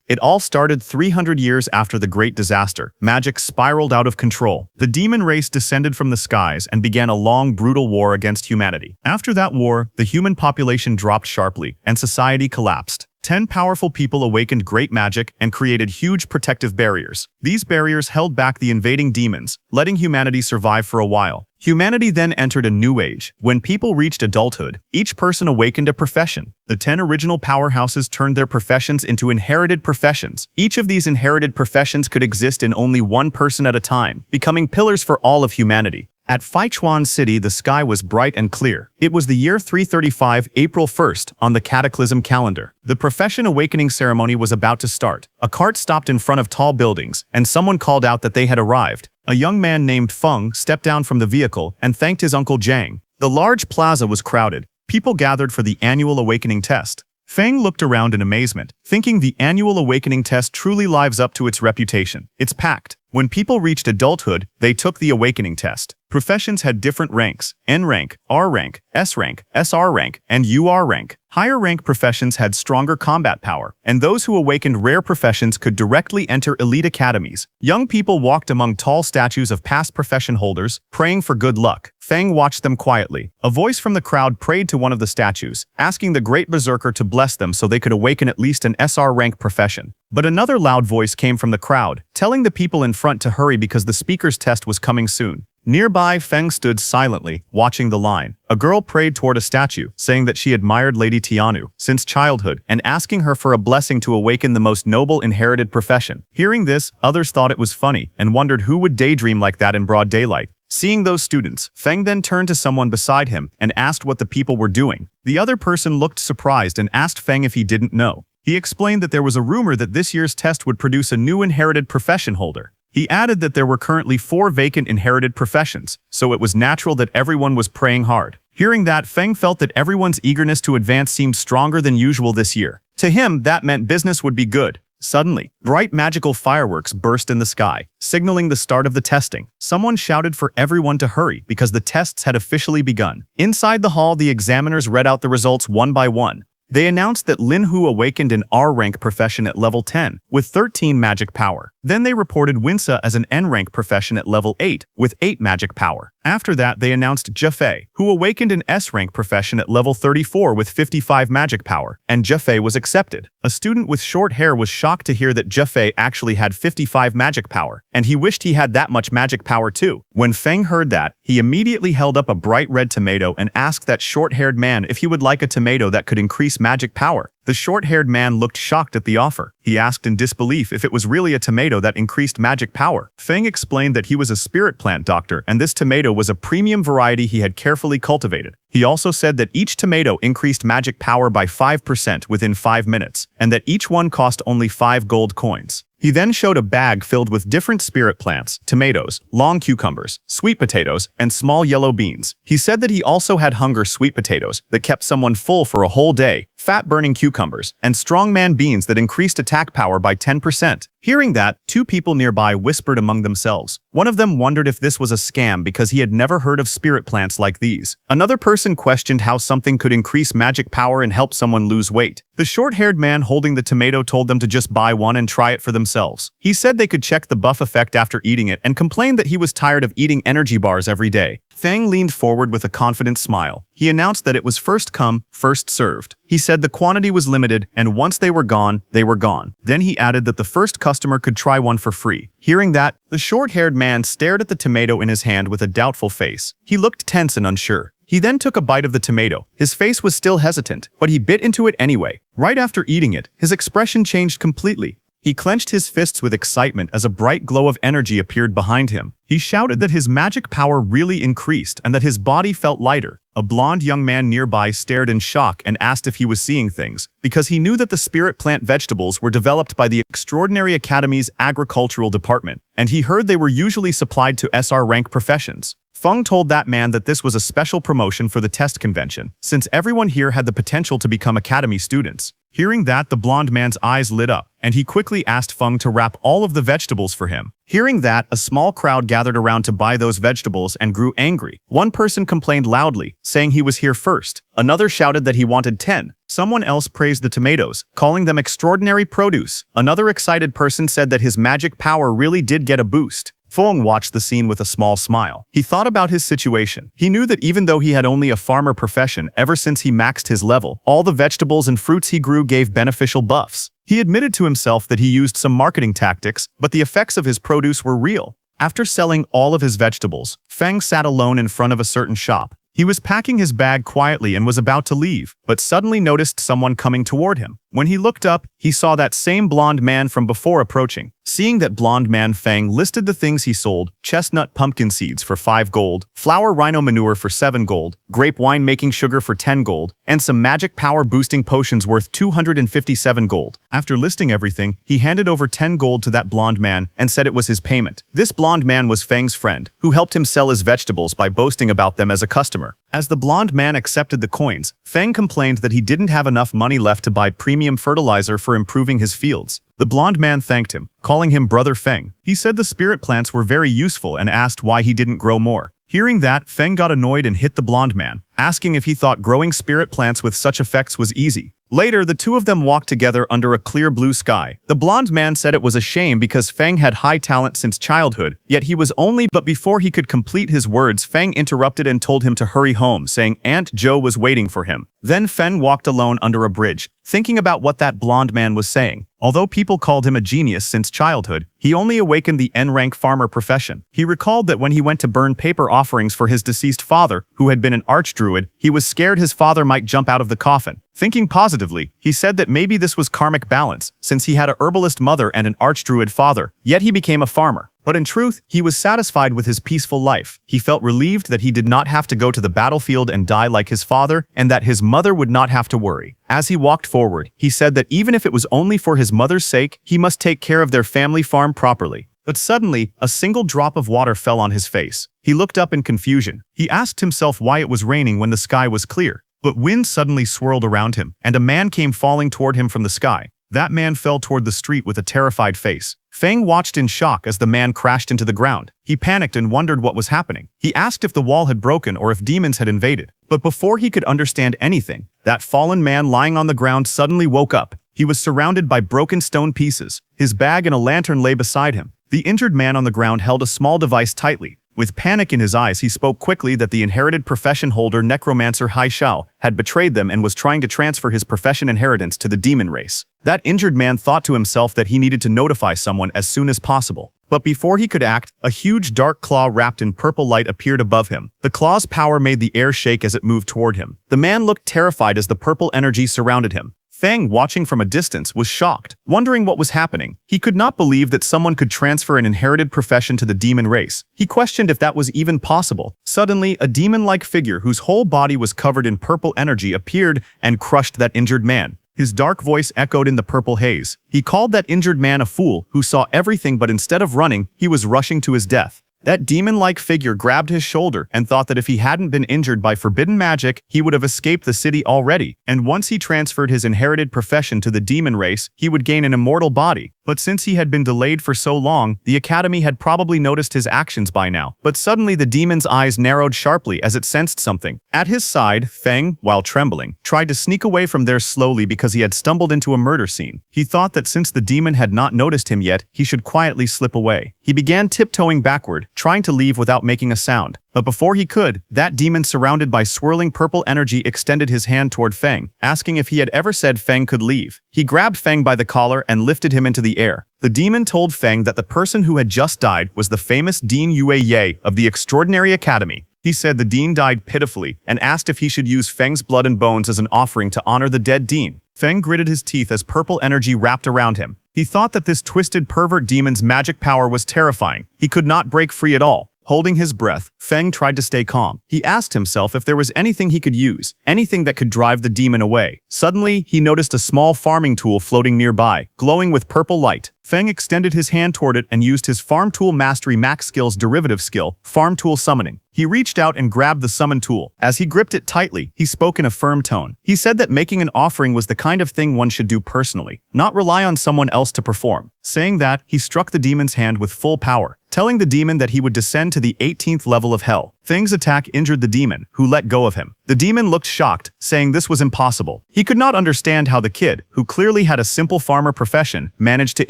It all started 300 years after the Great Disaster. Magic spiraled out of control. The demon race descended from the skies and began a long, brutal war against humanity. After that war, the human population dropped sharply, and society collapsed. 10 powerful people awakened great magic and created huge protective barriers. These barriers held back the invading demons, letting humanity survive for a while. Humanity then entered a new age. When people reached adulthood, each person awakened a profession. The 10 original powerhouses turned their professions into inherited professions. Each of these inherited professions could exist in only one person at a time, becoming pillars for all of humanity. At Feichuan City, the sky was bright and clear. It was the year 335, April 1st, on the Cataclysm calendar. The profession awakening ceremony was about to start. A cart stopped in front of tall buildings, and someone called out that they had arrived. A young man named Feng stepped down from the vehicle and thanked his uncle Zhang. The large plaza was crowded. People gathered for the annual awakening test. Feng looked around in amazement, thinking the annual awakening test truly lives up to its reputation. It's packed. When people reached adulthood, they took the awakening test. Professions had different ranks: N rank, R rank, SR rank, and UR rank. Higher rank professions had stronger combat power, and those who awakened rare professions could directly enter elite academies. Young people walked among tall statues of past profession holders, praying for good luck. Feng watched them quietly. A voice from the crowd prayed to one of the statues, asking the great berserker to bless them so they could awaken at least an SR rank profession. But another loud voice came from the crowd, telling the people in front to hurry because the speaker's test was coming soon. Nearby, Feng stood silently, watching the line. A girl prayed toward a statue, saying that she admired Lady Tianu since childhood and asking her for a blessing to awaken the most noble inherited profession. Hearing this, others thought it was funny and wondered who would daydream like that in broad daylight. Seeing those students, Feng then turned to someone beside him and asked what the people were doing. The other person looked surprised and asked Feng if he didn't know. He explained that there was a rumor that this year's test would produce a new inherited profession holder. He added that there were currently 4 vacant inherited professions, so it was natural that everyone was praying hard. Hearing that, Feng felt that everyone's eagerness to advance seemed stronger than usual this year. To him, that meant business would be good. Suddenly, bright magical fireworks burst in the sky, signaling the start of the testing. Someone shouted for everyone to hurry because the tests had officially begun. Inside the hall, the examiners read out the results one by one. They announced that Lin Hu awakened an R-rank profession at level 10, with 13 magic power. Then they reported Winsa as an N-rank profession at level 8, with 8 magic power. After that, they announced Jefei, who awakened an S-rank profession at level 34 with 55 magic power, and Jefei was accepted. A student with short hair was shocked to hear that Jefei actually had 55 magic power, and he wished he had that much magic power too. When Feng heard that, he immediately held up a bright red tomato and asked that short-haired man if he would like a tomato that could increase magic power. The short-haired man looked shocked at the offer. He asked in disbelief if it was really a tomato that increased magic power. Feng explained that he was a spirit plant doctor and this tomato was a premium variety he had carefully cultivated. He also said that each tomato increased magic power by 5% within 5 minutes, and that each one cost only 5 gold coins. He then showed a bag filled with different spirit plants, tomatoes, long cucumbers, sweet potatoes, and small yellow beans. He said that he also had hunger sweet potatoes that kept someone full for a whole day, fat-burning cucumbers, and strongman beans that increased attack power by 10%. Hearing that, 2 people nearby whispered among themselves. One of them wondered if this was a scam because he had never heard of spirit plants like these. Another person questioned how something could increase magic power and help someone lose weight. The short-haired man holding the tomato told them to just buy one and try it for themselves. He said they could check the buff effect after eating it and complained that he was tired of eating energy bars every day. Feng leaned forward with a confident smile. He announced that it was first come, first served. He said the quantity was limited, and once they were gone, they were gone. Then he added that the first customer could try one for free. Hearing that, the short-haired man stared at the tomato in his hand with a doubtful face. He looked tense and unsure. He then took a bite of the tomato. His face was still hesitant, but he bit into it anyway. Right after eating it, his expression changed completely. He clenched his fists with excitement as a bright glow of energy appeared behind him. He shouted that his magic power really increased and that his body felt lighter. A blonde young man nearby stared in shock and asked if he was seeing things, because he knew that the spirit plant vegetables were developed by the Extraordinary Academy's agricultural department, and he heard they were usually supplied to SR rank professions. Feng told that man that this was a special promotion for the test convention, since everyone here had the potential to become academy students. Hearing that, the blonde man's eyes lit up, and he quickly asked Feng to wrap all of the vegetables for him. Hearing that, a small crowd gathered around to buy those vegetables and grew angry. One person complained loudly, saying he was here first. Another shouted that he wanted 10. Someone else praised the tomatoes, calling them extraordinary produce. Another excited person said that his magic power really did get a boost. Feng watched the scene with a small smile. He thought about his situation. He knew that even though he had only a farmer profession ever since he maxed his level, all the vegetables and fruits he grew gave beneficial buffs. He admitted to himself that he used some marketing tactics, but the effects of his produce were real. After selling all of his vegetables, Feng sat alone in front of a certain shop. He was packing his bag quietly and was about to leave, but suddenly noticed someone coming toward him. When he looked up, he saw that same blonde man from before approaching. Seeing that blonde man, Feng listed the things he sold: chestnut pumpkin seeds for 5 gold, flour rhino manure for 7 gold, grape wine making sugar for 10 gold, and some magic power boosting potions worth 257 gold. After listing everything, he handed over 10 gold to that blonde man and said it was his payment. This blonde man was Feng's friend, who helped him sell his vegetables by boasting about them as a customer. As the blonde man accepted the coins, Feng complained that he didn't have enough money left to buy premium fertilizer for improving his fields. The blonde man thanked him, calling him Brother Feng. He said the spirit plants were very useful and asked why he didn't grow more. Hearing that, Feng got annoyed and hit the blonde man, asking if he thought growing spirit plants with such effects was easy. Later, the two of them walked together under a clear blue sky. The blonde man said it was a shame because Feng had high talent since childhood, yet he was only— But before he could complete his words, Feng interrupted and told him to hurry home, saying Aunt Joe was waiting for him. Then Feng walked alone under a bridge, thinking about what that blonde man was saying. Although people called him a genius since childhood, he only awakened the N-rank farmer profession. He recalled that when he went to burn paper offerings for his deceased father, who had been an archdruid, he was scared his father might jump out of the coffin. Thinking positively, he said that maybe this was karmic balance, since he had a herbalist mother and an archdruid father, yet he became a farmer. But in truth, he was satisfied with his peaceful life. He felt relieved that he did not have to go to the battlefield and die like his father, and that his mother would not have to worry. As he walked forward, he said that even if it was only for his mother's sake, he must take care of their family farm properly. But suddenly, a single drop of water fell on his face. He looked up in confusion. He asked himself why it was raining when the sky was clear. But wind suddenly swirled around him, and a man came falling toward him from the sky. That man fell toward the street with a terrified face. Feng watched in shock as the man crashed into the ground. He panicked and wondered what was happening. He asked if the wall had broken or if demons had invaded. But before he could understand anything, that fallen man lying on the ground suddenly woke up. He was surrounded by broken stone pieces. His bag and a lantern lay beside him. The injured man on the ground held a small device tightly. With panic in his eyes, he spoke quickly that the inherited profession holder Necromancer Hai Shao had betrayed them and was trying to transfer his profession inheritance to the demon race. That injured man thought to himself that he needed to notify someone as soon as possible. But before he could act, a huge dark claw wrapped in purple light appeared above him. The claw's power made the air shake as it moved toward him. The man looked terrified as the purple energy surrounded him. Feng, watching from a distance, was shocked, wondering what was happening. He could not believe that someone could transfer an inherited profession to the demon race. He questioned if that was even possible. Suddenly, a demon-like figure whose whole body was covered in purple energy appeared and crushed that injured man. His dark voice echoed in the purple haze. He called that injured man a fool who saw everything, but instead of running, he was rushing to his death. That demon-like figure grabbed his shoulder and thought that if he hadn't been injured by forbidden magic, he would have escaped the city already. And once he transferred his inherited profession to the demon race, he would gain an immortal body. But since he had been delayed for so long, the Academy had probably noticed his actions by now. But suddenly the demon's eyes narrowed sharply as it sensed something. At his side, Feng, while trembling, tried to sneak away from there slowly because he had stumbled into a murder scene. He thought that since the demon had not noticed him yet, he should quietly slip away. He began tiptoeing backward, trying to leave without making a sound. But before he could, that demon surrounded by swirling purple energy extended his hand toward Feng, asking if he had ever said Feng could leave. He grabbed Feng by the collar and lifted him into the air. The demon told Feng that the person who had just died was the famous Dean Yue Ye of the Extraordinary Academy. He said the dean died pitifully and asked if he should use Feng's blood and bones as an offering to honor the dead dean. Feng gritted his teeth as purple energy wrapped around him. He thought that this twisted pervert demon's magic power was terrifying. He could not break free at all. Holding his breath, Feng tried to stay calm. He asked himself if there was anything he could use, anything that could drive the demon away. Suddenly, he noticed a small farming tool floating nearby, glowing with purple light. Feng extended his hand toward it and used his Farm Tool Mastery Max Skill's derivative skill, Farm Tool Summoning. He reached out and grabbed the summon tool. As he gripped it tightly, he spoke in a firm tone. He said that making an offering was the kind of thing one should do personally, not rely on someone else to perform. Saying that, he struck the demon's hand with full power, telling the demon that he would descend to the 18th level of hell. Feng's attack injured the demon, who let go of him. The demon looked shocked, saying this was impossible. He could not understand how the kid, who clearly had a simple farmer profession, managed to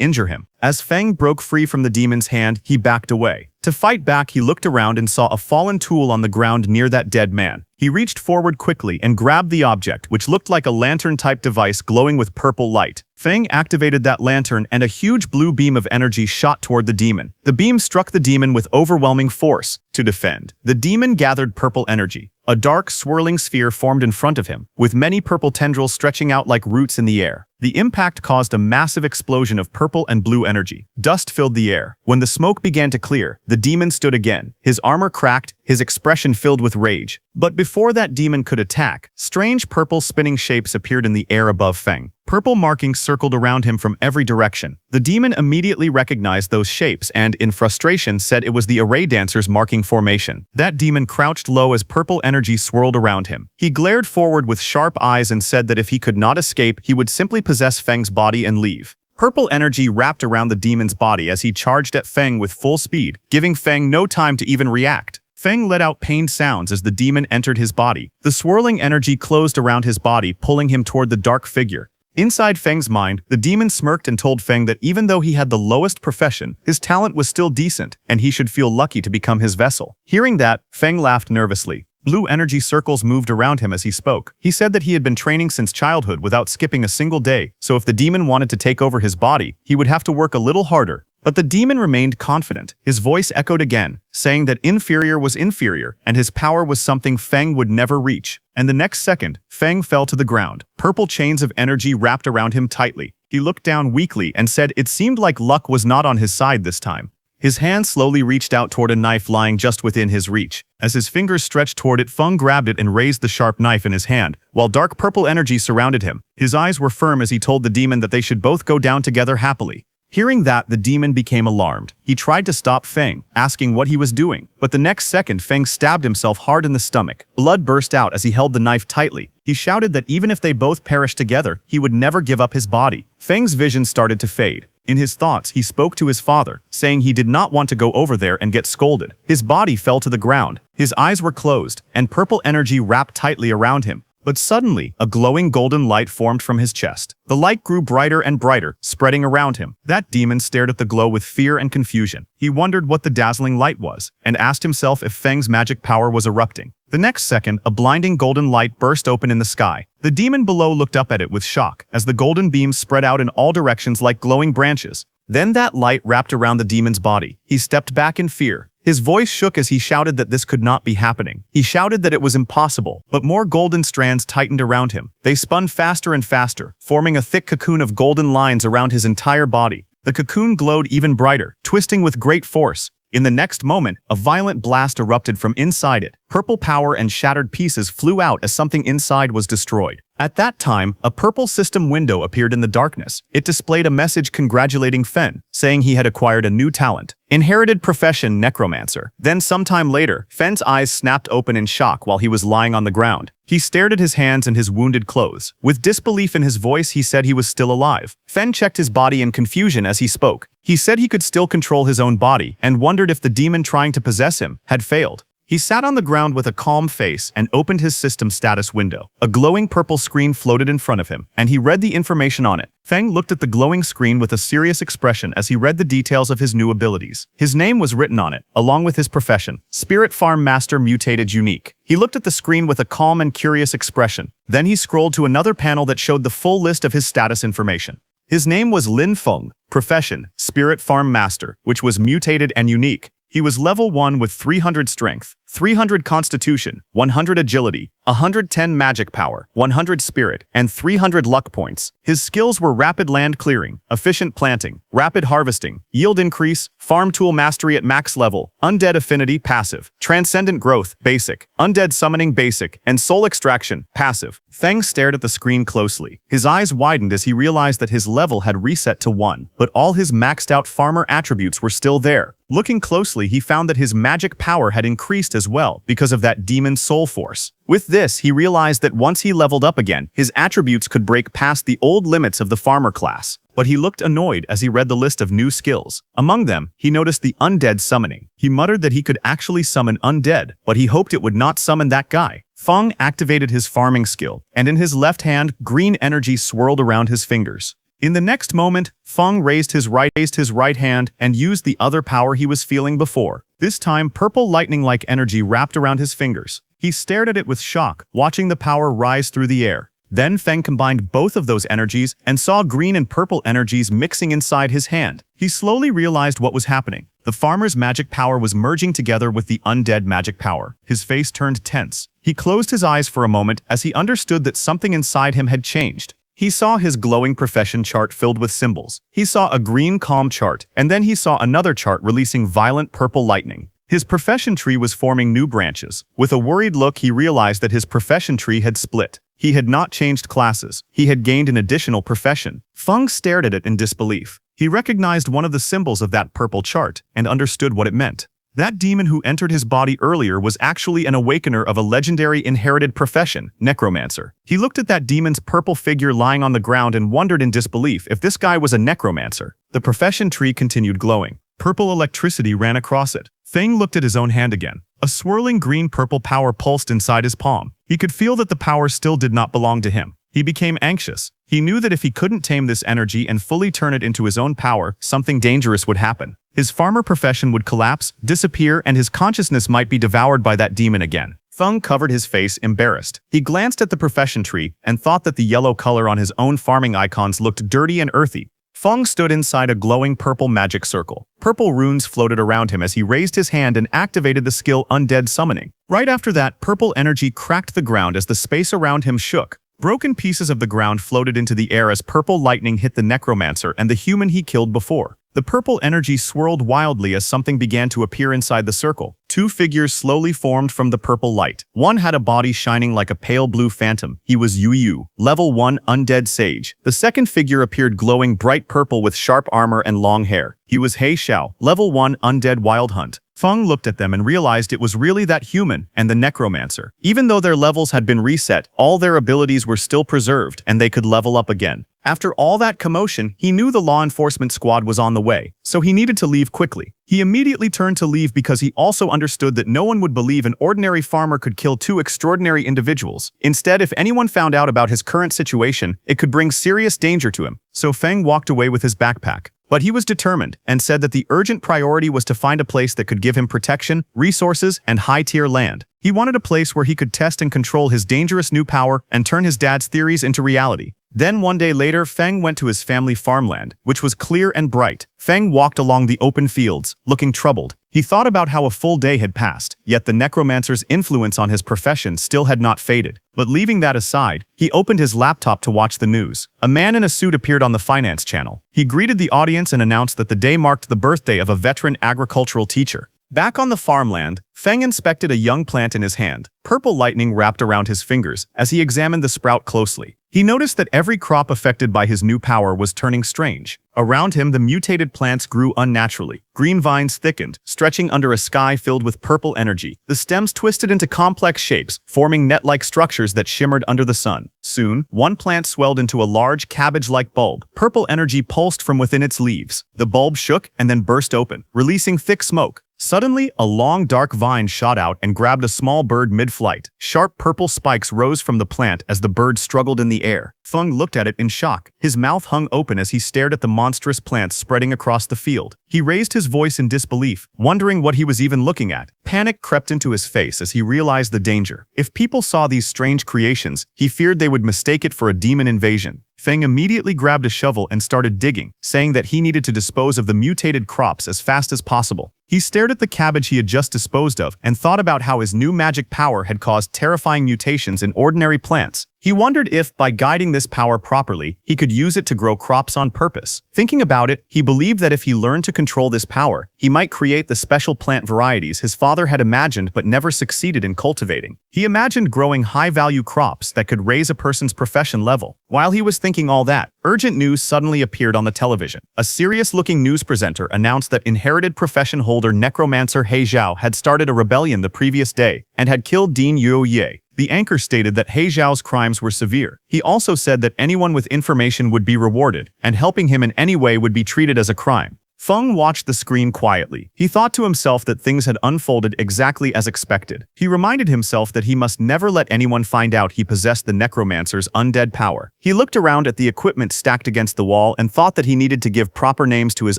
injure him. As Feng broke free from the demon's hand, he backed away. To fight back, he looked around and saw a fallen tool on the ground near that dead man. He reached forward quickly and grabbed the object, which looked like a lantern-type device glowing with purple light. Feng activated that lantern and a huge blue beam of energy shot toward the demon. The beam struck the demon with overwhelming force. To defend, the demon gathered purple energy. A dark, swirling sphere formed in front of him, with many purple tendrils stretching out like roots in the air. The impact caused a massive explosion of purple and blue energy. Dust filled the air. When the smoke began to clear, the demon stood again. His armor cracked, his expression filled with rage. But before that demon could attack, strange purple spinning shapes appeared in the air above Feng. Purple markings circled around him from every direction. The demon immediately recognized those shapes and, in frustration, said it was the array dancers marking formation. That demon crouched low as purple energy swirled around him. He glared forward with sharp eyes and said that if he could not escape, he would simply possess Feng's body and leave. Purple energy wrapped around the demon's body as he charged at Feng with full speed, giving Feng no time to even react. Feng let out pained sounds as the demon entered his body. The swirling energy closed around his body, pulling him toward the dark figure. Inside Feng's mind, the demon smirked and told Feng that even though he had the lowest profession, his talent was still decent, and he should feel lucky to become his vessel. Hearing that, Feng laughed nervously. Blue energy circles moved around him as he spoke. He said that he had been training since childhood without skipping a single day, so if the demon wanted to take over his body, he would have to work a little harder. But the demon remained confident. His voice echoed again, saying that inferior was inferior, and his power was something Feng would never reach. And the next second, Feng fell to the ground. Purple chains of energy wrapped around him tightly. He looked down weakly and said it seemed like luck was not on his side this time. His hand slowly reached out toward a knife lying just within his reach. As his fingers stretched toward it, Feng grabbed it and raised the sharp knife in his hand, while dark purple energy surrounded him. His eyes were firm as he told the demon that they should both go down together happily. Hearing that, the demon became alarmed. He tried to stop Feng, asking what he was doing, but the next second Feng stabbed himself hard in the stomach. Blood burst out as he held the knife tightly. He shouted that even if they both perished together, he would never give up his body. Feng's vision started to fade. In his thoughts, he spoke to his father, saying he did not want to go over there and get scolded. His body fell to the ground. His eyes were closed, and purple energy wrapped tightly around him. But suddenly, a glowing golden light formed from his chest. The light grew brighter and brighter, spreading around him. That demon stared at the glow with fear and confusion. He wondered what the dazzling light was, and asked himself if Feng's magic power was erupting. The next second, a blinding golden light burst open in the sky. The demon below looked up at it with shock, as the golden beams spread out in all directions like glowing branches. Then that light wrapped around the demon's body. He stepped back in fear. His voice shook as he shouted that this could not be happening. He shouted that it was impossible, but more golden strands tightened around him. They spun faster and faster, forming a thick cocoon of golden lines around his entire body. The cocoon glowed even brighter, twisting with great force. In the next moment, a violent blast erupted from inside it. Purple power and shattered pieces flew out as something inside was destroyed. At that time, a purple system window appeared in the darkness. It displayed a message congratulating Fen, saying he had acquired a new talent. Inherited profession, Necromancer. Then sometime later, Fen's eyes snapped open in shock while he was lying on the ground. He stared at his hands and his wounded clothes. With disbelief in his voice, he said he was still alive. Fen checked his body in confusion as he spoke. He said he could still control his own body and wondered if the demon trying to possess him had failed. He sat on the ground with a calm face and opened his system status window. A glowing purple screen floated in front of him, and he read the information on it. Feng looked at the glowing screen with a serious expression as he read the details of his new abilities. His name was written on it, along with his profession, Spirit Farm Master Mutated Unique. He looked at the screen with a calm and curious expression. Then he scrolled to another panel that showed the full list of his status information. His name was Lin Feng, profession, Spirit Farm Master, which was mutated and unique. He was level 1 with 300 strength, 300 constitution, 100 agility, 110 magic power, 100 spirit, and 300 luck points. His skills were rapid land clearing, efficient planting, rapid harvesting, yield increase, farm tool mastery at max level, undead affinity passive, transcendent growth basic, undead summoning basic, and soul extraction passive. Feng stared at the screen closely. His eyes widened as he realized that his level had reset to 1, but all his maxed out farmer attributes were still there. Looking closely, he found that his magic power had increased as well because of that demon soul force. With this, he realized that once he leveled up again, his attributes could break past the old limits of the farmer class. But he looked annoyed as he read the list of new skills. Among them, he noticed the undead summoning. He muttered that he could actually summon undead, but he hoped it would not summon that guy. Feng activated his farming skill, and in his left hand, green energy swirled around his fingers. In the next moment, Feng raised his right hand and used the other power he was feeling before. This time, purple lightning-like energy wrapped around his fingers. He stared at it with shock, watching the power rise through the air. Then Feng combined both of those energies and saw green and purple energies mixing inside his hand. He slowly realized what was happening. The farmer's magic power was merging together with the undead magic power. His face turned tense. He closed his eyes for a moment as he understood that something inside him had changed. He saw his glowing profession chart filled with symbols. He saw a green calm chart, and then he saw another chart releasing violent purple lightning. His profession tree was forming new branches. With a worried look, he realized that his profession tree had split. He had not changed classes. He had gained an additional profession. Feng stared at it in disbelief. He recognized one of the symbols of that purple chart and understood what it meant. That demon who entered his body earlier was actually an awakener of a legendary inherited profession, Necromancer. He looked at that demon's purple figure lying on the ground and wondered in disbelief if this guy was a Necromancer. The profession tree continued glowing. Purple electricity ran across it. Feng looked at his own hand again. A swirling green-purple power pulsed inside his palm. He could feel that the power still did not belong to him. He became anxious. He knew that if he couldn't tame this energy and fully turn it into his own power, something dangerous would happen. His farmer profession would collapse, disappear, and his consciousness might be devoured by that demon again. Feng covered his face, embarrassed. He glanced at the profession tree and thought that the yellow color on his own farming icons looked dirty and earthy. Feng stood inside a glowing purple magic circle. Purple runes floated around him as he raised his hand and activated the skill Undead Summoning. Right after that, purple energy cracked the ground as the space around him shook. Broken pieces of the ground floated into the air as purple lightning hit the Necromancer and the human he killed before. The purple energy swirled wildly as something began to appear inside the circle. Two figures slowly formed from the purple light. One had a body shining like a pale blue phantom. He was Yu, level 1 undead sage. The second figure appeared glowing bright purple with sharp armor and long hair. He was He Xiao, level 1 undead wild hunt. Feng looked at them and realized it was really that human and the Necromancer. Even though their levels had been reset, all their abilities were still preserved and they could level up again. After all that commotion, he knew the law enforcement squad was on the way, so he needed to leave quickly. He immediately turned to leave because he also understood that no one would believe an ordinary farmer could kill two extraordinary individuals. Instead, if anyone found out about his current situation, it could bring serious danger to him. So Feng walked away with his backpack. But he was determined and said that the urgent priority was to find a place that could give him protection, resources, and high-tier land. He wanted a place where he could test and control his dangerous new power and turn his dad's theories into reality. Then one day later, Feng went to his family farmland, which was clear and bright. Feng walked along the open fields, looking troubled. He thought about how a full day had passed, yet the Necromancer's influence on his profession still had not faded. But leaving that aside, he opened his laptop to watch the news. A man in a suit appeared on the finance channel. He greeted the audience and announced that the day marked the birthday of a veteran agricultural teacher. Back on the farmland, Feng inspected a young plant in his hand. Purple lightning wrapped around his fingers as he examined the sprout closely. He noticed that every crop affected by his new power was turning strange. Around him, the mutated plants grew unnaturally. Green vines thickened, stretching under a sky filled with purple energy. The stems twisted into complex shapes, forming net-like structures that shimmered under the sun. Soon, one plant swelled into a large cabbage-like bulb. Purple energy pulsed from within its leaves. The bulb shook and then burst open, releasing thick smoke. Suddenly, a long dark vine shot out and grabbed a small bird mid-flight. Sharp purple spikes rose from the plant as the bird struggled in the air. Feng looked at it in shock. His mouth hung open as he stared at the monstrous plants spreading across the field. He raised his voice in disbelief, wondering what he was even looking at. Panic crept into his face as he realized the danger. If people saw these strange creations, he feared they would mistake it for a demon invasion. Feng immediately grabbed a shovel and started digging, saying that he needed to dispose of the mutated crops as fast as possible. He stared at the cabbage he had just disposed of and thought about how his new magic power had caused terrifying mutations in ordinary plants. He wondered if, by guiding this power properly, he could use it to grow crops on purpose. Thinking about it, he believed that if he learned to control this power, he might create the special plant varieties his father had imagined but never succeeded in cultivating. He imagined growing high-value crops that could raise a person's profession level. While he was thinking all that, urgent news suddenly appeared on the television. A serious-looking news presenter announced that inherited profession holder Necromancer He Zhao had started a rebellion the previous day and had killed Dean Yuoye. The anchor stated that He Zhao's crimes were severe. He also said that anyone with information would be rewarded, and helping him in any way would be treated as a crime. Feng watched the screen quietly. He thought to himself that things had unfolded exactly as expected. He reminded himself that he must never let anyone find out he possessed the Necromancer's undead power. He looked around at the equipment stacked against the wall and thought that he needed to give proper names to his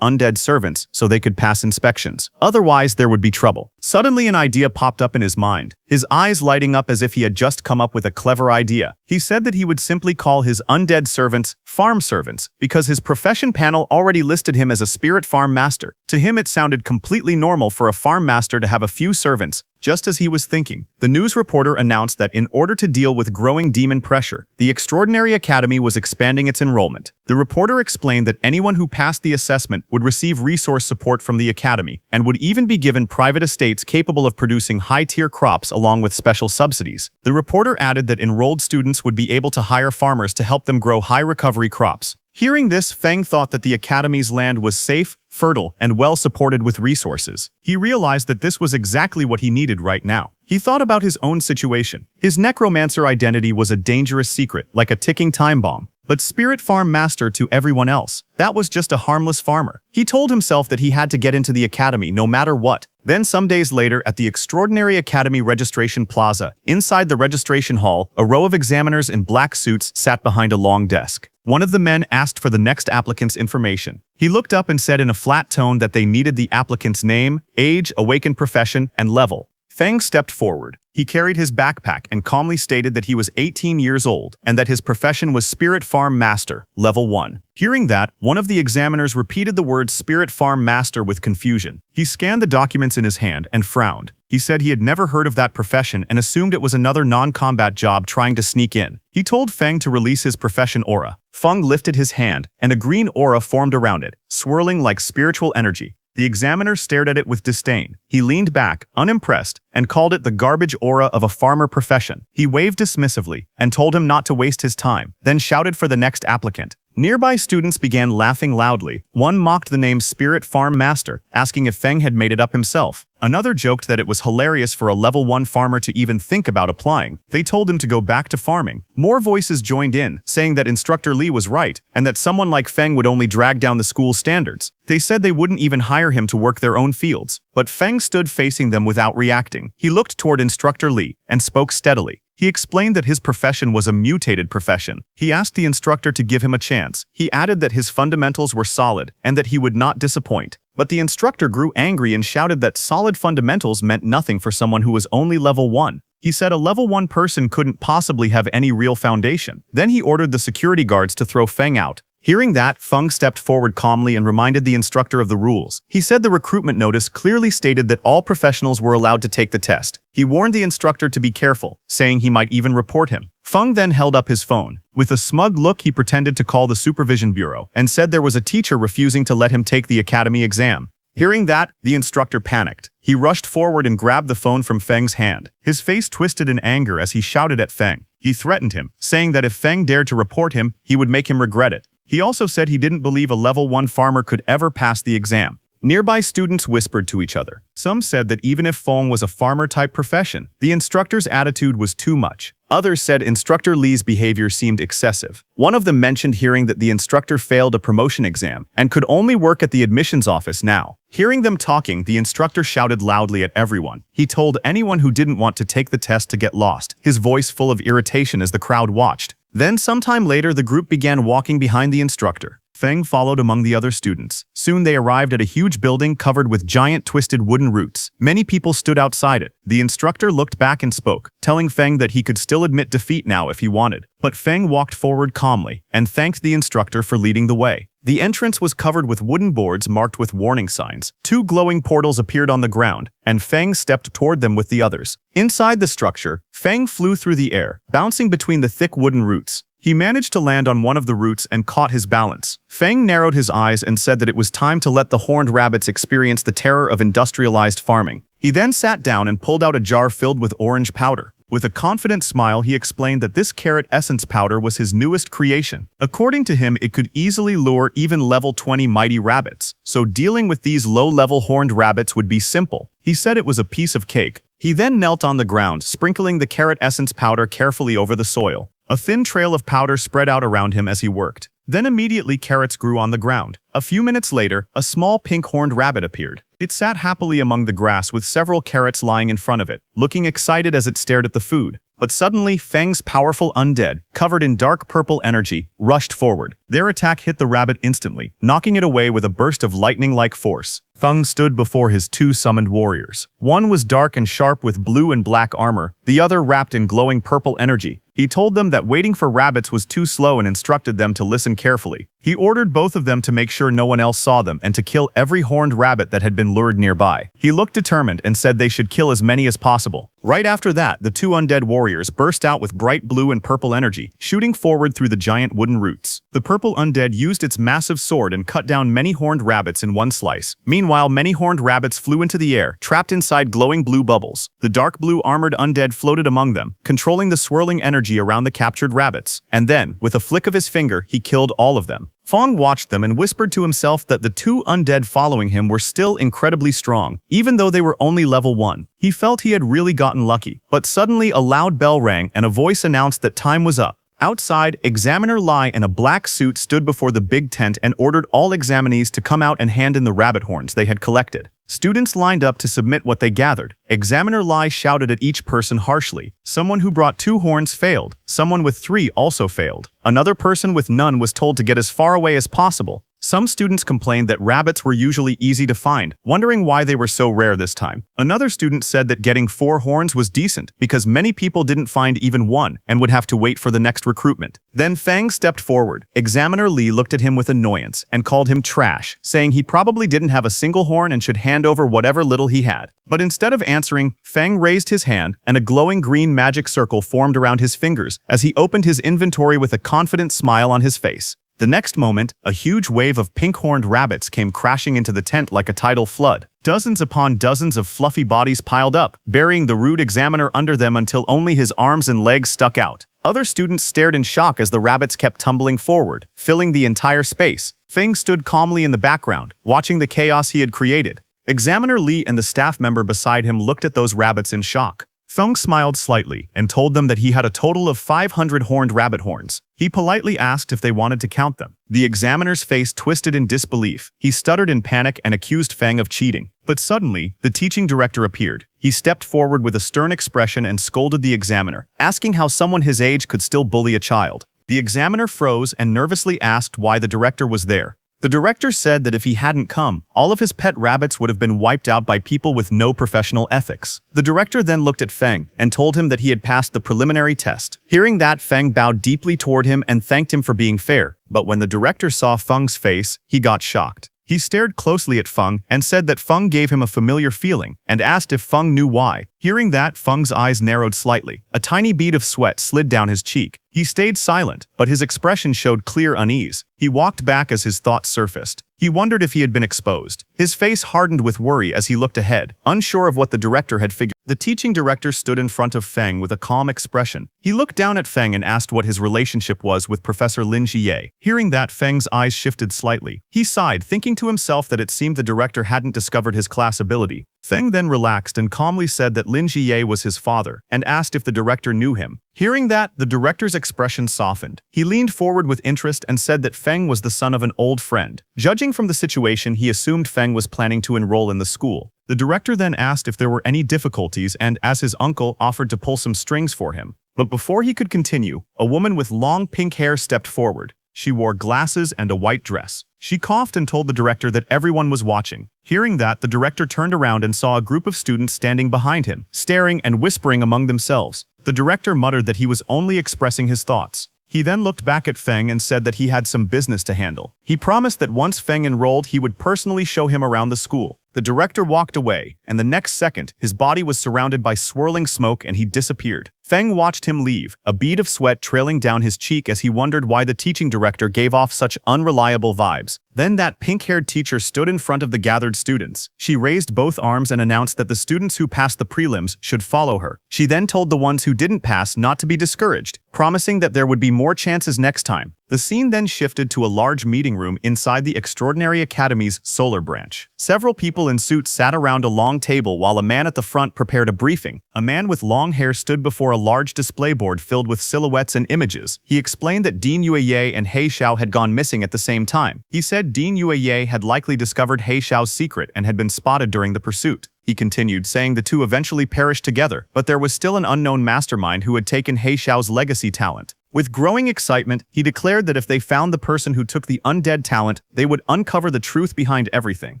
undead servants so they could pass inspections. Otherwise, there would be trouble. Suddenly, an idea popped up in his mind, his eyes lighting up as if he had just come up with a clever idea. He said that he would simply call his undead servants farm servants because his profession panel already listed him as a spirit farm master. To him, it sounded completely normal for a farm master to have a few servants. Just as he was thinking, the news reporter announced that in order to deal with growing demon pressure, the Extraordinary Academy was expanding its enrollment. The reporter explained that anyone who passed the assessment would receive resource support from the Academy and would even be given private estates capable of producing high-tier crops along with special subsidies. The reporter added that enrolled students would be able to hire farmers to help them grow high-recovery crops. Hearing this, Feng thought that the Academy's land was safe, fertile, and well supported with resources. He realized that this was exactly what he needed right now. He thought about his own situation. His necromancer identity was a dangerous secret, like a ticking time bomb. But Spirit Farm Master to everyone else, that was just a harmless farmer. He told himself that he had to get into the academy no matter what. Then some days later, at the Extraordinary Academy Registration Plaza, inside the registration hall, a row of examiners in black suits sat behind a long desk. One of the men asked for the next applicant's information. He looked up and said in a flat tone that they needed the applicant's name, age, awakened profession, and level. Feng stepped forward. He carried his backpack and calmly stated that he was 18 years old and that his profession was Spirit Farm Master, Level 1. Hearing that, one of the examiners repeated the word Spirit Farm Master with confusion. He scanned the documents in his hand and frowned. He said he had never heard of that profession and assumed it was another non-combat job trying to sneak in. He told Feng to release his profession aura. Feng lifted his hand, and a green aura formed around it, swirling like spiritual energy. The examiner stared at it with disdain. He leaned back, unimpressed, and called it the garbage aura of a farmer profession. He waved dismissively and told him not to waste his time, then shouted for the next applicant. Nearby students began laughing loudly. One mocked the name Spirit Farm Master, asking if Feng had made it up himself. Another joked that it was hilarious for a level 1 farmer to even think about applying. They told him to go back to farming. More voices joined in, saying that Instructor Lee was right, and that someone like Feng would only drag down the school's standards. They said they wouldn't even hire him to work their own fields. But Feng stood facing them without reacting. He looked toward Instructor Lee and spoke steadily. He explained that his profession was a mutated profession. He asked the instructor to give him a chance. He added that his fundamentals were solid and that he would not disappoint. But the instructor grew angry and shouted that solid fundamentals meant nothing for someone who was only level 1. He said a level 1 person couldn't possibly have any real foundation. Then he ordered the security guards to throw Feng out. Hearing that, Feng stepped forward calmly and reminded the instructor of the rules. He said the recruitment notice clearly stated that all professionals were allowed to take the test. He warned the instructor to be careful, saying he might even report him. Feng then held up his phone. With a smug look, he pretended to call the supervision bureau and said there was a teacher refusing to let him take the academy exam. Hearing that, the instructor panicked. He rushed forward and grabbed the phone from Feng's hand. His face twisted in anger as he shouted at Feng. He threatened him, saying that if Feng dared to report him, he would make him regret it. He also said he didn't believe a level 1 farmer could ever pass the exam. Nearby students whispered to each other. Some said that even if Feng was a farmer-type profession, the instructor's attitude was too much. Others said Instructor Lee's behavior seemed excessive. One of them mentioned hearing that the instructor failed a promotion exam and could only work at the admissions office now. Hearing them talking, the instructor shouted loudly at everyone. He told anyone who didn't want to take the test to get lost, his voice full of irritation as the crowd watched. Then sometime later, the group began walking behind the instructor. Feng followed among the other students. Soon they arrived at a huge building covered with giant twisted wooden roots. Many people stood outside it. The instructor looked back and spoke, telling Feng that he could still admit defeat now if he wanted. But Feng walked forward calmly and thanked the instructor for leading the way. The entrance was covered with wooden boards marked with warning signs. 2 glowing portals appeared on the ground, and Feng stepped toward them with the others. Inside the structure, Feng flew through the air, bouncing between the thick wooden roots. He managed to land on one of the roots and caught his balance. Feng narrowed his eyes and said that it was time to let the horned rabbits experience the terror of industrialized farming. He then sat down and pulled out a jar filled with orange powder. With a confident smile, he explained that this carrot essence powder was his newest creation. According to him, it could easily lure even level 20 mighty rabbits, so dealing with these low-level horned rabbits would be simple. He said it was a piece of cake. He then knelt on the ground, sprinkling the carrot essence powder carefully over the soil. A thin trail of powder spread out around him as he worked. Then immediately carrots grew on the ground. A few minutes later, a small pink-horned rabbit appeared. It sat happily among the grass with several carrots lying in front of it, looking excited as it stared at the food. But suddenly, Feng's powerful undead, covered in dark purple energy, rushed forward. Their attack hit the rabbit instantly, knocking it away with a burst of lightning-like force. Feng stood before his 2 summoned warriors. One was dark and sharp with blue and black armor, the other wrapped in glowing purple energy. He told them that waiting for rabbits was too slow and instructed them to listen carefully. He ordered both of them to make sure no one else saw them and to kill every horned rabbit that had been lured nearby. He looked determined and said they should kill as many as possible. Right after that, the 2 undead warriors burst out with bright blue and purple energy, shooting forward through the giant wooden roots. The purple undead used its massive sword and cut down many horned rabbits in one slice. Meanwhile, many horned rabbits flew into the air, trapped inside glowing blue bubbles. The dark blue armored undead floated among them, controlling the swirling energy around the captured rabbits. And then, with a flick of his finger, he killed all of them. Feng watched them and whispered to himself that the 2 undead following him were still incredibly strong, even though they were only level 1. He felt he had really gotten lucky. But suddenly a loud bell rang and a voice announced that time was up. Outside, Examiner Lai in a black suit stood before the big tent and ordered all examinees to come out and hand in the rabbit horns they had collected. Students lined up to submit what they gathered. Examiner Lai shouted at each person harshly. Someone who brought 2 horns failed. Someone with 3 also failed. Another person with none was told to get as far away as possible. Some students complained that rabbits were usually easy to find, wondering why they were so rare this time. Another student said that getting 4 horns was decent because many people didn't find even one and would have to wait for the next recruitment. Then Feng stepped forward. Examiner Li looked at him with annoyance and called him trash, saying he probably didn't have a single horn and should hand over whatever little he had. But instead of answering, Feng raised his hand and a glowing green magic circle formed around his fingers as he opened his inventory with a confident smile on his face. The next moment, a huge wave of pink-horned rabbits came crashing into the tent like a tidal flood. Dozens upon dozens of fluffy bodies piled up, burying the rude examiner under them until only his arms and legs stuck out. Other students stared in shock as the rabbits kept tumbling forward, filling the entire space. Feng stood calmly in the background, watching the chaos he had created. Examiner Li and the staff member beside him looked at those rabbits in shock. Feng smiled slightly and told them that he had a total of 500 horned rabbit horns. He politely asked if they wanted to count them. The examiner's face twisted in disbelief. He stuttered in panic and accused Feng of cheating. But suddenly, the teaching director appeared. He stepped forward with a stern expression and scolded the examiner, asking how someone his age could still bully a child. The examiner froze and nervously asked why the director was there. The director said that if he hadn't come, all of his pet rabbits would have been wiped out by people with no professional ethics. The director then looked at Feng and told him that he had passed the preliminary test. Hearing that, Feng bowed deeply toward him and thanked him for being fair. But when the director saw Feng's face, he got shocked. He stared closely at Feng and said that Feng gave him a familiar feeling and asked if Feng knew why. Hearing that, Feng's eyes narrowed slightly. A tiny bead of sweat slid down his cheek. He stayed silent, but his expression showed clear unease. He walked back as his thoughts surfaced. He wondered if he had been exposed. His face hardened with worry as he looked ahead, unsure of what the director had figured. The teaching director stood in front of Feng with a calm expression. He looked down at Feng and asked what his relationship was with Professor Lin Jie. Hearing that, Feng's eyes shifted slightly. He sighed, thinking to himself that it seemed the director hadn't discovered his class ability. Feng then relaxed and calmly said that Lin Jie was his father, and asked if the director knew him. Hearing that, the director's expression softened. He leaned forward with interest and said that Feng was the son of an old friend. Judging from the situation, he assumed Feng was planning to enroll in the school. The director then asked if there were any difficulties and, as his uncle, offered to pull some strings for him. But before he could continue, a woman with long pink hair stepped forward. She wore glasses and a white dress. She coughed and told the director that everyone was watching. Hearing that, the director turned around and saw a group of students standing behind him, staring and whispering among themselves. The director muttered that he was only expressing his thoughts. He then looked back at Feng and said that he had some business to handle. He promised that once Feng enrolled, he would personally show him around the school. The director walked away, and the next second, his body was surrounded by swirling smoke and he disappeared. Feng watched him leave, a bead of sweat trailing down his cheek as he wondered why the teaching director gave off such unreliable vibes. Then that pink-haired teacher stood in front of the gathered students. She raised both arms and announced that the students who passed the prelims should follow her. She then told the ones who didn't pass not to be discouraged, promising that there would be more chances next time. The scene then shifted to a large meeting room inside the Extraordinary Academy's solar branch. Several people in suits sat around a long table while a man at the front prepared a briefing. A man with long hair stood before a large display board filled with silhouettes and images. He explained that Dean Yueye and He Xiao had gone missing at the same time. He said Dean Yueye had likely discovered He Xiao's secret and had been spotted during the pursuit. He continued, saying the two eventually perished together, but there was still an unknown mastermind who had taken He Xiao's legacy talent. With growing excitement, he declared that if they found the person who took the undead talent, they would uncover the truth behind everything.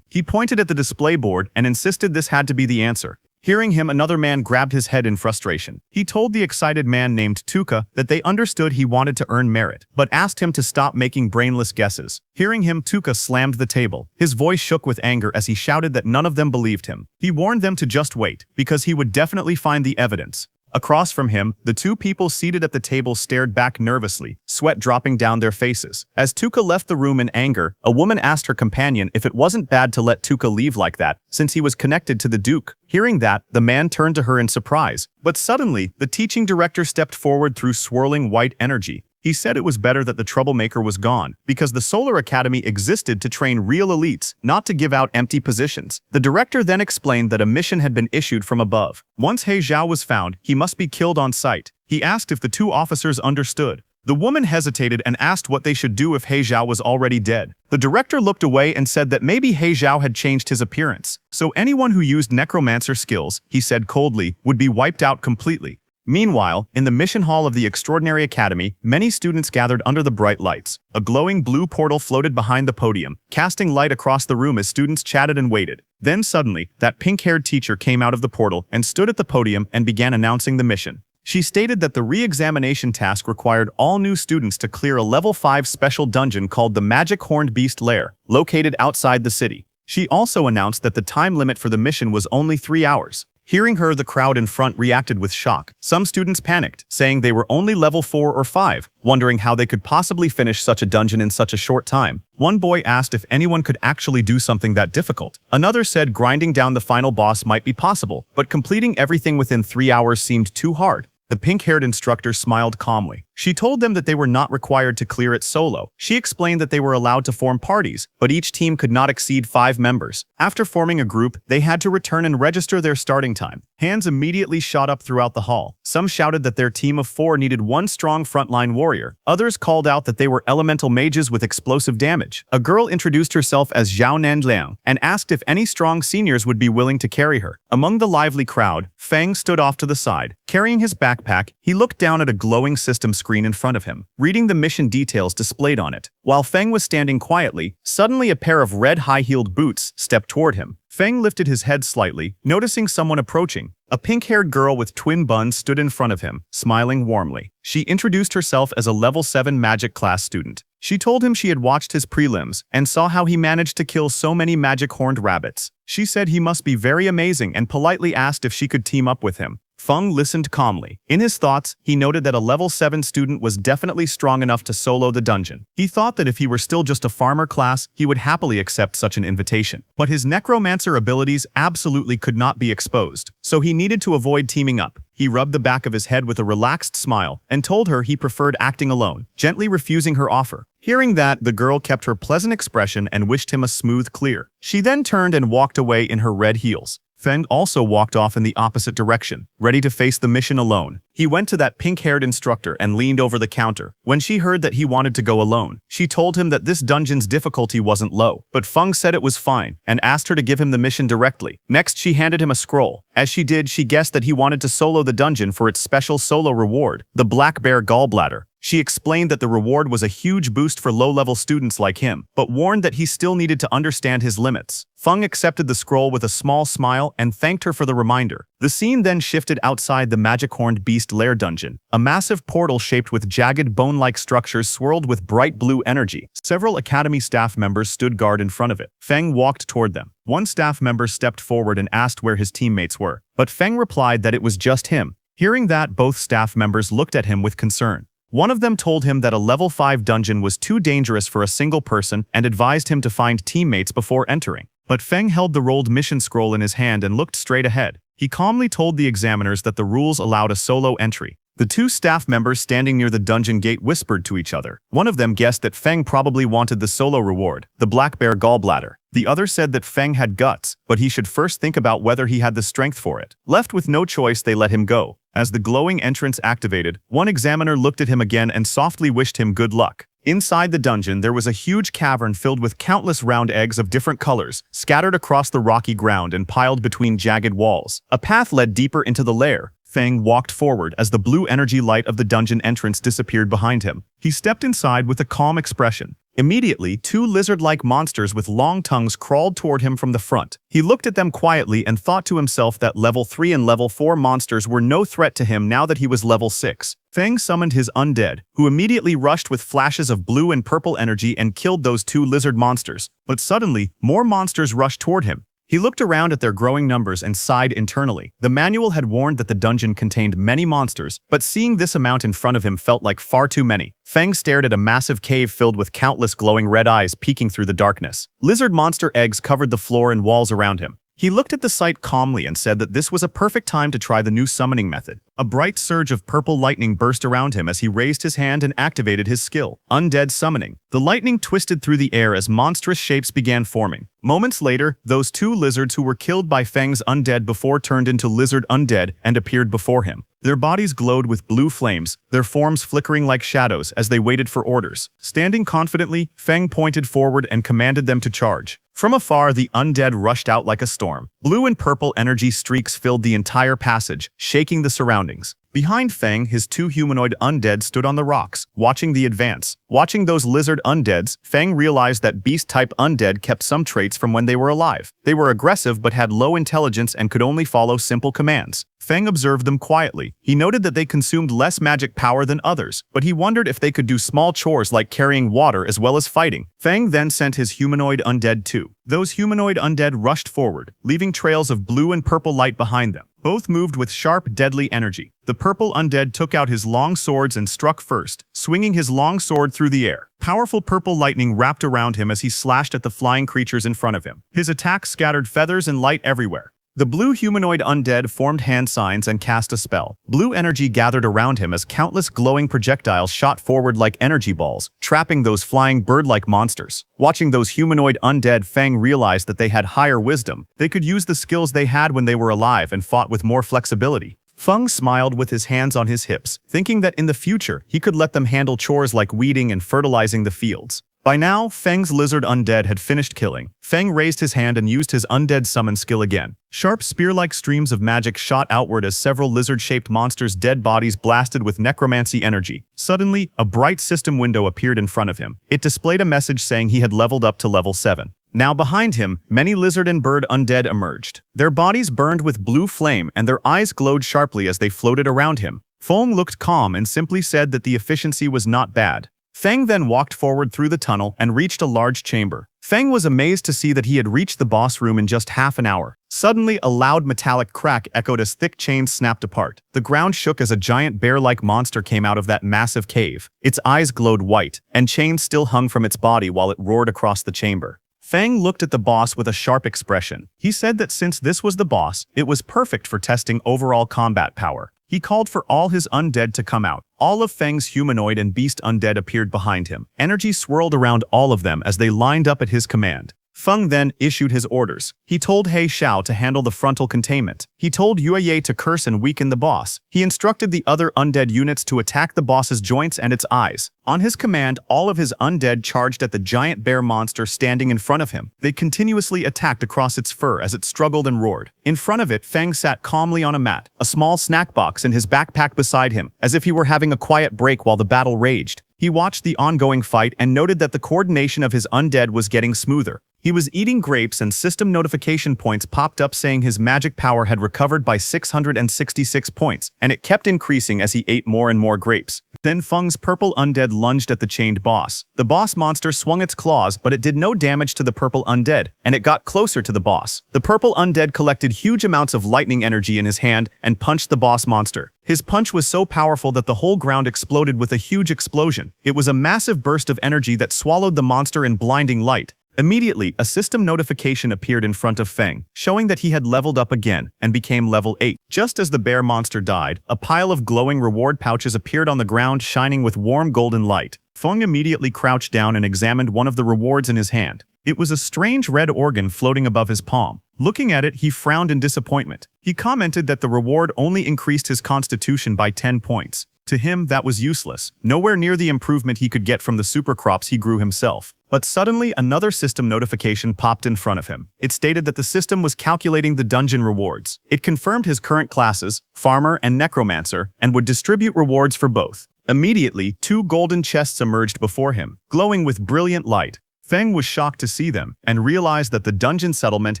He pointed at the display board and insisted this had to be the answer. Hearing him, another man grabbed his head in frustration. He told the excited man named Tuka that they understood he wanted to earn merit, but asked him to stop making brainless guesses. Hearing him, Tuka slammed the table. His voice shook with anger as he shouted that none of them believed him. He warned them to just wait, because he would definitely find the evidence. Across from him, the two people seated at the table stared back nervously, sweat dropping down their faces. As Tuka left the room in anger, a woman asked her companion if it wasn't bad to let Tuka leave like that, since he was connected to the Duke. Hearing that, the man turned to her in surprise. But suddenly, the teaching director stepped forward through swirling white energy. He said it was better that the troublemaker was gone, because the Solar Academy existed to train real elites, not to give out empty positions. The director then explained that a mission had been issued from above. Once He Xiao was found, he must be killed on sight. He asked if the two officers understood. The woman hesitated and asked what they should do if He Xiao was already dead. The director looked away and said that maybe He Xiao had changed his appearance. So anyone who used Necromancer skills, he said coldly, would be wiped out completely. Meanwhile, in the mission hall of the Extraordinary Academy, many students gathered under the bright lights. A glowing blue portal floated behind the podium, casting light across the room as students chatted and waited. Then suddenly, that pink-haired teacher came out of the portal and stood at the podium and began announcing the mission. She stated that the re-examination task required all new students to clear a level 5 special dungeon called the Magic Horned Beast Lair, located outside the city. She also announced that the time limit for the mission was only 3 hours. Hearing her, the crowd in front reacted with shock. Some students panicked, saying they were only level 4 or 5, wondering how they could possibly finish such a dungeon in such a short time. One boy asked if anyone could actually do something that difficult. Another said grinding down the final boss might be possible, but completing everything within 3 hours seemed too hard. The pink-haired instructor smiled calmly. She told them that they were not required to clear it solo. She explained that they were allowed to form parties, but each team could not exceed 5 members. After forming a group, they had to return and register their starting time. Hands immediately shot up throughout the hall. Some shouted that their team of 4 needed one strong frontline warrior. Others called out that they were elemental mages with explosive damage. A girl introduced herself as Zhao Nanliang and asked if any strong seniors would be willing to carry her. Among the lively crowd, Feng stood off to the side. Carrying his backpack, he looked down at a glowing system screen in front of him, reading the mission details displayed on it. While Feng was standing quietly, suddenly a pair of red high-heeled boots stepped toward him. Feng lifted his head slightly, noticing someone approaching. A pink-haired girl with twin buns stood in front of him, smiling warmly. She introduced herself as a level 7 magic class student. She told him she had watched his prelims and saw how he managed to kill so many magic horned rabbits. She said he must be very amazing and politely asked if she could team up with him. Feng listened calmly. In his thoughts, he noted that a level 7 student was definitely strong enough to solo the dungeon. He thought that if he were still just a farmer class, he would happily accept such an invitation. But his necromancer abilities absolutely could not be exposed, so he needed to avoid teaming up. He rubbed the back of his head with a relaxed smile and told her he preferred acting alone, gently refusing her offer. Hearing that, the girl kept her pleasant expression and wished him a smooth clear. She then turned and walked away in her red heels. Feng also walked off in the opposite direction, ready to face the mission alone. He went to that pink-haired instructor and leaned over the counter. When she heard that he wanted to go alone, she told him that this dungeon's difficulty wasn't low, but Feng said it was fine and asked her to give him the mission directly. Next, she handed him a scroll. As she did, she guessed that he wanted to solo the dungeon for its special solo reward, the Black Bear Gallbladder. She explained that the reward was a huge boost for low-level students like him, but warned that he still needed to understand his limits. Feng accepted the scroll with a small smile and thanked her for the reminder. The scene then shifted outside the magic-horned beast lair dungeon. A massive portal shaped with jagged bone-like structures swirled with bright blue energy. Several academy staff members stood guard in front of it. Feng walked toward them. One staff member stepped forward and asked where his teammates were, but Feng replied that it was just him. Hearing that, both staff members looked at him with concern. One of them told him that a level 5 dungeon was too dangerous for a single person and advised him to find teammates before entering. But Feng held the rolled mission scroll in his hand and looked straight ahead. He calmly told the examiners that the rules allowed a solo entry. The two staff members standing near the dungeon gate whispered to each other. One of them guessed that Feng probably wanted the solo reward, the black bear gallbladder. The other said that Feng had guts, but he should first think about whether he had the strength for it. Left with no choice, they let him go. As the glowing entrance activated, one examiner looked at him again and softly wished him good luck. Inside the dungeon, there was a huge cavern filled with countless round eggs of different colors, scattered across the rocky ground and piled between jagged walls. A path led deeper into the lair. Feng walked forward as the blue energy light of the dungeon entrance disappeared behind him. He stepped inside with a calm expression. Immediately, two lizard-like monsters with long tongues crawled toward him from the front. He looked at them quietly and thought to himself that level 3 and level 4 monsters were no threat to him now that he was level 6. Feng summoned his Undead, who immediately rushed with flashes of blue and purple energy and killed those two lizard monsters. But suddenly, more monsters rushed toward him. He looked around at their growing numbers and sighed internally. The manual had warned that the dungeon contained many monsters, but seeing this amount in front of him felt like far too many. Feng stared at a massive cave filled with countless glowing red eyes peeking through the darkness. Lizard monster eggs covered the floor and walls around him. He looked at the sight calmly and said that this was a perfect time to try the new summoning method. A bright surge of purple lightning burst around him as he raised his hand and activated his skill, Undead Summoning. The lightning twisted through the air as monstrous shapes began forming. Moments later, those two lizards who were killed by Feng's undead before turned into lizard undead and appeared before him. Their bodies glowed with blue flames, their forms flickering like shadows as they waited for orders. Standing confidently, Feng pointed forward and commanded them to charge. From afar, the undead rushed out like a storm. Blue and purple energy streaks filled the entire passage, shaking the surroundings. Behind Feng, his two humanoid undead stood on the rocks, watching the advance. Watching those lizard undeads, Feng realized that beast-type undead kept some traits from when they were alive. They were aggressive but had low intelligence and could only follow simple commands. Feng observed them quietly. He noted that they consumed less magic power than others, but he wondered if they could do small chores like carrying water as well as fighting. Feng then sent his humanoid undead too. Those humanoid undead rushed forward, leaving trails of blue and purple light behind them. Both moved with sharp, deadly energy. The purple undead took out his long swords and struck first, swinging his long sword through the air. Powerful purple lightning wrapped around him as he slashed at the flying creatures in front of him. His attack scattered feathers and light everywhere. The blue humanoid undead formed hand signs and cast a spell. Blue energy gathered around him as countless glowing projectiles shot forward like energy balls, trapping those flying bird-like monsters. Watching those humanoid undead, Feng realized that they had higher wisdom. They could use the skills they had when they were alive and fought with more flexibility. Feng smiled with his hands on his hips, thinking that in the future he could let them handle chores like weeding and fertilizing the fields. By now, Feng's lizard undead had finished killing. Feng raised his hand and used his undead summon skill again. Sharp spear-like streams of magic shot outward as several lizard-shaped monsters' dead bodies blasted with necromancy energy. Suddenly, a bright system window appeared in front of him. It displayed a message saying he had leveled up to level 7. Now behind him, many lizard and bird undead emerged. Their bodies burned with blue flame and their eyes glowed sharply as they floated around him. Feng looked calm and simply said that the efficiency was not bad. Feng then walked forward through the tunnel and reached a large chamber. Feng was amazed to see that he had reached the boss room in just half an hour. Suddenly, a loud metallic crack echoed as thick chains snapped apart. The ground shook as a giant bear-like monster came out of that massive cave. Its eyes glowed white, and chains still hung from its body while it roared across the chamber. Feng looked at the boss with a sharp expression. He said that since this was the boss, it was perfect for testing overall combat power. He called for all his undead to come out. All of Feng's humanoid and beast undead appeared behind him. Energy swirled around all of them as they lined up at his command. Feng then issued his orders. He told He Xiao to handle the frontal containment. He told Yue to curse and weaken the boss. He instructed the other undead units to attack the boss's joints and its eyes. On his command, all of his undead charged at the giant bear monster standing in front of him. They continuously attacked across its fur as it struggled and roared. In front of it, Feng sat calmly on a mat, a small snack box in his backpack beside him, as if he were having a quiet break while the battle raged. He watched the ongoing fight and noted that the coordination of his undead was getting smoother. He was eating grapes and system notification points popped up saying his magic power had recovered by 666 points, and it kept increasing as he ate more and more grapes. Then Feng's purple undead lunged at the chained boss. The boss monster swung its claws, but it did no damage to the purple undead, and it got closer to the boss. The purple undead collected huge amounts of lightning energy in his hand and punched the boss monster. His punch was so powerful that the whole ground exploded with a huge explosion. It was a massive burst of energy that swallowed the monster in blinding light. Immediately, a system notification appeared in front of Feng, showing that he had leveled up again and became level 8. Just as the bear monster died, a pile of glowing reward pouches appeared on the ground shining with warm golden light. Feng immediately crouched down and examined one of the rewards in his hand. It was a strange red organ floating above his palm. Looking at it, he frowned in disappointment. He commented that the reward only increased his constitution by 10 points. To him, that was useless, nowhere near the improvement he could get from the supercrops he grew himself. But suddenly, another system notification popped in front of him. It stated that the system was calculating the dungeon rewards. It confirmed his current classes, Farmer and Necromancer, and would distribute rewards for both. Immediately, 2 golden chests emerged before him, glowing with brilliant light. Feng was shocked to see them, and realized that the dungeon settlement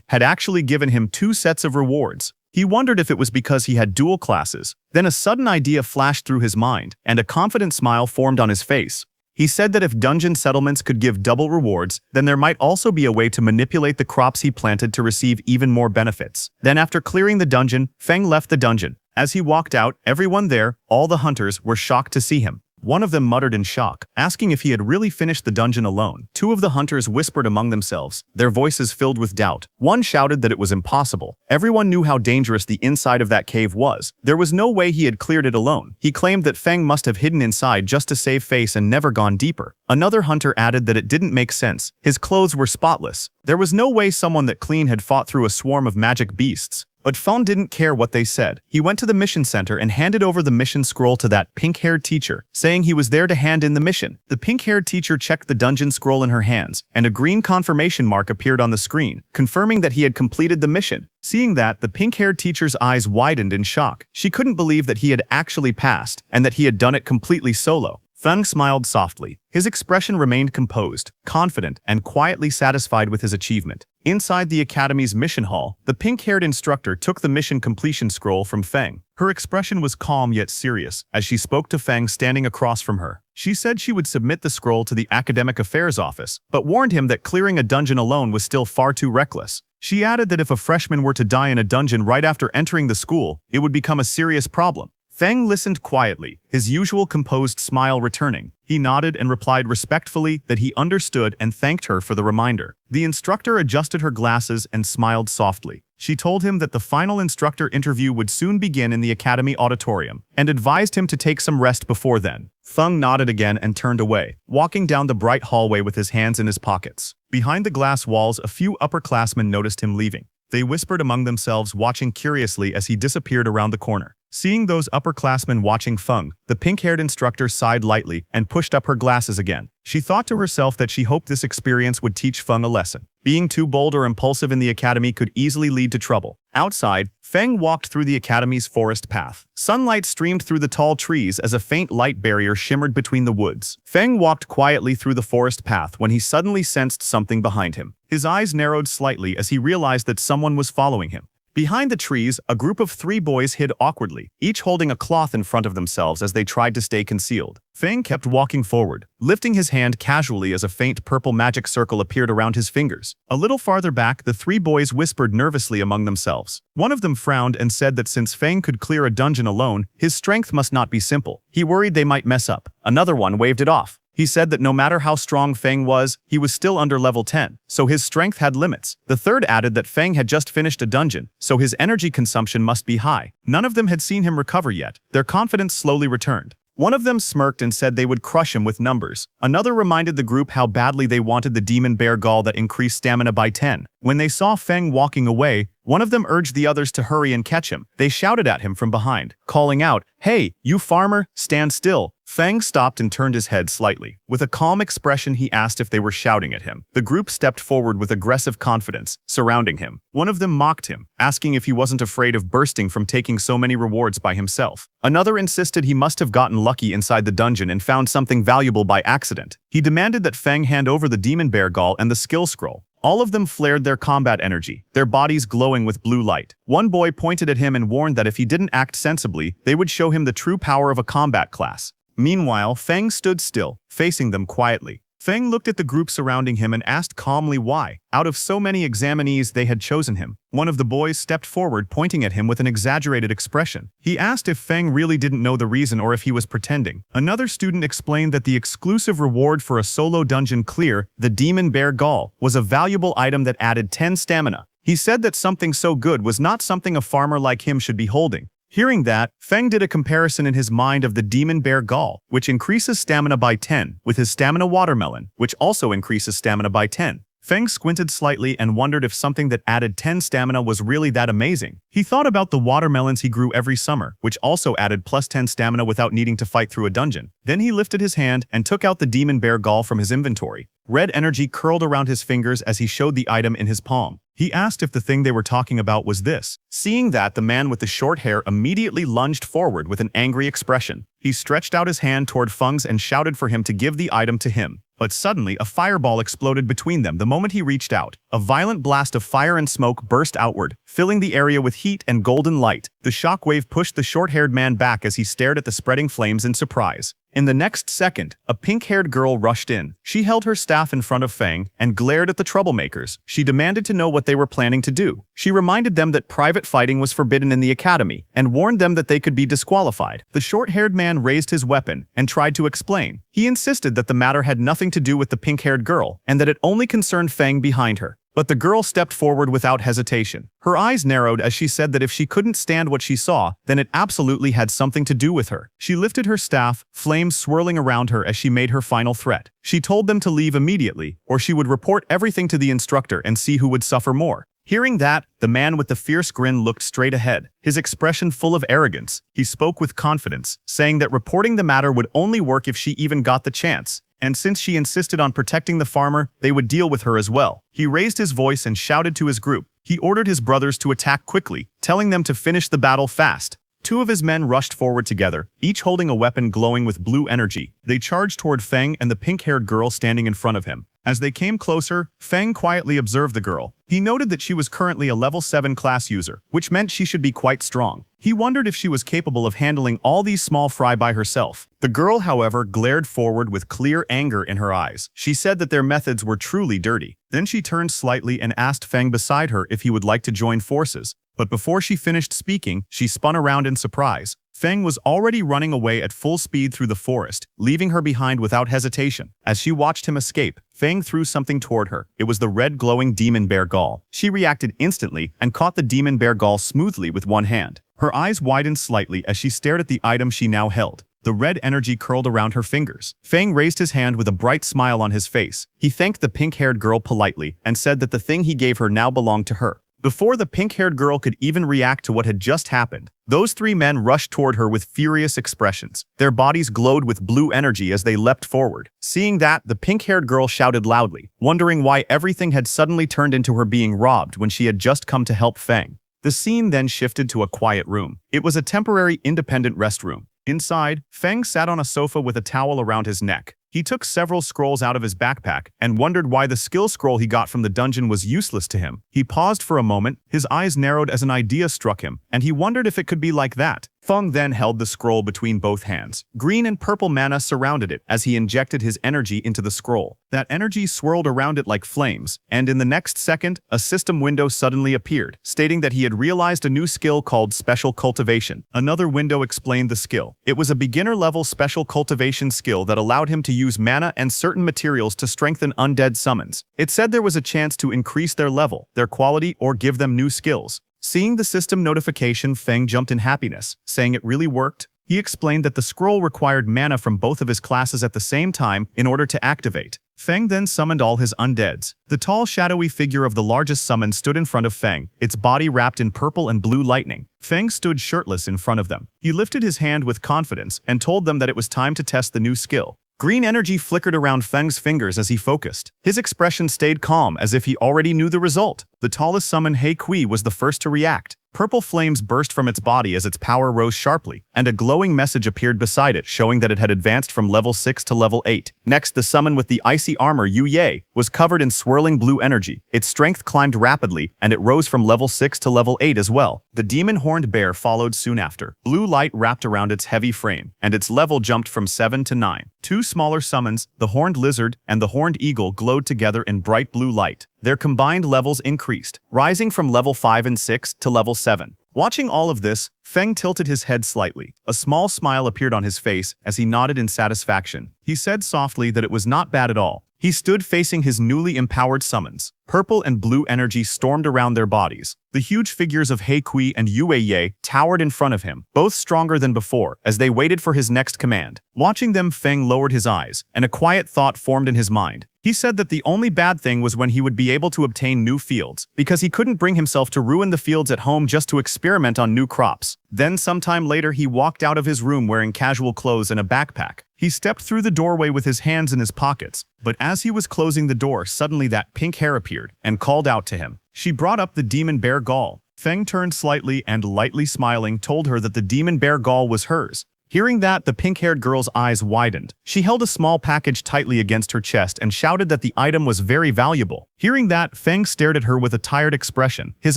had actually given him 2 sets of rewards. He wondered if it was because he had dual classes. Then a sudden idea flashed through his mind, and a confident smile formed on his face. He said that if dungeon settlements could give double rewards, then there might also be a way to manipulate the crops he planted to receive even more benefits. Then after clearing the dungeon, Feng left the dungeon. As he walked out, everyone there, all the hunters, were shocked to see him. One of them muttered in shock, asking if he had really finished the dungeon alone. 2 of the hunters whispered among themselves, their voices filled with doubt. One shouted that it was impossible. Everyone knew how dangerous the inside of that cave was. There was no way he had cleared it alone. He claimed that Feng must have hidden inside just to save face and never gone deeper. Another hunter added that it didn't make sense. His clothes were spotless. There was no way someone that clean had fought through a swarm of magic beasts. But Feng didn't care what they said. He went to the mission center and handed over the mission scroll to that pink-haired teacher, saying he was there to hand in the mission. The pink-haired teacher checked the dungeon scroll in her hands, and a green confirmation mark appeared on the screen, confirming that he had completed the mission. Seeing that, the pink-haired teacher's eyes widened in shock. She couldn't believe that he had actually passed, and that he had done it completely solo. Feng smiled softly. His expression remained composed, confident, and quietly satisfied with his achievement. Inside the academy's mission hall, the pink-haired instructor took the mission completion scroll from Feng. Her expression was calm yet serious, as she spoke to Feng standing across from her. She said she would submit the scroll to the academic affairs office, but warned him that clearing a dungeon alone was still far too reckless. She added that if a freshman were to die in a dungeon right after entering the school, it would become a serious problem. Feng listened quietly, his usual composed smile returning. He nodded and replied respectfully that he understood and thanked her for the reminder. The instructor adjusted her glasses and smiled softly. She told him that the final instructor interview would soon begin in the academy auditorium, and advised him to take some rest before then. Feng nodded again and turned away, walking down the bright hallway with his hands in his pockets. Behind the glass walls, a few upperclassmen noticed him leaving. They whispered among themselves, watching curiously as he disappeared around the corner. Seeing those upperclassmen watching Feng, the pink-haired instructor sighed lightly and pushed up her glasses again. She thought to herself that she hoped this experience would teach Feng a lesson. Being too bold or impulsive in the academy could easily lead to trouble. Outside, Feng walked through the academy's forest path. Sunlight streamed through the tall trees as a faint light barrier shimmered between the woods. Feng walked quietly through the forest path when he suddenly sensed something behind him. His eyes narrowed slightly as he realized that someone was following him. Behind the trees, a group of 3 boys hid awkwardly, each holding a cloth in front of themselves as they tried to stay concealed. Feng kept walking forward, lifting his hand casually as a faint purple magic circle appeared around his fingers. A little farther back, the 3 boys whispered nervously among themselves. One of them frowned and said that since Feng could clear a dungeon alone, his strength must not be simple. He worried they might mess up. Another one waved it off. He said that no matter how strong Feng was, he was still under level 10, so his strength had limits. The third added that Feng had just finished a dungeon, so his energy consumption must be high. None of them had seen him recover yet. Their confidence slowly returned. One of them smirked and said they would crush him with numbers. Another reminded the group how badly they wanted the demon bear gall that increased stamina by 10. When they saw Feng walking away, one of them urged the others to hurry and catch him. They shouted at him from behind, calling out, "Hey, you farmer, stand still." Feng stopped and turned his head slightly. With a calm expression, he asked if they were shouting at him. The group stepped forward with aggressive confidence, surrounding him. One of them mocked him, asking if he wasn't afraid of bursting from taking so many rewards by himself. Another insisted he must have gotten lucky inside the dungeon and found something valuable by accident. He demanded that Feng hand over the demon bear gall and the skill scroll. All of them flared their combat energy, their bodies glowing with blue light. One boy pointed at him and warned that if he didn't act sensibly, they would show him the true power of a combat class. Meanwhile, Feng stood still, facing them quietly. Feng looked at the group surrounding him and asked calmly why. Out of so many examinees, they had chosen him. One of the boys stepped forward, pointing at him with an exaggerated expression. He asked if Feng really didn't know the reason or if he was pretending. Another student explained that the exclusive reward for a solo dungeon clear, the Demon Bear Gall, was a valuable item that added 10 stamina. He said that something so good was not something a farmer like him should be holding. Hearing that, Feng did a comparison in his mind of the Demon Bear Gall, which increases stamina by 10, with his Stamina Watermelon, which also increases stamina by 10. Feng squinted slightly and wondered if something that added 10 stamina was really that amazing. He thought about the watermelons he grew every summer, which also added plus 10 stamina without needing to fight through a dungeon. Then he lifted his hand and took out the Demon Bear Gall from his inventory. Red energy curled around his fingers as he showed the item in his palm. He asked if the thing they were talking about was this. Seeing that, the man with the short hair immediately lunged forward with an angry expression. He stretched out his hand toward Feng's and shouted for him to give the item to him. But suddenly, a fireball exploded between them the moment he reached out. A violent blast of fire and smoke burst outward, filling the area with heat and golden light. The shockwave pushed the short-haired man back as he stared at the spreading flames in surprise. In the next second, a pink-haired girl rushed in. She held her staff in front of Feng and glared at the troublemakers. She demanded to know what they were planning to do. She reminded them that private fighting was forbidden in the academy and warned them that they could be disqualified. The short-haired man raised his weapon and tried to explain. He insisted that the matter had nothing to do with the pink-haired girl and that it only concerned Feng behind her. But the girl stepped forward without hesitation. Her eyes narrowed as she said that if she couldn't stand what she saw, then it absolutely had something to do with her. She lifted her staff, flames swirling around her as she made her final threat. She told them to leave immediately, or she would report everything to the instructor and see who would suffer more. Hearing that, the man with the fierce grin looked straight ahead, his expression full of arrogance. He spoke with confidence, saying that reporting the matter would only work if she even got the chance. And since she insisted on protecting the farmer, they would deal with her as well. He raised his voice and shouted to his group. He ordered his brothers to attack quickly, telling them to finish the battle fast. Two of his men rushed forward together, each holding a weapon glowing with blue energy. They charged toward Feng and the pink-haired girl standing in front of him. As they came closer, Feng quietly observed the girl. He noted that she was currently a level 7 class user, which meant she should be quite strong. He wondered if she was capable of handling all these small fry by herself. The girl, however, glared forward with clear anger in her eyes. She said that their methods were truly dirty. Then she turned slightly and asked Feng beside her if he would like to join forces. But before she finished speaking, she spun around in surprise. Feng was already running away at full speed through the forest, leaving her behind without hesitation. As she watched him escape, Feng threw something toward her. It was the red glowing Demon Bear Gall. She reacted instantly and caught the Demon Bear Gall smoothly with one hand. Her eyes widened slightly as she stared at the item she now held. The red energy curled around her fingers. Feng raised his hand with a bright smile on his face. He thanked the pink-haired girl politely and said that the thing he gave her now belonged to her. Before the pink-haired girl could even react to what had just happened, those three men rushed toward her with furious expressions. Their bodies glowed with blue energy as they leapt forward. Seeing that, the pink-haired girl shouted loudly, wondering why everything had suddenly turned into her being robbed when she had just come to help Feng. The scene then shifted to a quiet room. It was a temporary independent restroom. Inside, Feng sat on a sofa with a towel around his neck. He took several scrolls out of his backpack and wondered why the skill scroll he got from the dungeon was useless to him. He paused for a moment, his eyes narrowed as an idea struck him, and he wondered if it could be like that. Feng then held the scroll between both hands. Green and purple mana surrounded it as he injected his energy into the scroll. That energy swirled around it like flames, and in the next second, a system window suddenly appeared, stating that he had realized a new skill called Special Cultivation. Another window explained the skill. It was a beginner-level Special Cultivation skill that allowed him to use mana and certain materials to strengthen undead summons. It said there was a chance to increase their level, their quality, or give them new skills. Seeing the system notification, Feng jumped in happiness, saying it really worked. He explained that the scroll required mana from both of his classes at the same time in order to activate. Feng then summoned all his undeads. The tall, shadowy figure of the largest summon stood in front of Feng, its body wrapped in purple and blue lightning. Feng stood shirtless in front of them. He lifted his hand with confidence and told them that it was time to test the new skill. Green energy flickered around Feng's fingers as he focused. His expression stayed calm as if he already knew the result. The tallest summon, He Kui, was the first to react. Purple flames burst from its body as its power rose sharply, and a glowing message appeared beside it showing that it had advanced from level 6 to level 8. Next, the summon with the icy armor, Yu Ye, was covered in swirling blue energy. Its strength climbed rapidly, and it rose from level 6 to level 8 as well. The demon horned bear followed soon after. Blue light wrapped around its heavy frame, and its level jumped from 7 to 9. Two smaller summons, the horned lizard and the horned eagle, glowed together in bright blue light. Their combined levels increased, rising from level 5 and 6 to level 7. Watching all of this, Feng tilted his head slightly. A small smile appeared on his face as he nodded in satisfaction. He said softly that it was not bad at all. He stood facing his newly empowered summons. Purple and blue energy stormed around their bodies. The huge figures of He Kui and Yue Ye towered in front of him, both stronger than before, as they waited for his next command. Watching them, Feng lowered his eyes, and a quiet thought formed in his mind. He said that the only bad thing was when he would be able to obtain new fields, because he couldn't bring himself to ruin the fields at home just to experiment on new crops. Then sometime later he walked out of his room wearing casual clothes and a backpack. He stepped through the doorway with his hands in his pockets, but as he was closing the door, suddenly that pink hair appeared and called out to him. She brought up the demon bear gall. Feng turned slightly and, lightly smiling, told her that the demon bear gall was hers. Hearing that, the pink-haired girl's eyes widened. She held a small package tightly against her chest and shouted that the item was very valuable. Hearing that, Feng stared at her with a tired expression, his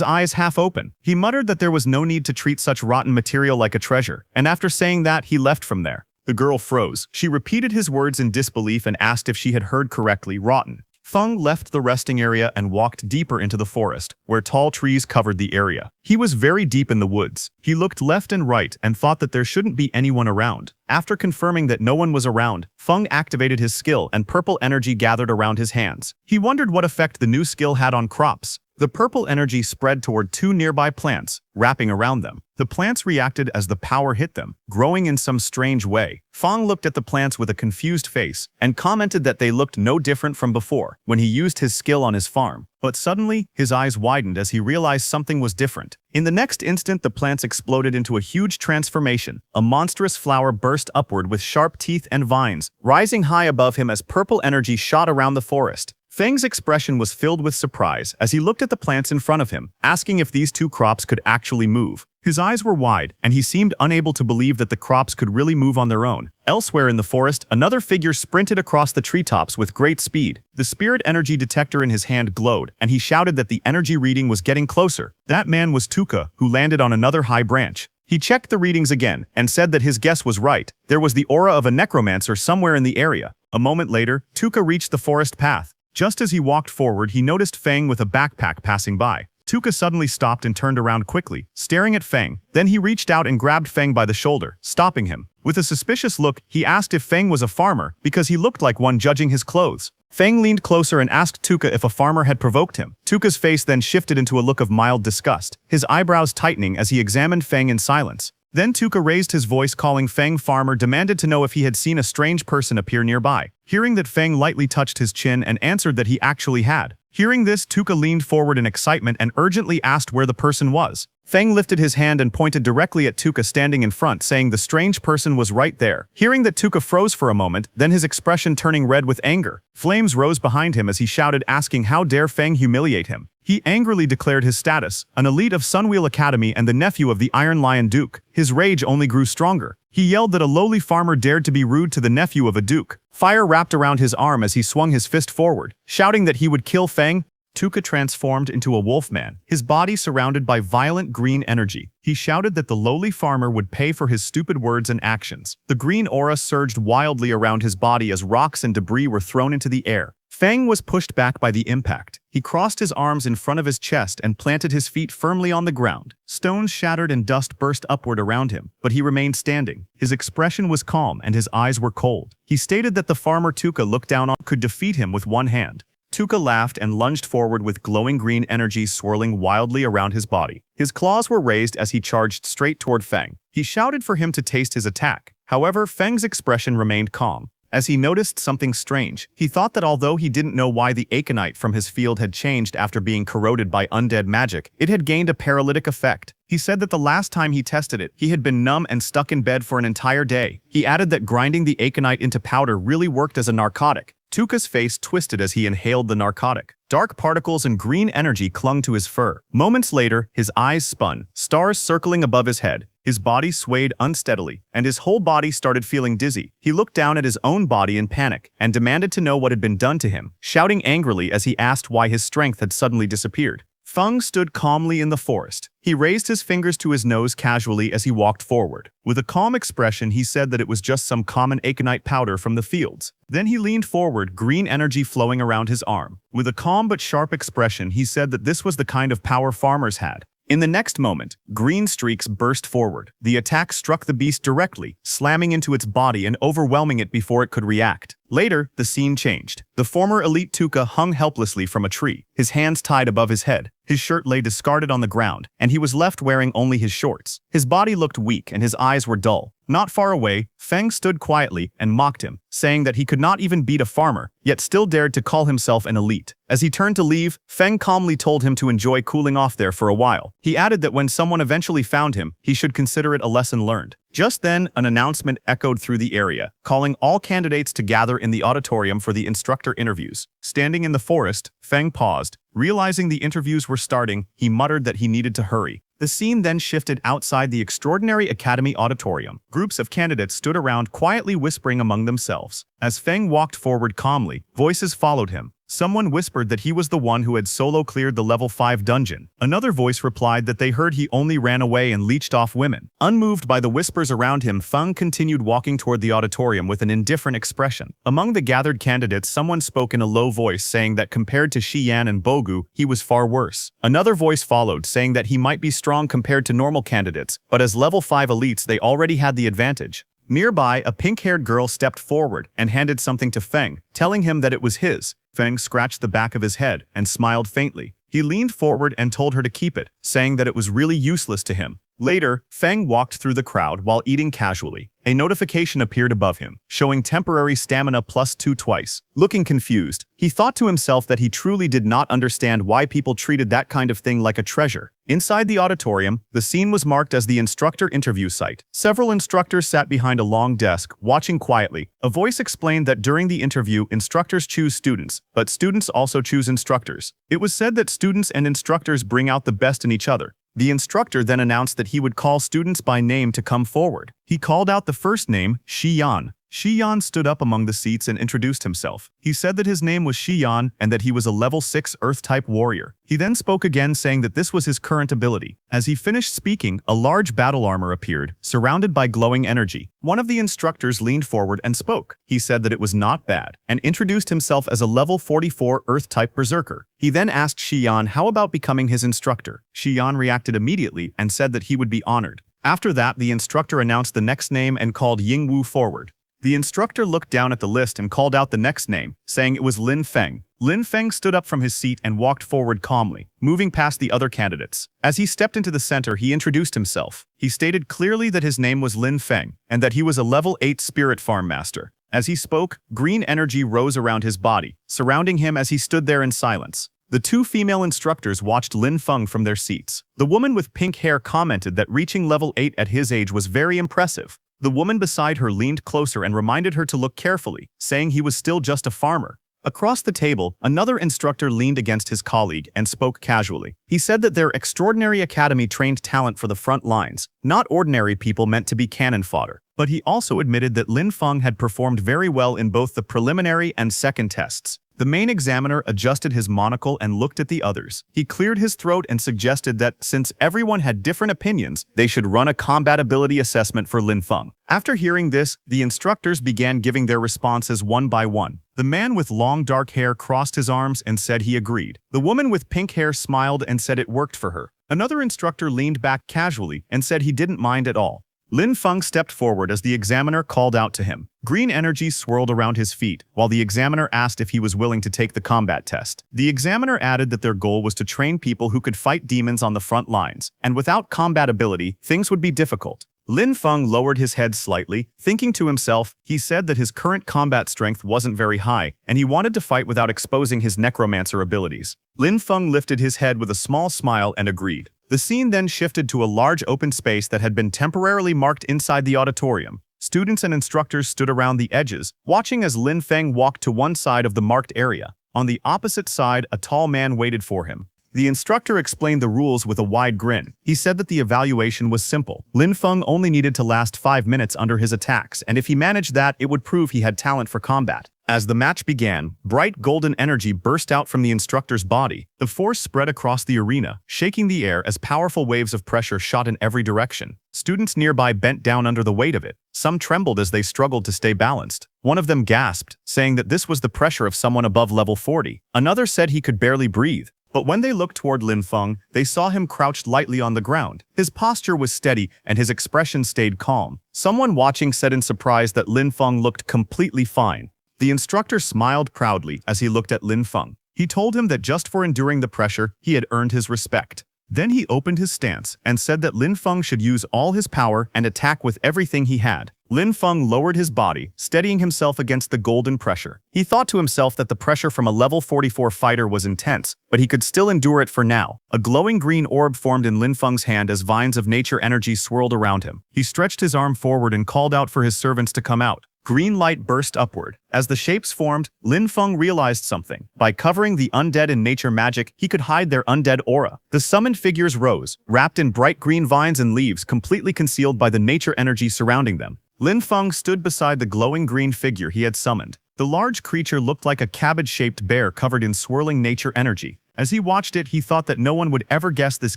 eyes half open. He muttered that there was no need to treat such rotten material like a treasure, and after saying that, he left from there. The girl froze. She repeated his words in disbelief and asked if she had heard correctly. Rotten. Feng left the resting area and walked deeper into the forest, where tall trees covered the area. He was very deep in the woods. He looked left and right and thought that there shouldn't be anyone around. After confirming that no one was around, Feng activated his skill and purple energy gathered around his hands. He wondered what effect the new skill had on crops. The purple energy spread toward two nearby plants, wrapping around them. The plants reacted as the power hit them, growing in some strange way. Feng looked at the plants with a confused face and commented that they looked no different from before when he used his skill on his farm. But suddenly, his eyes widened as he realized something was different. In the next instant, the plants exploded into a huge transformation. A monstrous flower burst upward with sharp teeth and vines, rising high above him as purple energy shot around the forest. Feng's expression was filled with surprise as he looked at the plants in front of him, asking if these two crops could actually move. His eyes were wide, and he seemed unable to believe that the crops could really move on their own. Elsewhere in the forest, another figure sprinted across the treetops with great speed. The spirit energy detector in his hand glowed, and he shouted that the energy reading was getting closer. That man was Tuka, who landed on another high branch. He checked the readings again and said that his guess was right. There was the aura of a necromancer somewhere in the area. A moment later, Tuka reached the forest path. Just as he walked forward, he noticed Feng with a backpack passing by. Tuka suddenly stopped and turned around quickly, staring at Feng. Then he reached out and grabbed Feng by the shoulder, stopping him. With a suspicious look, he asked if Feng was a farmer, because he looked like one judging his clothes. Feng leaned closer and asked Tuka if a farmer had provoked him. Tuka's face then shifted into a look of mild disgust, his eyebrows tightening as he examined Feng in silence. Then Tuka raised his voice, calling Feng farmer, demanded to know if he had seen a strange person appear nearby. Hearing that, Feng lightly touched his chin and answered that he actually had. Hearing this, Tuka leaned forward in excitement and urgently asked where the person was. Feng lifted his hand and pointed directly at Tuka standing in front, saying the strange person was right there. Hearing that, Tuka froze for a moment, then his expression turning red with anger. Flames rose behind him as he shouted, asking how dare Feng humiliate him. He angrily declared his status, an elite of Sunwheel Academy and the nephew of the Iron Lion Duke. His rage only grew stronger. He yelled that a lowly farmer dared to be rude to the nephew of a duke. Fire wrapped around his arm as he swung his fist forward, shouting that he would kill Feng. Tuka transformed into a wolfman, his body surrounded by violent green energy. He shouted that the lowly farmer would pay for his stupid words and actions. The green aura surged wildly around his body as rocks and debris were thrown into the air. Feng was pushed back by the impact. He crossed his arms in front of his chest and planted his feet firmly on the ground. Stones shattered and dust burst upward around him, but he remained standing. His expression was calm and his eyes were cold. He stated that the farmer Tuka looked down on could defeat him with one hand. Tuka laughed and lunged forward with glowing green energy swirling wildly around his body. His claws were raised as he charged straight toward Feng. He shouted for him to taste his attack. However, Feng's expression remained calm. As he noticed something strange, he thought that although he didn't know why the aconite from his field had changed after being corroded by undead magic, it had gained a paralytic effect. He said that the last time he tested it, he had been numb and stuck in bed for an entire day. He added that grinding the aconite into powder really worked as a narcotic. Tuka's face twisted as he inhaled the narcotic. Dark particles and green energy clung to his fur. Moments later, his eyes spun, stars circling above his head. His body swayed unsteadily, and his whole body started feeling dizzy. He looked down at his own body in panic, and demanded to know what had been done to him, shouting angrily as he asked why his strength had suddenly disappeared. Feng stood calmly in the forest. He raised his fingers to his nose casually as he walked forward. With a calm expression, he said that it was just some common aconite powder from the fields. Then he leaned forward, green energy flowing around his arm. With a calm but sharp expression, he said that this was the kind of power farmers had. In the next moment, green streaks burst forward. The attack struck the beast directly, slamming into its body and overwhelming it before it could react. Later, the scene changed. The former elite Tuka hung helplessly from a tree, his hands tied above his head. His shirt lay discarded on the ground, and he was left wearing only his shorts. His body looked weak and his eyes were dull. Not far away, Feng stood quietly and mocked him, saying that he could not even beat a farmer, yet still dared to call himself an elite. As he turned to leave, Feng calmly told him to enjoy cooling off there for a while. He added that when someone eventually found him, he should consider it a lesson learned. Just then, an announcement echoed through the area, calling all candidates to gather in the auditorium for the instructor interviews. Standing in the forest, Feng paused. Realizing the interviews were starting, he muttered that he needed to hurry. The scene then shifted outside the Extraordinary Academy auditorium. Groups of candidates stood around quietly whispering among themselves. As Feng walked forward calmly, voices followed him. Someone whispered that he was the one who had solo cleared the level 5 dungeon. Another voice replied that they heard he only ran away and leeched off women. Unmoved by the whispers around him, Feng continued walking toward the auditorium with an indifferent expression. Among the gathered candidates, someone spoke in a low voice saying that compared to Shiyan and Bogu, he was far worse. Another voice followed saying that he might be strong compared to normal candidates, but as level 5 elites they already had the advantage. Nearby, a pink-haired girl stepped forward and handed something to Feng, telling him that it was his. Feng scratched the back of his head and smiled faintly. He leaned forward and told her to keep it, saying that it was really useless to him. Later, Feng walked through the crowd while eating casually. A notification appeared above him, showing temporary stamina +2 twice. Looking confused, he thought to himself that he truly did not understand why people treated that kind of thing like a treasure. Inside the auditorium, the scene was marked as the instructor interview site. Several instructors sat behind a long desk, watching quietly. A voice explained that during the interview, instructors choose students, but students also choose instructors. It was said that students and instructors bring out the best in each other. The instructor then announced that he would call students by name to come forward. He called out the first name, Shiyan. Shiyan stood up among the seats and introduced himself. He said that his name was Shiyan and that he was a level 6 Earth-type warrior. He then spoke again saying that this was his current ability. As he finished speaking, a large battle armor appeared, surrounded by glowing energy. One of the instructors leaned forward and spoke. He said that it was not bad, and introduced himself as a level 44 Earth-type berserker. He then asked Shiyan how about becoming his instructor. Shiyan reacted immediately and said that he would be honored. After that, the instructor announced the next name and called Yingwu forward. The instructor looked down at the list and called out the next name, saying it was Lin Feng. Lin Feng stood up from his seat and walked forward calmly, moving past the other candidates. As he stepped into the center, he introduced himself. He stated clearly that his name was Lin Feng, and that he was a level 8 spirit farm master. As he spoke, green energy rose around his body, surrounding him as he stood there in silence. The two female instructors watched Lin Feng from their seats. The woman with pink hair commented that reaching level 8 at his age was very impressive. The woman beside her leaned closer and reminded her to look carefully, saying he was still just a farmer. Across the table, another instructor leaned against his colleague and spoke casually. He said that their extraordinary academy trained talent for the front lines, not ordinary people meant to be cannon fodder. But he also admitted that Lin Feng had performed very well in both the preliminary and second tests. The main examiner adjusted his monocle and looked at the others. He cleared his throat and suggested that, since everyone had different opinions, they should run a combatability assessment for Lin Feng. After hearing this, the instructors began giving their responses one by one. The man with long dark hair crossed his arms and said he agreed. The woman with pink hair smiled and said it worked for her. Another instructor leaned back casually and said he didn't mind at all. Lin Feng stepped forward as the examiner called out to him. Green energy swirled around his feet, while the examiner asked if he was willing to take the combat test. The examiner added that their goal was to train people who could fight demons on the front lines, and without combat ability, things would be difficult. Lin Feng lowered his head slightly, thinking to himself. He said that his current combat strength wasn't very high, and he wanted to fight without exposing his necromancer abilities. Lin Feng lifted his head with a small smile and agreed. The scene then shifted to a large open space that had been temporarily marked inside the auditorium. Students and instructors stood around the edges, watching as Lin Feng walked to one side of the marked area. On the opposite side, a tall man waited for him. The instructor explained the rules with a wide grin. He said that the evaluation was simple. Lin Feng only needed to last 5 minutes under his attacks, and if he managed that, it would prove he had talent for combat. As the match began, bright golden energy burst out from the instructor's body. The force spread across the arena, shaking the air as powerful waves of pressure shot in every direction. Students nearby bent down under the weight of it. Some trembled as they struggled to stay balanced. One of them gasped, saying that this was the pressure of someone above level 40. Another said he could barely breathe. But when they looked toward Lin Feng, they saw him crouched lightly on the ground. His posture was steady and his expression stayed calm. Someone watching said in surprise that Lin Feng looked completely fine. The instructor smiled proudly as he looked at Lin Feng. He told him that just for enduring the pressure, he had earned his respect. Then he opened his stance and said that Lin Feng should use all his power and attack with everything he had. Lin Feng lowered his body, steadying himself against the golden pressure. He thought to himself that the pressure from a level 44 fighter was intense, but he could still endure it for now. A glowing green orb formed in Lin Feng's hand as vines of nature energy swirled around him. He stretched his arm forward and called out for his servants to come out. Green light burst upward. As the shapes formed, Lin Feng realized something. By covering the undead in nature magic, he could hide their undead aura. The summoned figures rose, wrapped in bright green vines and leaves completely concealed by the nature energy surrounding them. Lin Feng stood beside the glowing green figure he had summoned. The large creature looked like a cabbage-shaped bear covered in swirling nature energy. As he watched it, he thought that no one would ever guess this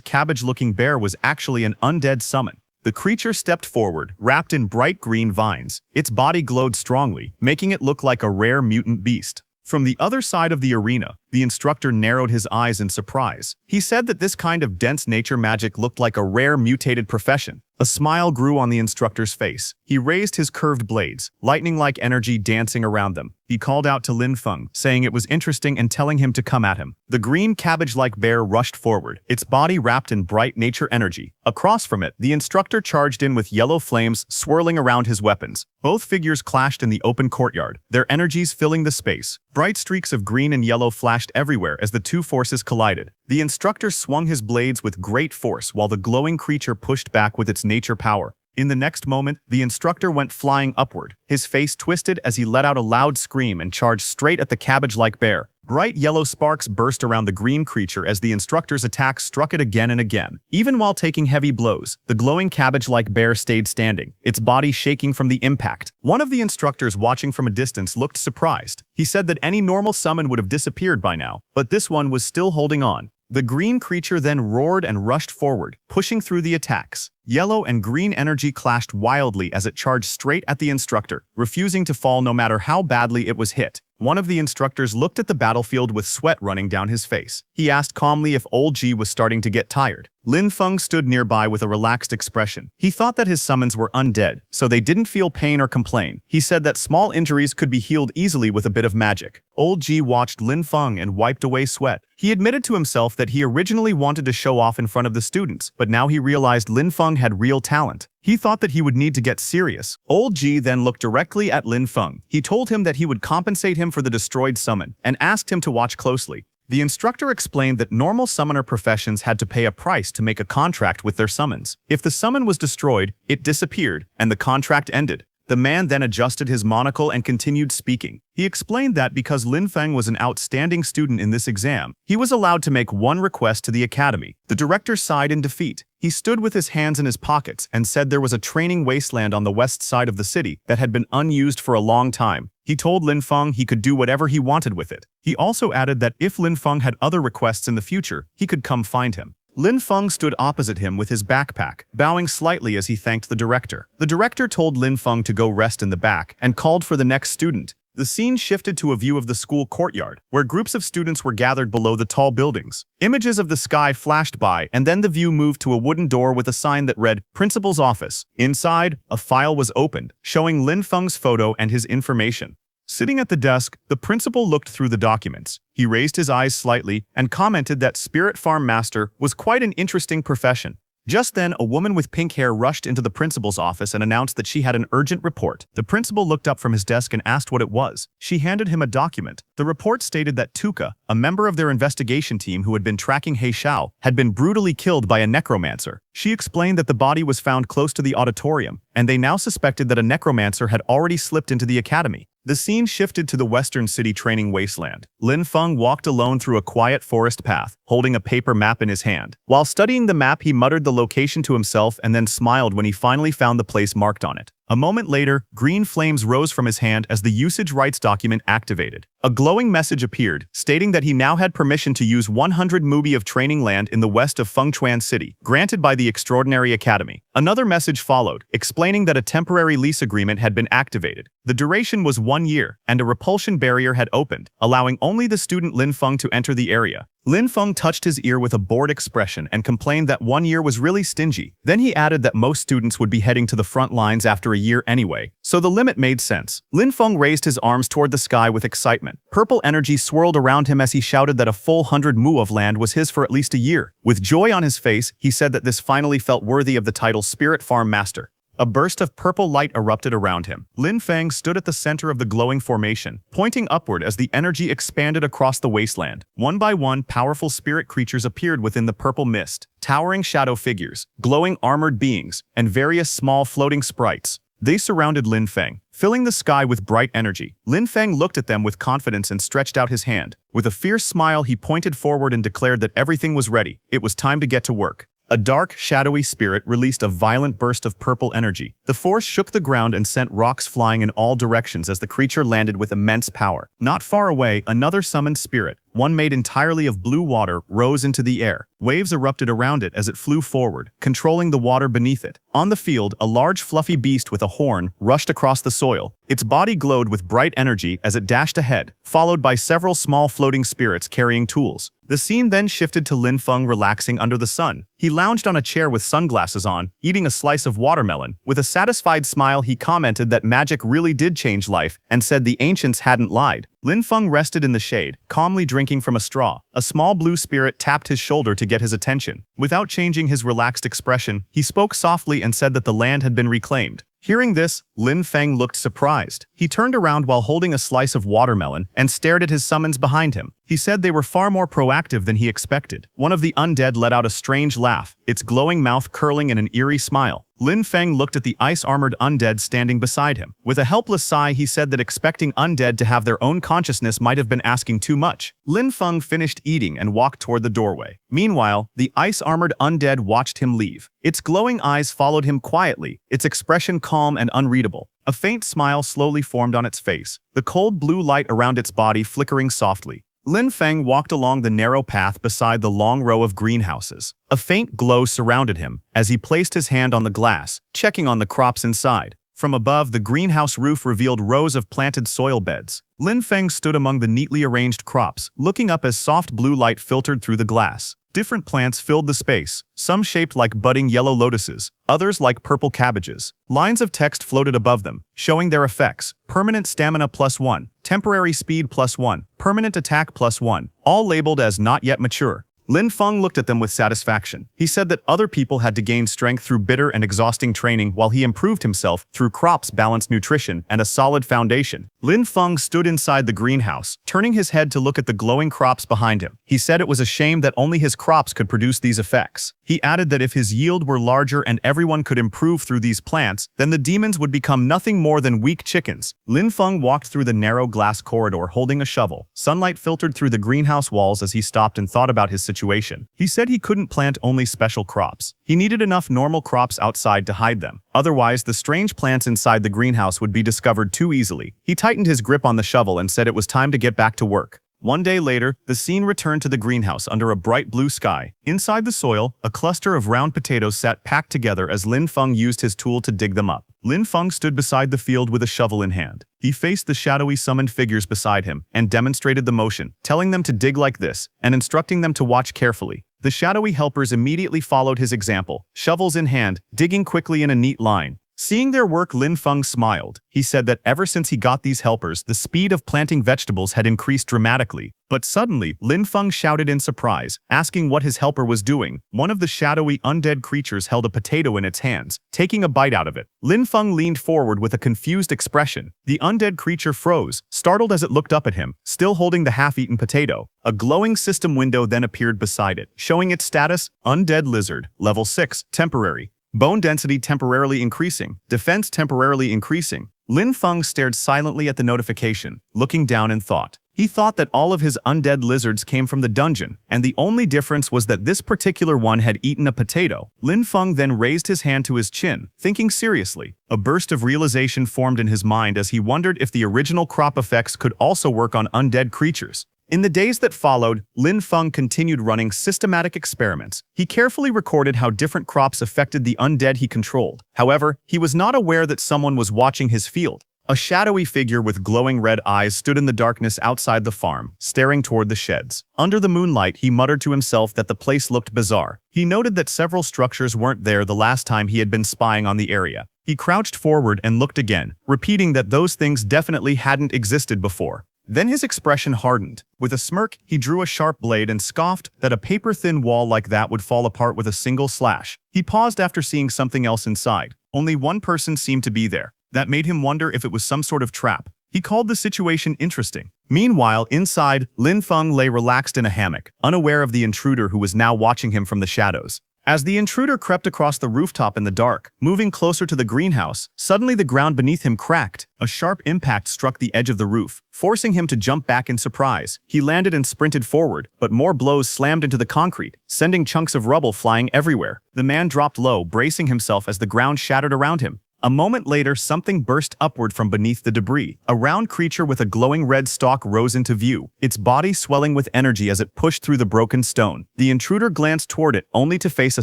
cabbage-looking bear was actually an undead summon. The creature stepped forward, wrapped in bright green vines. Its body glowed strongly, making it look like a rare mutant beast. From the other side of the arena, the instructor narrowed his eyes in surprise. He said that this kind of dense nature magic looked like a rare mutated profession. A smile grew on the instructor's face. He raised his curved blades, lightning-like energy dancing around them. He called out to Lin Feng, saying it was interesting and telling him to come at him. The green cabbage-like bear rushed forward, its body wrapped in bright nature energy. Across from it, the instructor charged in with yellow flames swirling around his weapons. Both figures clashed in the open courtyard, their energies filling the space. Bright streaks of green and yellow flashed everywhere as the two forces collided. The instructor swung his blades with great force while the glowing creature pushed back with its nature power. In the next moment, the instructor went flying upward. His face twisted as he let out a loud scream and charged straight at the cabbage-like bear. Bright yellow sparks burst around the green creature as the instructor's attack struck it again and again. Even while taking heavy blows, the glowing cabbage-like bear stayed standing, its body shaking from the impact. One of the instructors watching from a distance looked surprised. He said that any normal summon would have disappeared by now, but this one was still holding on. The green creature then roared and rushed forward, pushing through the attacks. Yellow and green energy clashed wildly as it charged straight at the instructor, refusing to fall no matter how badly it was hit. One of the instructors looked at the battlefield with sweat running down his face. He asked calmly if Old G was starting to get tired. Lin Feng stood nearby with a relaxed expression. He thought that his summons were undead, so they didn't feel pain or complain. He said that small injuries could be healed easily with a bit of magic. Old G watched Lin Feng and wiped away sweat. He admitted to himself that he originally wanted to show off in front of the students, but now he realized Lin Feng had real talent. He thought that he would need to get serious. Old G then looked directly at Lin Feng. He told him that he would compensate him for the destroyed summon, and asked him to watch closely. The instructor explained that normal summoner professions had to pay a price to make a contract with their summons. If the summon was destroyed, it disappeared, and the contract ended. The man then adjusted his monocle and continued speaking. He explained that because Lin Feng was an outstanding student in this exam, he was allowed to make one request to the academy. The director sighed in defeat. He stood with his hands in his pockets and said there was a training wasteland on the west side of the city that had been unused for a long time. He told Lin Feng he could do whatever he wanted with it. He also added that if Lin Feng had other requests in the future, he could come find him. Lin Feng stood opposite him with his backpack, bowing slightly as he thanked the director. The director told Lin Feng to go rest in the back and called for the next student. The scene shifted to a view of the school courtyard, where groups of students were gathered below the tall buildings. Images of the sky flashed by, and then the view moved to a wooden door with a sign that read, "Principal's Office." Inside, a file was opened, showing Lin Feng's photo and his information. Sitting at the desk, the principal looked through the documents. He raised his eyes slightly and commented that Spirit Farm Master was quite an interesting profession. Just then, a woman with pink hair rushed into the principal's office and announced that she had an urgent report. The principal looked up from his desk and asked what it was. She handed him a document. The report stated that Tuka, a member of their investigation team who had been tracking He Xiao, had been brutally killed by a necromancer. She explained that the body was found close to the auditorium, and they now suspected that a necromancer had already slipped into the academy. The scene shifted to the western city training wasteland. Lin Feng walked alone through a quiet forest path, holding a paper map in his hand. While studying the map, he muttered the location to himself and then smiled when he finally found the place marked on it. A moment later, green flames rose from his hand as the usage rights document activated. A glowing message appeared, stating that he now had permission to use 100 mubi of training land in the west of Fengchuan City, granted by the Extraordinary Academy. Another message followed, explaining that a temporary lease agreement had been activated. The duration was 1 year, and a repulsion barrier had opened, allowing only the student Lin Feng to enter the area. Lin Feng touched his ear with a bored expression and complained that 1 year was really stingy. Then he added that most students would be heading to the front lines after a year anyway, so the limit made sense. Lin Feng raised his arms toward the sky with excitement. Purple energy swirled around him as he shouted that a full 100 mu of land was his for at least a year. With joy on his face, he said that this finally felt worthy of the title Spirit Farm Master. A burst of purple light erupted around him. Lin Feng stood at the center of the glowing formation, pointing upward as the energy expanded across the wasteland. One by one, powerful spirit creatures appeared within the purple mist, towering shadow figures, glowing armored beings, and various small floating sprites. They surrounded Lin Feng, filling the sky with bright energy. Lin Feng looked at them with confidence and stretched out his hand. With a fierce smile, he pointed forward and declared that everything was ready. It was time to get to work. A dark, shadowy spirit released a violent burst of purple energy. The force shook the ground and sent rocks flying in all directions as the creature landed with immense power. Not far away, another summoned spirit, one made entirely of blue water, rose into the air. Waves erupted around it as it flew forward, controlling the water beneath it. On the field, a large fluffy beast with a horn rushed across the soil. Its body glowed with bright energy as it dashed ahead, followed by several small floating spirits carrying tools. The scene then shifted to Lin Feng relaxing under the sun. He lounged on a chair with sunglasses on, eating a slice of watermelon. With a satisfied smile, he commented that magic really did change life and said the ancients hadn't lied. Lin Feng rested in the shade, calmly drinking from a straw. A small blue spirit tapped his shoulder to get his attention. Without changing his relaxed expression, he spoke softly and said that the land had been reclaimed. Hearing this, Lin Feng looked surprised. He turned around while holding a slice of watermelon and stared at his summons behind him. He said they were far more proactive than he expected. One of the undead let out a strange laugh, its glowing mouth curling in an eerie smile. Lin Feng looked at the ice-armored undead standing beside him. With a helpless sigh, he said that expecting undead to have their own consciousness might have been asking too much. Lin Feng finished eating and walked toward the doorway. Meanwhile, the ice-armored undead watched him leave. Its glowing eyes followed him quietly, its expression calm and unreadable. A faint smile slowly formed on its face, the cold blue light around its body flickering softly. Lin Feng walked along the narrow path beside the long row of greenhouses. A faint glow surrounded him as he placed his hand on the glass, checking on the crops inside. From above, the greenhouse roof revealed rows of planted soil beds. Lin Feng stood among the neatly arranged crops, looking up as soft blue light filtered through the glass. Different plants filled the space, some shaped like budding yellow lotuses, others like purple cabbages. Lines of text floated above them, showing their effects: permanent stamina +1, temporary speed +1, permanent attack +1, all labeled as not yet mature. Lin Feng looked at them with satisfaction. He said that other people had to gain strength through bitter and exhausting training while he improved himself through crops, balanced nutrition, and a solid foundation. Lin Feng stood inside the greenhouse, turning his head to look at the glowing crops behind him. He said it was a shame that only his crops could produce these effects. He added that if his yield were larger and everyone could improve through these plants, then the demons would become nothing more than weak chickens. Lin Feng walked through the narrow glass corridor holding a shovel. Sunlight filtered through the greenhouse walls as he stopped and thought about his situation. He said he couldn't plant only special crops. He needed enough normal crops outside to hide them. Otherwise, the strange plants inside the greenhouse would be discovered too easily. He tightened his grip on the shovel and said it was time to get back to work. One day later, the scene returned to the greenhouse under a bright blue sky. Inside the soil, a cluster of round potatoes sat packed together as Lin Feng used his tool to dig them up. Lin Feng stood beside the field with a shovel in hand. He faced the shadowy summoned figures beside him and demonstrated the motion, telling them to dig like this and instructing them to watch carefully. The shadowy helpers immediately followed his example, shovels in hand, digging quickly in a neat line. Seeing their work, Lin Feng smiled. He said that ever since he got these helpers, the speed of planting vegetables had increased dramatically. But suddenly, Lin Feng shouted in surprise, asking what his helper was doing. One of the shadowy undead creatures held a potato in its hands, taking a bite out of it. Lin Feng leaned forward with a confused expression. The undead creature froze, startled as it looked up at him, still holding the half-eaten potato. A glowing system window then appeared beside it, showing its status: Undead Lizard, Level 6, Temporary. Bone density temporarily increasing. Defense temporarily increasing. Lin Feng stared silently at the notification, looking down in thought. He thought that all of his undead lizards came from the dungeon, and the only difference was that this particular one had eaten a potato. Lin Feng then raised his hand to his chin, thinking seriously. A burst of realization formed in his mind as he wondered if the original crop effects could also work on undead creatures. In the days that followed, Lin Feng continued running systematic experiments. He carefully recorded how different crops affected the undead he controlled. However, he was not aware that someone was watching his field. A shadowy figure with glowing red eyes stood in the darkness outside the farm, staring toward the sheds. Under the moonlight, he muttered to himself that the place looked bizarre. He noted that several structures weren't there the last time he had been spying on the area. He crouched forward and looked again, repeating that those things definitely hadn't existed before. Then his expression hardened. With a smirk, he drew a sharp blade and scoffed that a paper-thin wall like that would fall apart with a single slash. He paused after seeing something else inside. Only one person seemed to be there. That made him wonder if it was some sort of trap. He called the situation interesting. Meanwhile, inside, Lin Feng lay relaxed in a hammock, unaware of the intruder who was now watching him from the shadows. As the intruder crept across the rooftop in the dark, moving closer to the greenhouse, suddenly the ground beneath him cracked. A sharp impact struck the edge of the roof, forcing him to jump back in surprise. He landed and sprinted forward, but more blows slammed into the concrete, sending chunks of rubble flying everywhere. The man dropped low, bracing himself as the ground shattered around him. A moment later, something burst upward from beneath the debris. A round creature with a glowing red stalk rose into view, its body swelling with energy as it pushed through the broken stone. The intruder glanced toward it, only to face a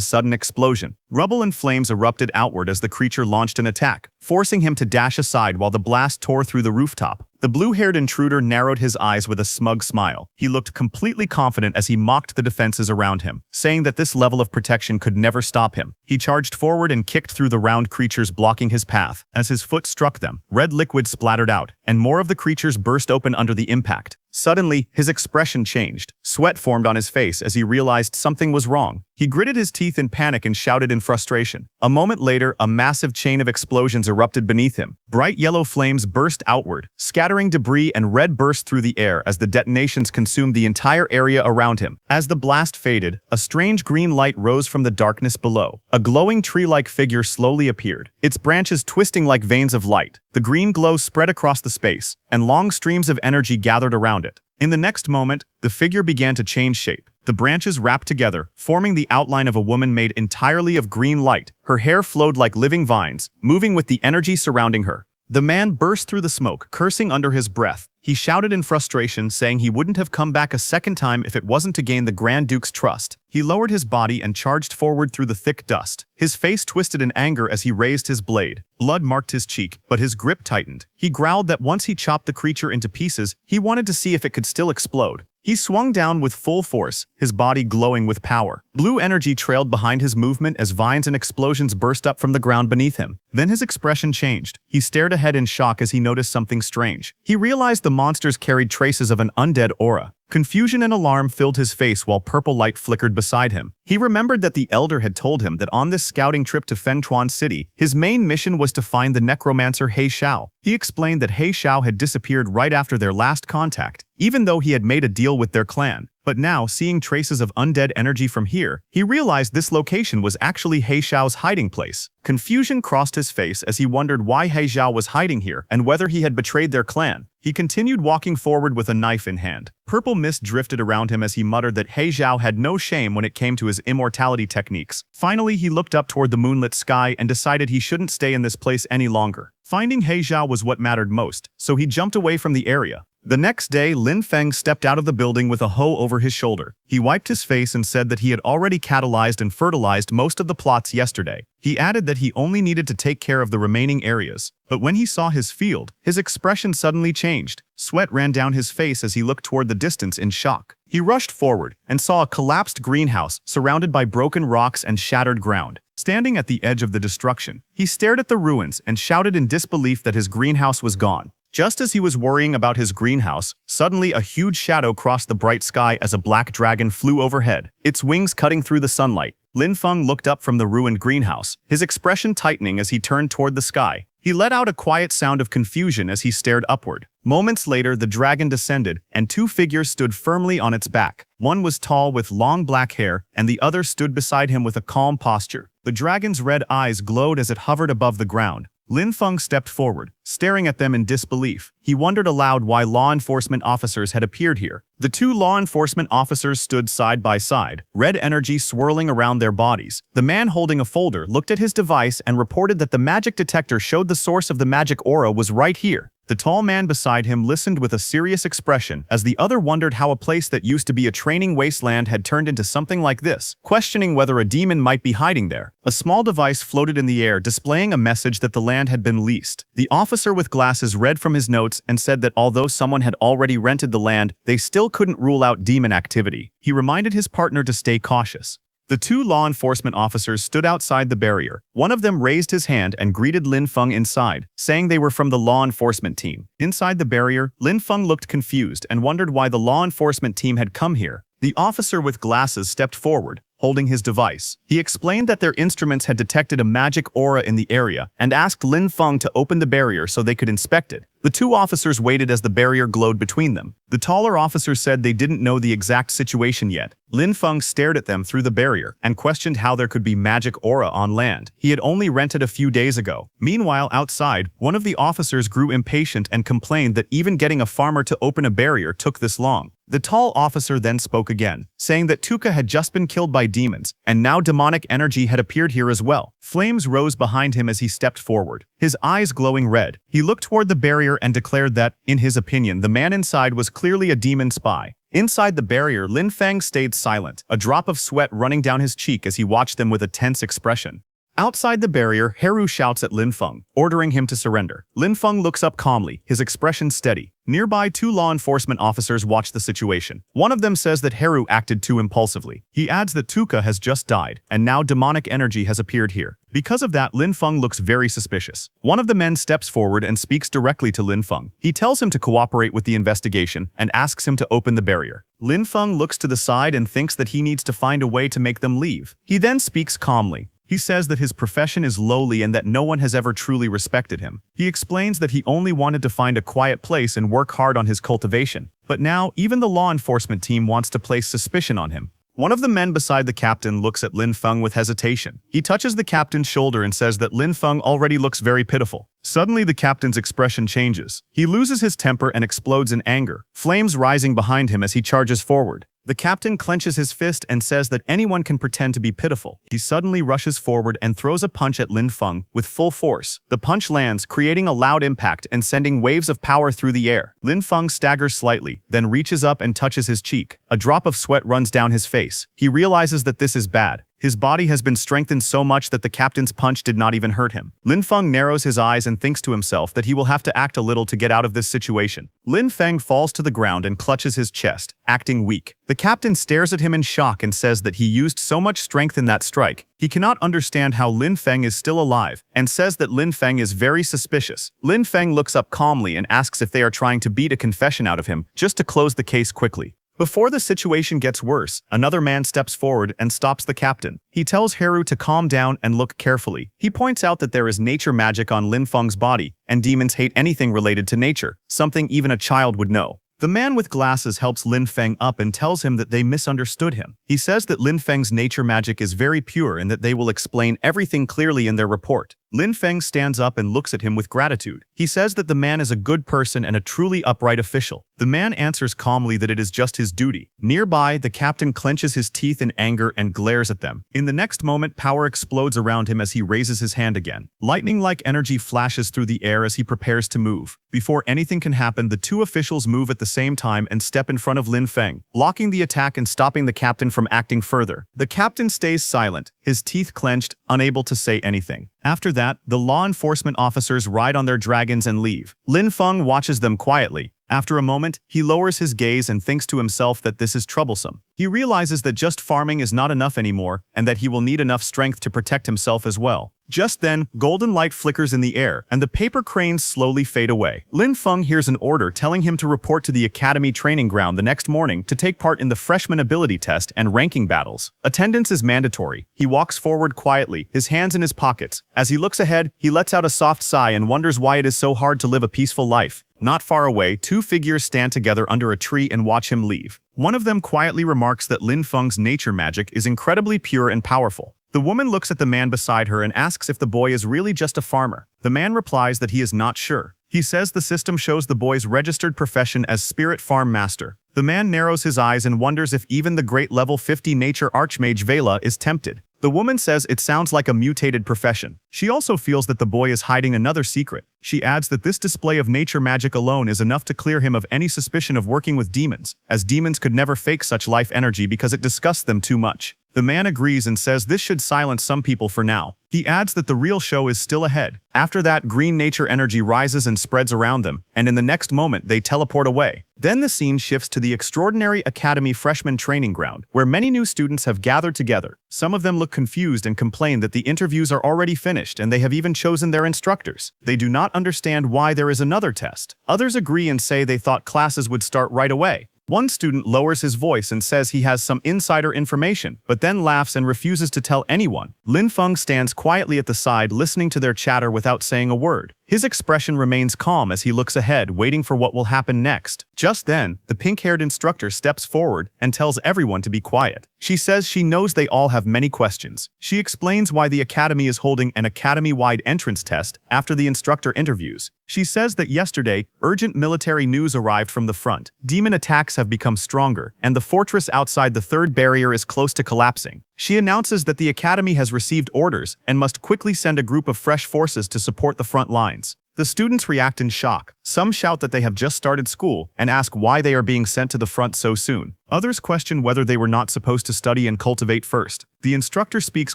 sudden explosion. Rubble and flames erupted outward as the creature launched an attack, forcing him to dash aside while the blast tore through the rooftop. The blue-haired intruder narrowed his eyes with a smug smile. He looked completely confident as he mocked the defenses around him, saying that this level of protection could never stop him. He charged forward and kicked through the round creatures blocking his path. As his foot struck them, red liquid splattered out, and more of the creatures burst open under the impact. Suddenly, his expression changed. Sweat formed on his face as he realized something was wrong. He gritted his teeth in panic and shouted in frustration. A moment later, a massive chain of explosions erupted beneath him. Bright yellow flames burst outward, scattering debris, and red burst through the air as the detonations consumed the entire area around him. As the blast faded, a strange green light rose from the darkness below. A glowing tree-like figure slowly appeared, its branches twisting like veins of light. The green glow spread across the space, and long streams of energy gathered around it. In the next moment, the figure began to change shape. The branches wrapped together, forming the outline of a woman made entirely of green light. Her hair flowed like living vines, moving with the energy surrounding her. The man burst through the smoke, cursing under his breath. He shouted in frustration, saying he wouldn't have come back a second time if it wasn't to gain the Grand Duke's trust. He lowered his body and charged forward through the thick dust. His face twisted in anger as he raised his blade. Blood marked his cheek, but his grip tightened. He growled that once he chopped the creature into pieces, he wanted to see if it could still explode. He swung down with full force, his body glowing with power. Blue energy trailed behind his movement as vines and explosions burst up from the ground beneath him. Then his expression changed. He stared ahead in shock as he noticed something strange. He realized the monsters carried traces of an undead aura. Confusion and alarm filled his face while purple light flickered beside him. He remembered that the Elder had told him that on this scouting trip to Fengchuan City, his main mission was to find the Necromancer He Xiao. He explained that He Xiao had disappeared right after their last contact, even though he had made a deal with their clan. But now, seeing traces of undead energy from here, he realized this location was actually He Xiao's hiding place. Confusion crossed his face as he wondered why He Xiao was hiding here and whether he had betrayed their clan. He continued walking forward with a knife in hand. Purple mist drifted around him as he muttered that He Xiao had no shame when it came to his immortality techniques. Finally, he looked up toward the moonlit sky and decided he shouldn't stay in this place any longer. Finding He Xiao was what mattered most, so he jumped away from the area. The next day, Lin Feng stepped out of the building with a hoe over his shoulder. He wiped his face and said that he had already catalyzed and fertilized most of the plots yesterday. He added that he only needed to take care of the remaining areas. But when he saw his field, his expression suddenly changed. Sweat ran down his face as he looked toward the distance in shock. He rushed forward and saw a collapsed greenhouse surrounded by broken rocks and shattered ground. Standing at the edge of the destruction, he stared at the ruins and shouted in disbelief that his greenhouse was gone. Just as he was worrying about his greenhouse, suddenly a huge shadow crossed the bright sky as a black dragon flew overhead, its wings cutting through the sunlight. Lin Feng looked up from the ruined greenhouse, his expression tightening as he turned toward the sky. He let out a quiet sound of confusion as he stared upward. Moments later, the dragon descended, and two figures stood firmly on its back. One was tall with long black hair, and the other stood beside him with a calm posture. The dragon's red eyes glowed as it hovered above the ground. Lin Feng stepped forward, staring at them in disbelief. He wondered aloud why law enforcement officers had appeared here. The two law enforcement officers stood side by side, red energy swirling around their bodies. The man holding a folder looked at his device and reported that the magic detector showed the source of the magic aura was right here. The tall man beside him listened with a serious expression as the other wondered how a place that used to be a training wasteland had turned into something like this, questioning whether a demon might be hiding there. A small device floated in the air displaying a message that the land had been leased. The officer with glasses read from his notes and said that although someone had already rented the land, they still couldn't rule out demon activity. He reminded his partner to stay cautious. The two law enforcement officers stood outside the barrier. One of them raised his hand and greeted Lin Feng inside, saying they were from the law enforcement team. Inside the barrier, Lin Feng looked confused and wondered why the law enforcement team had come here. The officer with glasses stepped forward, holding his device. He explained that their instruments had detected a magic aura in the area and asked Lin Feng to open the barrier so they could inspect it. The two officers waited as the barrier glowed between them. The taller officer said they didn't know the exact situation yet. Lin Feng stared at them through the barrier and questioned how there could be magic aura on land he had only rented a few days ago. Meanwhile, outside, one of the officers grew impatient and complained that even getting a farmer to open a barrier took this long. The tall officer then spoke again, saying that Tuka had just been killed by demons, and now demonic energy had appeared here as well. Flames rose behind him as he stepped forward, his eyes glowing red. He looked toward the barrier and declared that, in his opinion, the man inside was clearly a demon spy. Inside the barrier, Lin Feng stayed silent, a drop of sweat running down his cheek as he watched them with a tense expression. Outside the barrier, Heru shouts at Lin Feng, ordering him to surrender. Lin Feng looks up calmly, his expression steady. Nearby, two law enforcement officers watch the situation. One of them says that Heru acted too impulsively. He adds that Tuka has just died, and now demonic energy has appeared here. Because of that, Lin Feng looks very suspicious. One of the men steps forward and speaks directly to Lin Feng. He tells him to cooperate with the investigation and asks him to open the barrier. Lin Feng looks to the side and thinks that he needs to find a way to make them leave. He then speaks calmly. He says that his profession is lowly and that no one has ever truly respected him. He explains that he only wanted to find a quiet place and work hard on his cultivation. But now, even the law enforcement team wants to place suspicion on him. One of the men beside the captain looks at Lin Feng with hesitation. He touches the captain's shoulder and says that Lin Feng already looks very pitiful. Suddenly, the captain's expression changes. He loses his temper and explodes in anger, flames rising behind him as he charges forward. The captain clenches his fist and says that anyone can pretend to be pitiful. He suddenly rushes forward and throws a punch at Lin Feng with full force. The punch lands, creating a loud impact and sending waves of power through the air. Lin Feng staggers slightly, then reaches up and touches his cheek. A drop of sweat runs down his face. He realizes that this is bad. His body has been strengthened so much that the captain's punch did not even hurt him. Lin Feng narrows his eyes and thinks to himself that he will have to act a little to get out of this situation. Lin Feng falls to the ground and clutches his chest, acting weak. The captain stares at him in shock and says that he used so much strength in that strike. He cannot understand how Lin Feng is still alive, and says that Lin Feng is very suspicious. Lin Feng looks up calmly and asks if they are trying to beat a confession out of him, just to close the case quickly. Before the situation gets worse, another man steps forward and stops the captain. He tells Heru to calm down and look carefully. He points out that there is nature magic on Lin Feng's body, and demons hate anything related to nature, something even a child would know. The man with glasses helps Lin Feng up and tells him that they misunderstood him. He says that Lin Feng's nature magic is very pure and that they will explain everything clearly in their report. Lin Feng stands up and looks at him with gratitude. He says that the man is a good person and a truly upright official. The The man answers calmly that it is just his duty. Nearby, the captain clenches his teeth in anger and glares at them. In the next moment, power explodes around him as he raises his hand again. Lightning-like energy flashes through the air as he prepares to move. Before anything can happen, the two officials move at the same time and step in front of Lin Feng, blocking the attack and stopping the captain from acting further. The captain stays silent, his teeth clenched, unable to say anything. After that, the law enforcement officers ride on their dragons and leave. Lin Feng watches them quietly. After a moment, he lowers his gaze and thinks to himself that this is troublesome. He realizes that just farming is not enough anymore, and that he will need enough strength to protect himself as well. Just then, golden light flickers in the air, and the paper cranes slowly fade away. Lin Feng hears an order telling him to report to the academy training ground the next morning to take part in the freshman ability test and ranking battles. Attendance is mandatory. He walks forward quietly, his hands in his pockets. As he looks ahead, he lets out a soft sigh and wonders why it is so hard to live a peaceful life. Not far away, two figures stand together under a tree and watch him leave. One of them quietly remarks that Lin Feng's nature magic is incredibly pure and powerful. The woman looks at the man beside her and asks if the boy is really just a farmer. The man replies that he is not sure. He says the system shows the boy's registered profession as Spirit Farm Master. The man narrows his eyes and wonders if even the great level 50 nature archmage Vela is tempted. The woman says it sounds like a mutated profession. She also feels that the boy is hiding another secret. She adds that this display of nature magic alone is enough to clear him of any suspicion of working with demons, as demons could never fake such life energy because it disgusts them too much. The man agrees and says this should silence some people for now. He adds that the real show is still ahead. After that, green nature energy rises and spreads around them, and in the next moment they teleport away. Then the scene shifts to the extraordinary Academy freshman training ground, where many new students have gathered together. Some of them look confused and complain that the interviews are already finished and they have even chosen their instructors. They do not understand why there is another test. Others agree and say they thought classes would start right away. One student lowers his voice and says he has some insider information, but then laughs and refuses to tell anyone. Lin Feng stands quietly at the side, listening to their chatter without saying a word. His expression remains calm as he looks ahead, waiting for what will happen next. Just then, the pink-haired instructor steps forward and tells everyone to be quiet. She says she knows they all have many questions. She explains why the academy is holding an academy-wide entrance test after the instructor interviews. She says that yesterday, urgent military news arrived from the front. Demon attacks have become stronger, and the fortress outside the third barrier is close to collapsing. She announces that the academy has received orders and must quickly send a group of fresh forces to support the front lines. The students react in shock. Some shout that they have just started school and ask why they are being sent to the front so soon. Others question whether they were not supposed to study and cultivate first. The instructor speaks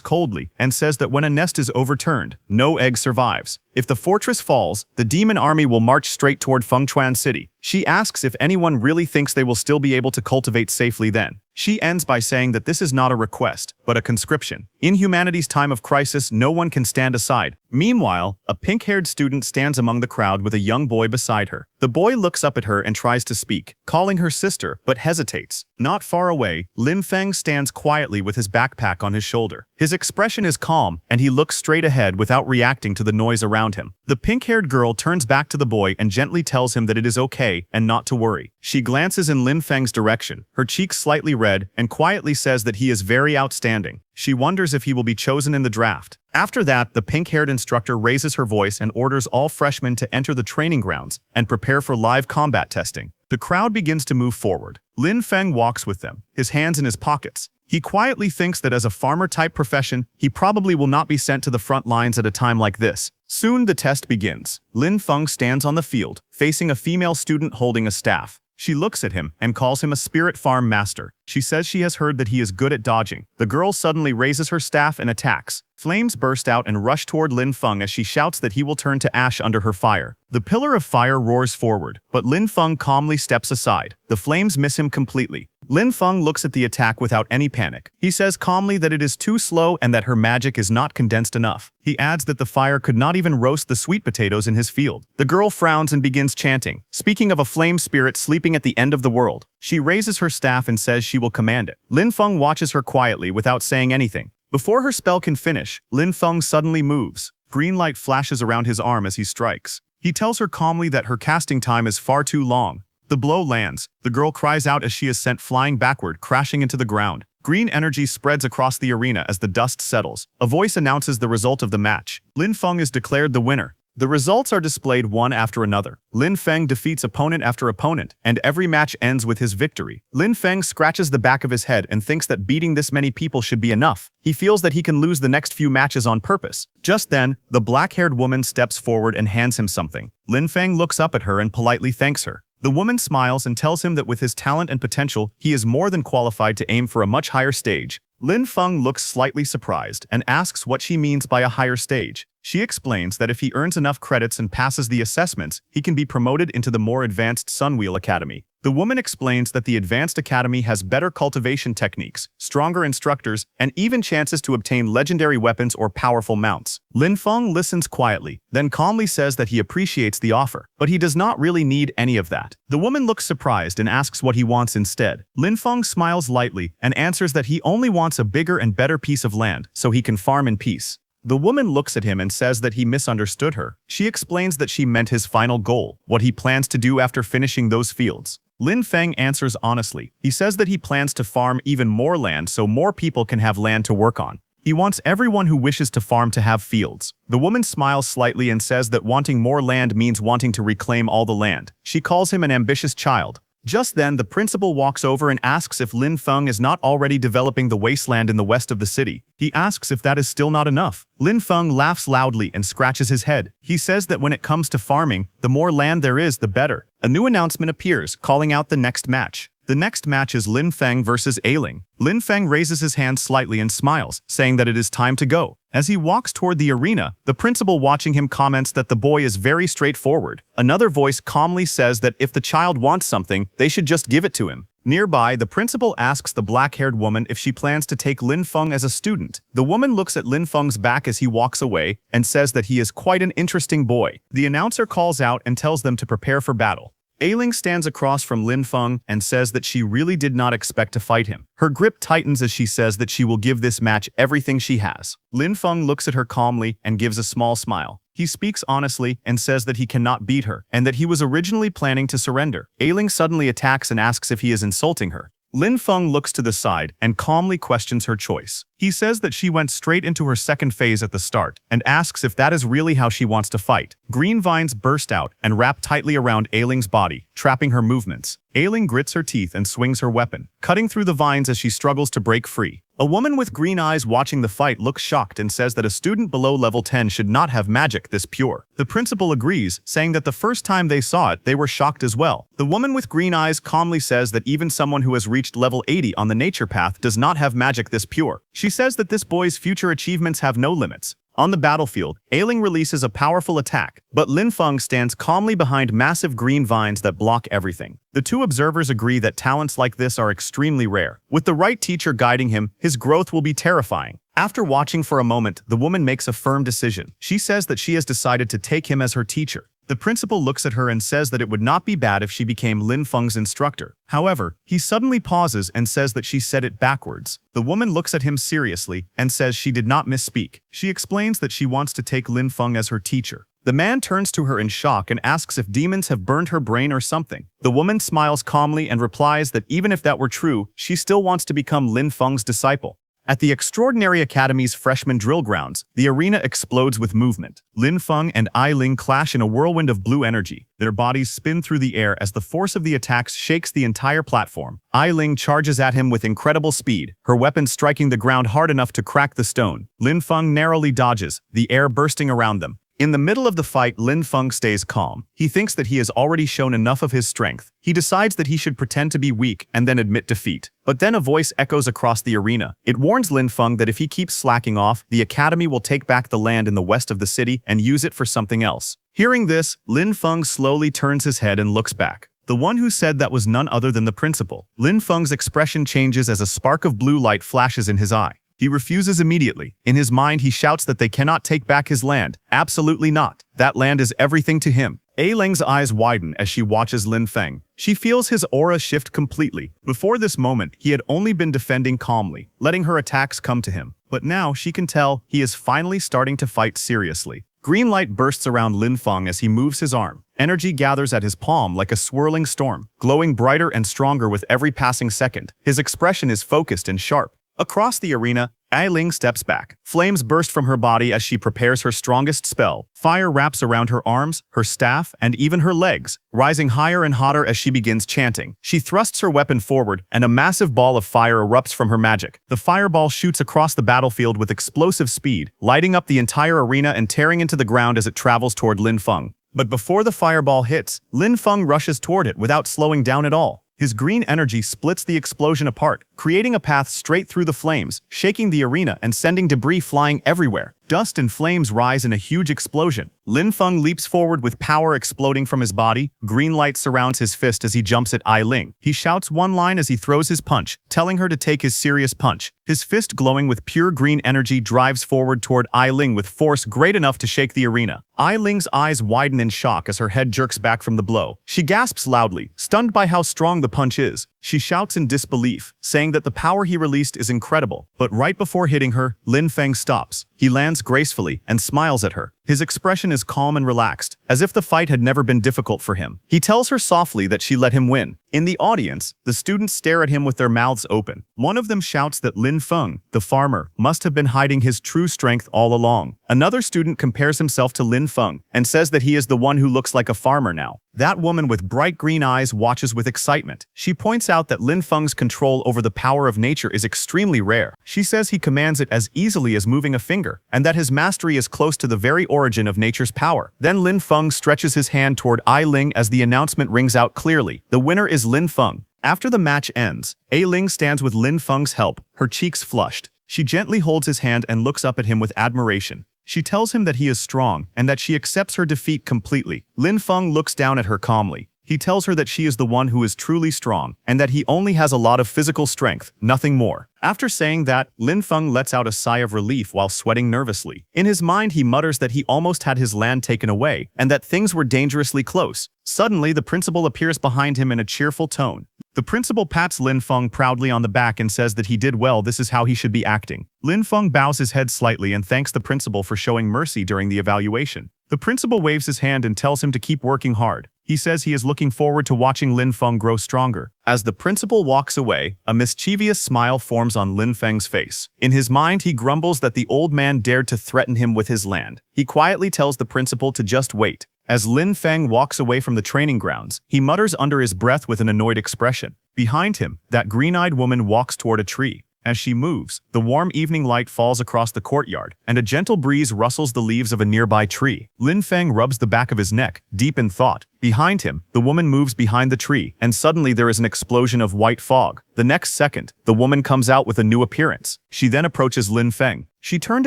coldly and says that when a nest is overturned, no egg survives. If the fortress falls, the demon army will march straight toward Fengchuan City. She asks if anyone really thinks they will still be able to cultivate safely then. She ends by saying that this is not a request, but a conscription. In humanity's time of crisis, no one can stand aside. Meanwhile, a pink-haired student stands among the crowd with a young boy beside her. The boy looks up at her and tries to speak, calling her sister, but hesitates. Not far away, Lin Feng stands quietly with his backpack on his shoulder. His expression is calm, and he looks straight ahead without reacting to the noise around him. The pink-haired girl turns back to the boy and gently tells him that it is okay and not to worry. She glances in Lin Feng's direction, her cheeks slightly red, and quietly says that he is very outstanding. She wonders if he will be chosen in the draft. After that, the pink-haired instructor raises her voice and orders all freshmen to enter the training grounds and prepare for live combat testing. The crowd begins to move forward. Lin Feng walks with them, his hands in his pockets. He quietly thinks that as a farmer-type profession, he probably will not be sent to the front lines at a time like this. Soon the test begins. Lin Feng stands on the field, facing a female student holding a staff. She looks at him and calls him a spirit farm master. She says she has heard that he is good at dodging. The girl suddenly raises her staff and attacks. Flames burst out and rush toward Lin Feng as she shouts that he will turn to ash under her fire. The pillar of fire roars forward, but Lin Feng calmly steps aside. The flames miss him completely. Lin Feng looks at the attack without any panic. He says calmly that it is too slow and that her magic is not condensed enough. He adds that the fire could not even roast the sweet potatoes in his field. The girl frowns and begins chanting, speaking of a flame spirit sleeping at the end of the world. She raises her staff and says she will command it. Lin Feng watches her quietly without saying anything. Before her spell can finish, Lin Feng suddenly moves. Green light flashes around his arm as he strikes. He tells her calmly that her casting time is far too long. The blow lands. The girl cries out as she is sent flying backward, crashing into the ground. Green energy spreads across the arena as the dust settles. A voice announces the result of the match. Lin Feng is declared the winner. The results are displayed one after another. Lin Feng defeats opponent after opponent, and every match ends with his victory. Lin Feng scratches the back of his head and thinks that beating this many people should be enough. He feels that he can lose the next few matches on purpose. Just then, the black-haired woman steps forward and hands him something. Lin Feng looks up at her and politely thanks her. The woman smiles and tells him that with his talent and potential, he is more than qualified to aim for a much higher stage. Lin Feng looks slightly surprised and asks what she means by a higher stage. She explains that if he earns enough credits and passes the assessments, he can be promoted into the more advanced Sunwheel Academy. The woman explains that the Advanced Academy has better cultivation techniques, stronger instructors, and even chances to obtain legendary weapons or powerful mounts. Lin Feng listens quietly, then calmly says that he appreciates the offer, but he does not really need any of that. The woman looks surprised and asks what he wants instead. Lin Feng smiles lightly and answers that he only wants a bigger and better piece of land so he can farm in peace. The woman looks at him and says that he misunderstood her. She explains that she meant his final goal, what he plans to do after finishing those fields. Lin Feng answers honestly. He says that he plans to farm even more land so more people can have land to work on. He wants everyone who wishes to farm to have fields. The woman smiles slightly and says that wanting more land means wanting to reclaim all the land. She calls him an ambitious child. Just then, the principal walks over and asks if Lin Feng is not already developing the wasteland in the west of the city. He asks if that is still not enough. Lin Feng laughs loudly and scratches his head. He says that when it comes to farming, the more land there is, the better. A new announcement appears, calling out the next match. The next match is Lin Feng versus Ailing. Lin Feng raises his hand slightly and smiles, saying that it is time to go. As he walks toward the arena, the principal watching him comments that the boy is very straightforward. Another voice calmly says that if the child wants something, they should just give it to him. Nearby, the principal asks the black-haired woman if she plans to take Lin Feng as a student. The woman looks at Lin Feng's back as he walks away and says that he is quite an interesting boy. The announcer calls out and tells them to prepare for battle. Ailing stands across from Lin Feng and says that she really did not expect to fight him. Her grip tightens as she says that she will give this match everything she has. Lin Feng looks at her calmly and gives a small smile. He speaks honestly and says that he cannot beat her and that he was originally planning to surrender. Ailing suddenly attacks and asks if he is insulting her. Lin Feng looks to the side and calmly questions her choice. He says that she went straight into her second phase at the start and asks if that is really how she wants to fight. Green vines burst out and wrap tightly around Ailing's body, trapping her movements. Ailing grits her teeth and swings her weapon, cutting through the vines as she struggles to break free. A woman with green eyes watching the fight looks shocked and says that a student below level 10 should not have magic this pure. The principal agrees, saying that the first time they saw it, they were shocked as well. The woman with green eyes calmly says that even someone who has reached level 80 on the nature path does not have magic this pure. She says that this boy's future achievements have no limits. On the battlefield, Ailing releases a powerful attack, but Lin Feng stands calmly behind massive green vines that block everything. The two observers agree that talents like this are extremely rare. With the right teacher guiding him, his growth will be terrifying. After watching for a moment, the woman makes a firm decision. She says that she has decided to take him as her teacher. The principal looks at her and says that it would not be bad if she became Lin Feng's instructor. However, he suddenly pauses and says that she said it backwards. The woman looks at him seriously and says she did not misspeak. She explains that she wants to take Lin Feng as her teacher. The man turns to her in shock and asks if demons have burned her brain or something. The woman smiles calmly and replies that even if that were true, she still wants to become Lin Feng's disciple. At the Extraordinary Academy's freshman drill grounds, the arena explodes with movement. Lin Feng and Ailing clash in a whirlwind of blue energy. Their bodies spin through the air as the force of the attacks shakes the entire platform. Ailing charges at him with incredible speed, her weapon striking the ground hard enough to crack the stone. Lin Feng narrowly dodges, the air bursting around them. In the middle of the fight, Lin Feng stays calm. He thinks that he has already shown enough of his strength. He decides that he should pretend to be weak and then admit defeat. But then a voice echoes across the arena. It warns Lin Feng that if he keeps slacking off, the academy will take back the land in the west of the city and use it for something else. Hearing this, Lin Feng slowly turns his head and looks back. The one who said that was none other than the principal. Lin Feng's expression changes as a spark of blue light flashes in his eye. He refuses immediately. In his mind, he shouts that they cannot take back his land. Absolutely not. That land is everything to him. Ailing's eyes widen as she watches Lin Feng. She feels his aura shift completely. Before this moment, he had only been defending calmly, letting her attacks come to him. But now, she can tell, he is finally starting to fight seriously. Green light bursts around Lin Feng as he moves his arm. Energy gathers at his palm like a swirling storm, glowing brighter and stronger with every passing second. His expression is focused and sharp. Across the arena, Ai Ling steps back. Flames burst from her body as she prepares her strongest spell. Fire wraps around her arms, her staff, and even her legs, rising higher and hotter as she begins chanting. She thrusts her weapon forward, and a massive ball of fire erupts from her magic. The fireball shoots across the battlefield with explosive speed, lighting up the entire arena and tearing into the ground as it travels toward Lin Feng. But before the fireball hits, Lin Feng rushes toward it without slowing down at all. His green energy splits the explosion apart, creating a path straight through the flames, shaking the arena and sending debris flying everywhere. Dust and flames rise in a huge explosion. Lin Feng leaps forward with power exploding from his body. Green light surrounds his fist as he jumps at Ai Ling. He shouts one line as he throws his punch, telling her to take his serious punch. His fist glowing with pure green energy drives forward toward Ai Ling with force great enough to shake the arena. Ai Ling's eyes widen in shock as her head jerks back from the blow. She gasps loudly, stunned by how strong the punch is. She shouts in disbelief, saying that the power he released is incredible. But right before hitting her, Lin Feng stops. He lands gracefully and smiles at her. His expression is calm and relaxed, as if the fight had never been difficult for him. He tells her softly that she let him win. In the audience, the students stare at him with their mouths open. One of them shouts that Lin Feng, the farmer, must have been hiding his true strength all along. Another student compares himself to Lin Feng and says that he is the one who looks like a farmer now. That woman with bright green eyes watches with excitement. She points out that Lin Feng's control over the power of nature is extremely rare. She says he commands it as easily as moving a finger, and that his mastery is close to the very origin of nature's power. Then Lin Feng stretches his hand toward Ai Ling as the announcement rings out clearly. The winner is Lin Feng. After the match ends, Ai Ling stands with Lin Feng's help, her cheeks flushed. She gently holds his hand and looks up at him with admiration. She tells him that he is strong and that she accepts her defeat completely. Lin Feng looks down at her calmly. He tells her that she is the one who is truly strong and that he only has a lot of physical strength, nothing more. After saying that, Lin Feng lets out a sigh of relief while sweating nervously. In his mind, he mutters that he almost had his land taken away and that things were dangerously close. Suddenly, the principal appears behind him in a cheerful tone. The principal pats Lin Feng proudly on the back and says that he did well, this is how he should be acting. Lin Feng bows his head slightly and thanks the principal for showing mercy during the evaluation. The principal waves his hand and tells him to keep working hard. He says he is looking forward to watching Lin Feng grow stronger. As the principal walks away, a mischievous smile forms on Lin Feng's face. In his mind, he grumbles that the old man dared to threaten him with his land. He quietly tells the principal to just wait. As Lin Feng walks away from the training grounds, he mutters under his breath with an annoyed expression. Behind him, that green-eyed woman walks toward a tree. As she moves, the warm evening light falls across the courtyard, and a gentle breeze rustles the leaves of a nearby tree. Lin Feng rubs the back of his neck, deep in thought. Behind him, the woman moves behind the tree, and suddenly there is an explosion of white fog. The next second, the woman comes out with a new appearance. She then approaches Lin Feng. She turned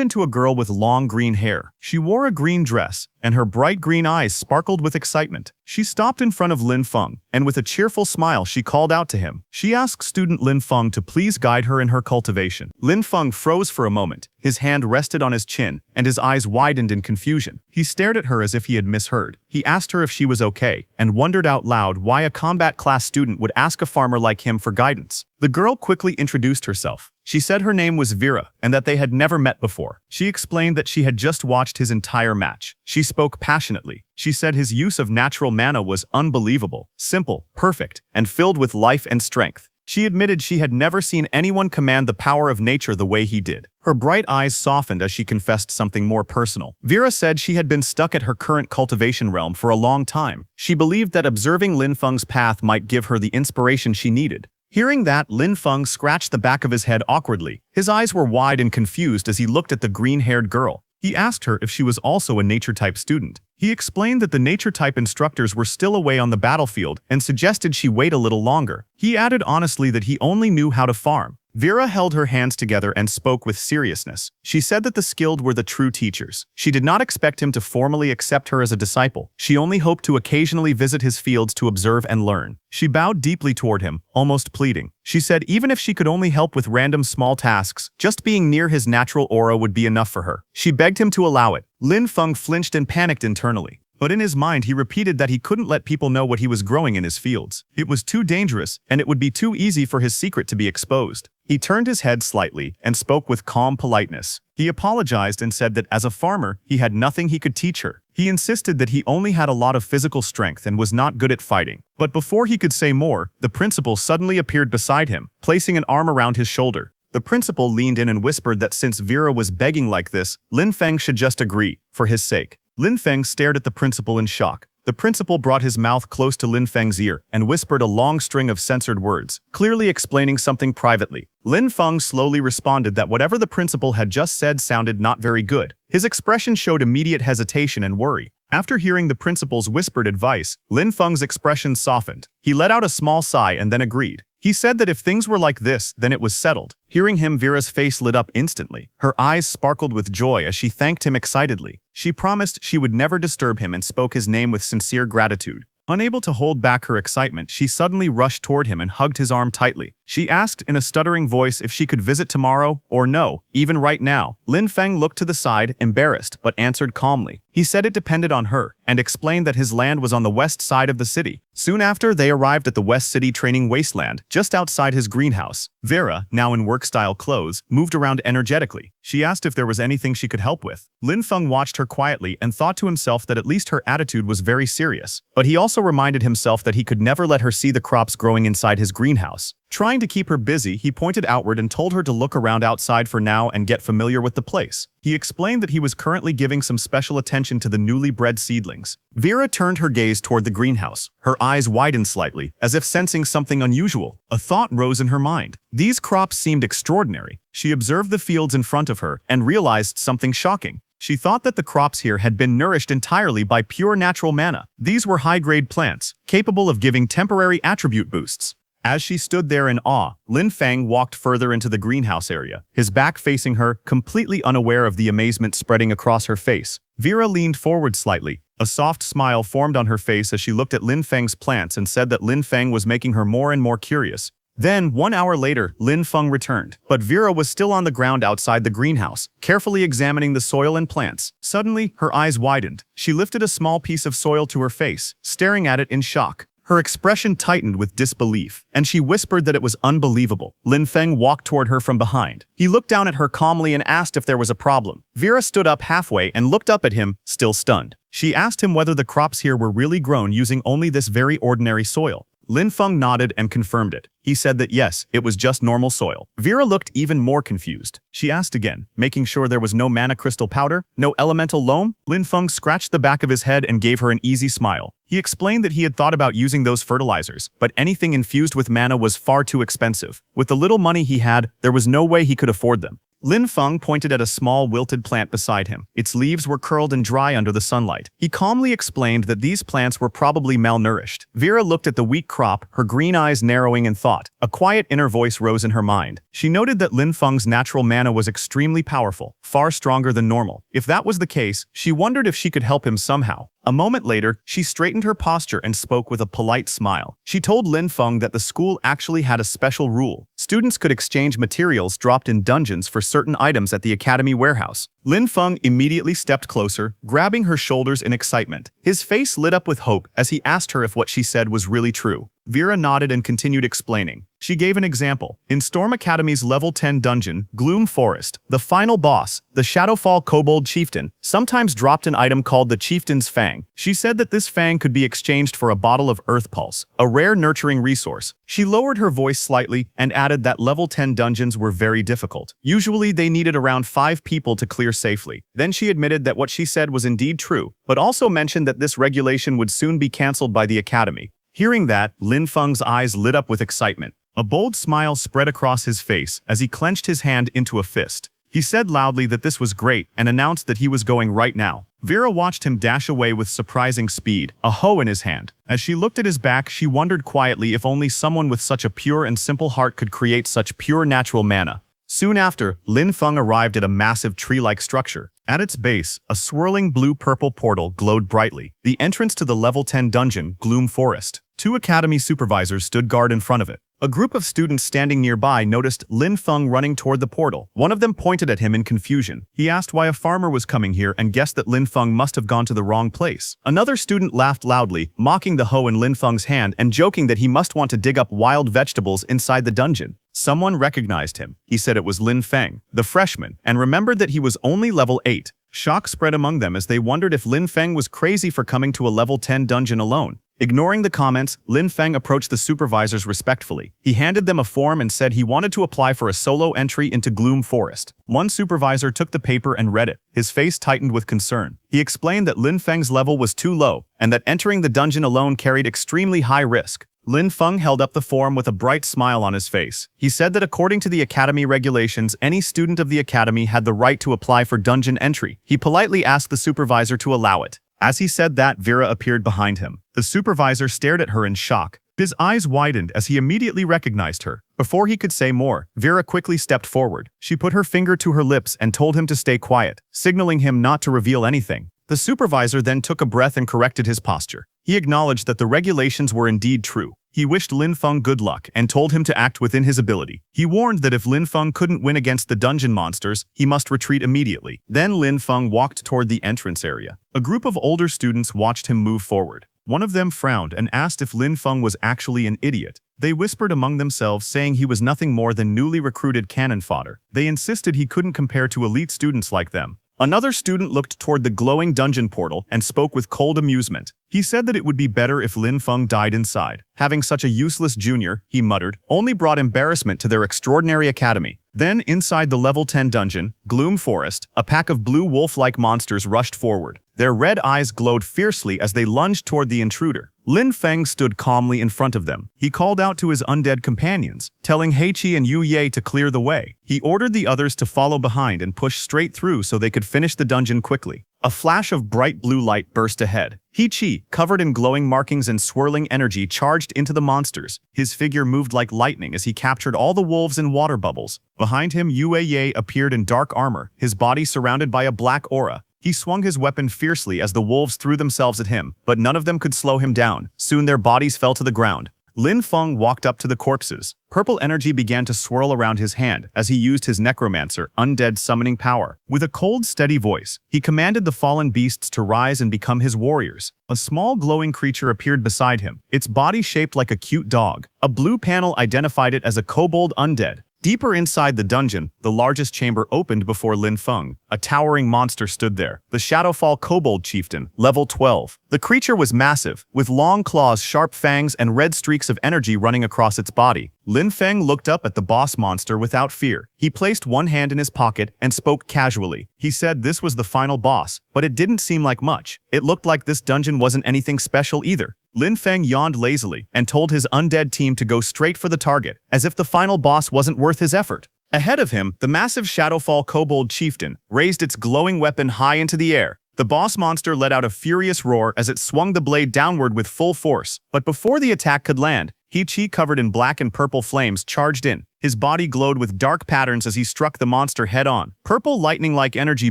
into a girl with long green hair. She wore a green dress, and her bright green eyes sparkled with excitement. She stopped in front of Lin Feng, and with a cheerful smile she called out to him. She asked student Lin Feng to please guide her in her cultivation. Lin Feng froze for a moment. His hand rested on his chin, and his eyes widened in confusion. He stared at her as if he had misheard. He asked her if she was okay, and wondered out loud why a combat class student would ask a farmer like him for guidance. The girl quickly introduced herself. She said her name was Vera, and that they had never met before. She explained that she had just watched his entire match. She spoke passionately. She said his use of natural mana was unbelievable, simple, perfect, and filled with life and strength. She admitted she had never seen anyone command the power of nature the way he did. Her bright eyes softened as she confessed something more personal. Vera said she had been stuck at her current cultivation realm for a long time. She believed that observing Lin Feng's path might give her the inspiration she needed. Hearing that, Lin Feng scratched the back of his head awkwardly. His eyes were wide and confused as he looked at the green-haired girl. He asked her if she was also a nature-type student. He explained that the nature-type instructors were still away on the battlefield and suggested she wait a little longer. He added honestly that he only knew how to farm. Vera held her hands together and spoke with seriousness. She said that the skilled were the true teachers. She did not expect him to formally accept her as a disciple. She only hoped to occasionally visit his fields to observe and learn. She bowed deeply toward him, almost pleading. She said even if she could only help with random small tasks, just being near his natural aura would be enough for her. She begged him to allow it. Lin Feng flinched and panicked internally. But in his mind, he repeated that he couldn't let people know what he was growing in his fields. It was too dangerous, and it would be too easy for his secret to be exposed. He turned his head slightly and spoke with calm politeness. He apologized and said that as a farmer, he had nothing he could teach her. He insisted that he only had a lot of physical strength and was not good at fighting. But before he could say more, the principal suddenly appeared beside him, placing an arm around his shoulder. The principal leaned in and whispered that since Vera was begging like this, Lin Feng should just agree, for his sake. Lin Feng stared at the principal in shock. The principal brought his mouth close to Lin Feng's ear and whispered a long string of censored words, clearly explaining something privately. Lin Feng slowly responded that whatever the principal had just said sounded not very good. His expression showed immediate hesitation and worry. After hearing the principal's whispered advice, Lin Feng's expression softened. He let out a small sigh and then agreed. He said that if things were like this, then it was settled. Hearing him, Vera's face lit up instantly. Her eyes sparkled with joy as she thanked him excitedly. She promised she would never disturb him and spoke his name with sincere gratitude. Unable to hold back her excitement, she suddenly rushed toward him and hugged his arm tightly. She asked in a stuttering voice if she could visit tomorrow or no, even right now. Lin Feng looked to the side, embarrassed, but answered calmly. He said it depended on her, and explained that his land was on the west side of the city. Soon after, they arrived at the West City training wasteland, just outside his greenhouse. Vera, now in work-style clothes, moved around energetically. She asked if there was anything she could help with. Lin Feng watched her quietly and thought to himself that at least her attitude was very serious. But he also reminded himself that he could never let her see the crops growing inside his greenhouse. Trying to keep her busy, he pointed outward and told her to look around outside for now and get familiar with the place. He explained that he was currently giving some special attention to the newly bred seedlings. Vera turned her gaze toward the greenhouse. Her eyes widened slightly, as if sensing something unusual. A thought rose in her mind. These crops seemed extraordinary. She observed the fields in front of her and realized something shocking. She thought that the crops here had been nourished entirely by pure natural mana. These were high-grade plants, capable of giving temporary attribute boosts. As she stood there in awe, Lin Feng walked further into the greenhouse area, his back facing her, completely unaware of the amazement spreading across her face. Vera leaned forward slightly. A soft smile formed on her face as she looked at Lin Feng's plants and said that Lin Feng was making her more and more curious. Then, 1 hour later, Lin Feng returned, but Vera was still on the ground outside the greenhouse, carefully examining the soil and plants. Suddenly, her eyes widened. She lifted a small piece of soil to her face, staring at it in shock. Her expression tightened with disbelief, and she whispered that it was unbelievable. Lin Feng walked toward her from behind. He looked down at her calmly and asked if there was a problem. Vera stood up halfway and looked up at him, still stunned. She asked him whether the crops here were really grown using only this very ordinary soil. Lin Feng nodded and confirmed it. He said that yes, it was just normal soil. Vera looked even more confused. She asked again, making sure there was no mana crystal powder, no elemental loam. Lin Feng scratched the back of his head and gave her an easy smile. He explained that he had thought about using those fertilizers, but anything infused with mana was far too expensive. With the little money he had, there was no way he could afford them. Lin Feng pointed at a small wilted plant beside him. Its leaves were curled and dry under the sunlight. He calmly explained that these plants were probably malnourished. Vera looked at the weak crop, her green eyes narrowing in thought. A quiet inner voice rose in her mind. She noted that Lin Feng's natural mana was extremely powerful, far stronger than normal. If that was the case, she wondered if she could help him somehow. A moment later, she straightened her posture and spoke with a polite smile. She told Lin Feng that the school actually had a special rule. Students could exchange materials dropped in dungeons for certain items at the academy warehouse. Lin Feng immediately stepped closer, grabbing her shoulders in excitement. His face lit up with hope as he asked her if what she said was really true. Vera nodded and continued explaining. She gave an example. In Storm Academy's level 10 dungeon, Gloom Forest, the final boss, the Shadowfall Kobold Chieftain, sometimes dropped an item called the Chieftain's Fang. She said that this fang could be exchanged for a bottle of Earth Pulse, a rare nurturing resource. She lowered her voice slightly and added that level 10 dungeons were very difficult. Usually they needed around 5 people to clear safely. Then she admitted that what she said was indeed true, but also mentioned that this regulation would soon be cancelled by the academy. Hearing that, Lin Feng's eyes lit up with excitement. A bold smile spread across his face as he clenched his hand into a fist. He said loudly that this was great and announced that he was going right now. Vera watched him dash away with surprising speed, a hoe in his hand. As she looked at his back, she wondered quietly if only someone with such a pure and simple heart could create such pure natural mana. Soon after, Lin Feng arrived at a massive tree-like structure. At its base, a swirling blue-purple portal glowed brightly. The entrance to the level 10 dungeon, Gloom Forest. 2 academy supervisors stood guard in front of it. A group of students standing nearby noticed Lin Feng running toward the portal. One of them pointed at him in confusion. He asked why a farmer was coming here and guessed that Lin Feng must have gone to the wrong place. Another student laughed loudly, mocking the hoe in Lin Feng's hand and joking that he must want to dig up wild vegetables inside the dungeon. Someone recognized him. He said it was Lin Feng, the freshman, and remembered that he was only level 8. Shock spread among them as they wondered if Lin Feng was crazy for coming to a level 10 dungeon alone. Ignoring the comments, Lin Feng approached the supervisors respectfully. He handed them a form and said he wanted to apply for a solo entry into Gloom Forest. One supervisor took the paper and read it. His face tightened with concern. He explained that Lin Feng's level was too low, and that entering the dungeon alone carried extremely high risk. Lin Feng held up the form with a bright smile on his face. He said that according to the academy regulations, any student of the academy had the right to apply for dungeon entry. He politely asked the supervisor to allow it. As he said that, Vera appeared behind him. The supervisor stared at her in shock. His eyes widened as he immediately recognized her. Before he could say more, Vera quickly stepped forward. She put her finger to her lips and told him to stay quiet, signaling him not to reveal anything. The supervisor then took a breath and corrected his posture. He acknowledged that the regulations were indeed true. He wished Lin Feng good luck and told him to act within his ability. He warned that if Lin Feng couldn't win against the dungeon monsters, he must retreat immediately. Then Lin Feng walked toward the entrance area. A group of older students watched him move forward. One of them frowned and asked if Lin Feng was actually an idiot. They whispered among themselves, saying he was nothing more than newly recruited cannon fodder. They insisted he couldn't compare to elite students like them. Another student looked toward the glowing dungeon portal and spoke with cold amusement. He said that it would be better if Lin Feng died inside. Having such a useless junior, he muttered, only brought embarrassment to their extraordinary academy. Then, inside the level 10 dungeon, Gloom Forest, a pack of blue wolf-like monsters rushed forward. Their red eyes glowed fiercely as they lunged toward the intruder. Lin Feng stood calmly in front of them. He called out to his undead companions, telling Heiqi and Yu Ye to clear the way. He ordered the others to follow behind and push straight through so they could finish the dungeon quickly. A flash of bright blue light burst ahead. Heiqi, covered in glowing markings and swirling energy, charged into the monsters. His figure moved like lightning as he captured all the wolves in water bubbles. Behind him, Yu Ye appeared in dark armor, his body surrounded by a black aura. He swung his weapon fiercely as the wolves threw themselves at him, but none of them could slow him down. Soon their bodies fell to the ground. Lin Feng walked up to the corpses. Purple energy began to swirl around his hand as he used his Necromancer, Undead summoning power. With a cold, steady voice, he commanded the fallen beasts to rise and become his warriors. A small glowing creature appeared beside him, its body shaped like a cute dog. A blue panel identified it as a kobold undead. Deeper inside the dungeon, the largest chamber opened before Lin Feng. A towering monster stood there, the Shadowfall Kobold Chieftain, level 12. The creature was massive, with long claws, sharp fangs, and red streaks of energy running across its body. Lin Feng looked up at the boss monster without fear. He placed one hand in his pocket and spoke casually. He said this was the final boss, but it didn't seem like much. It looked like this dungeon wasn't anything special either. Lin Feng yawned lazily and told his undead team to go straight for the target, as if the final boss wasn't worth his effort. Ahead of him, the massive Shadowfall Kobold Chieftain raised its glowing weapon high into the air. The boss monster let out a furious roar as it swung the blade downward with full force. But before the attack could land, Heiqi, covered in black and purple flames, charged in. His body glowed with dark patterns as he struck the monster head-on. Purple lightning-like energy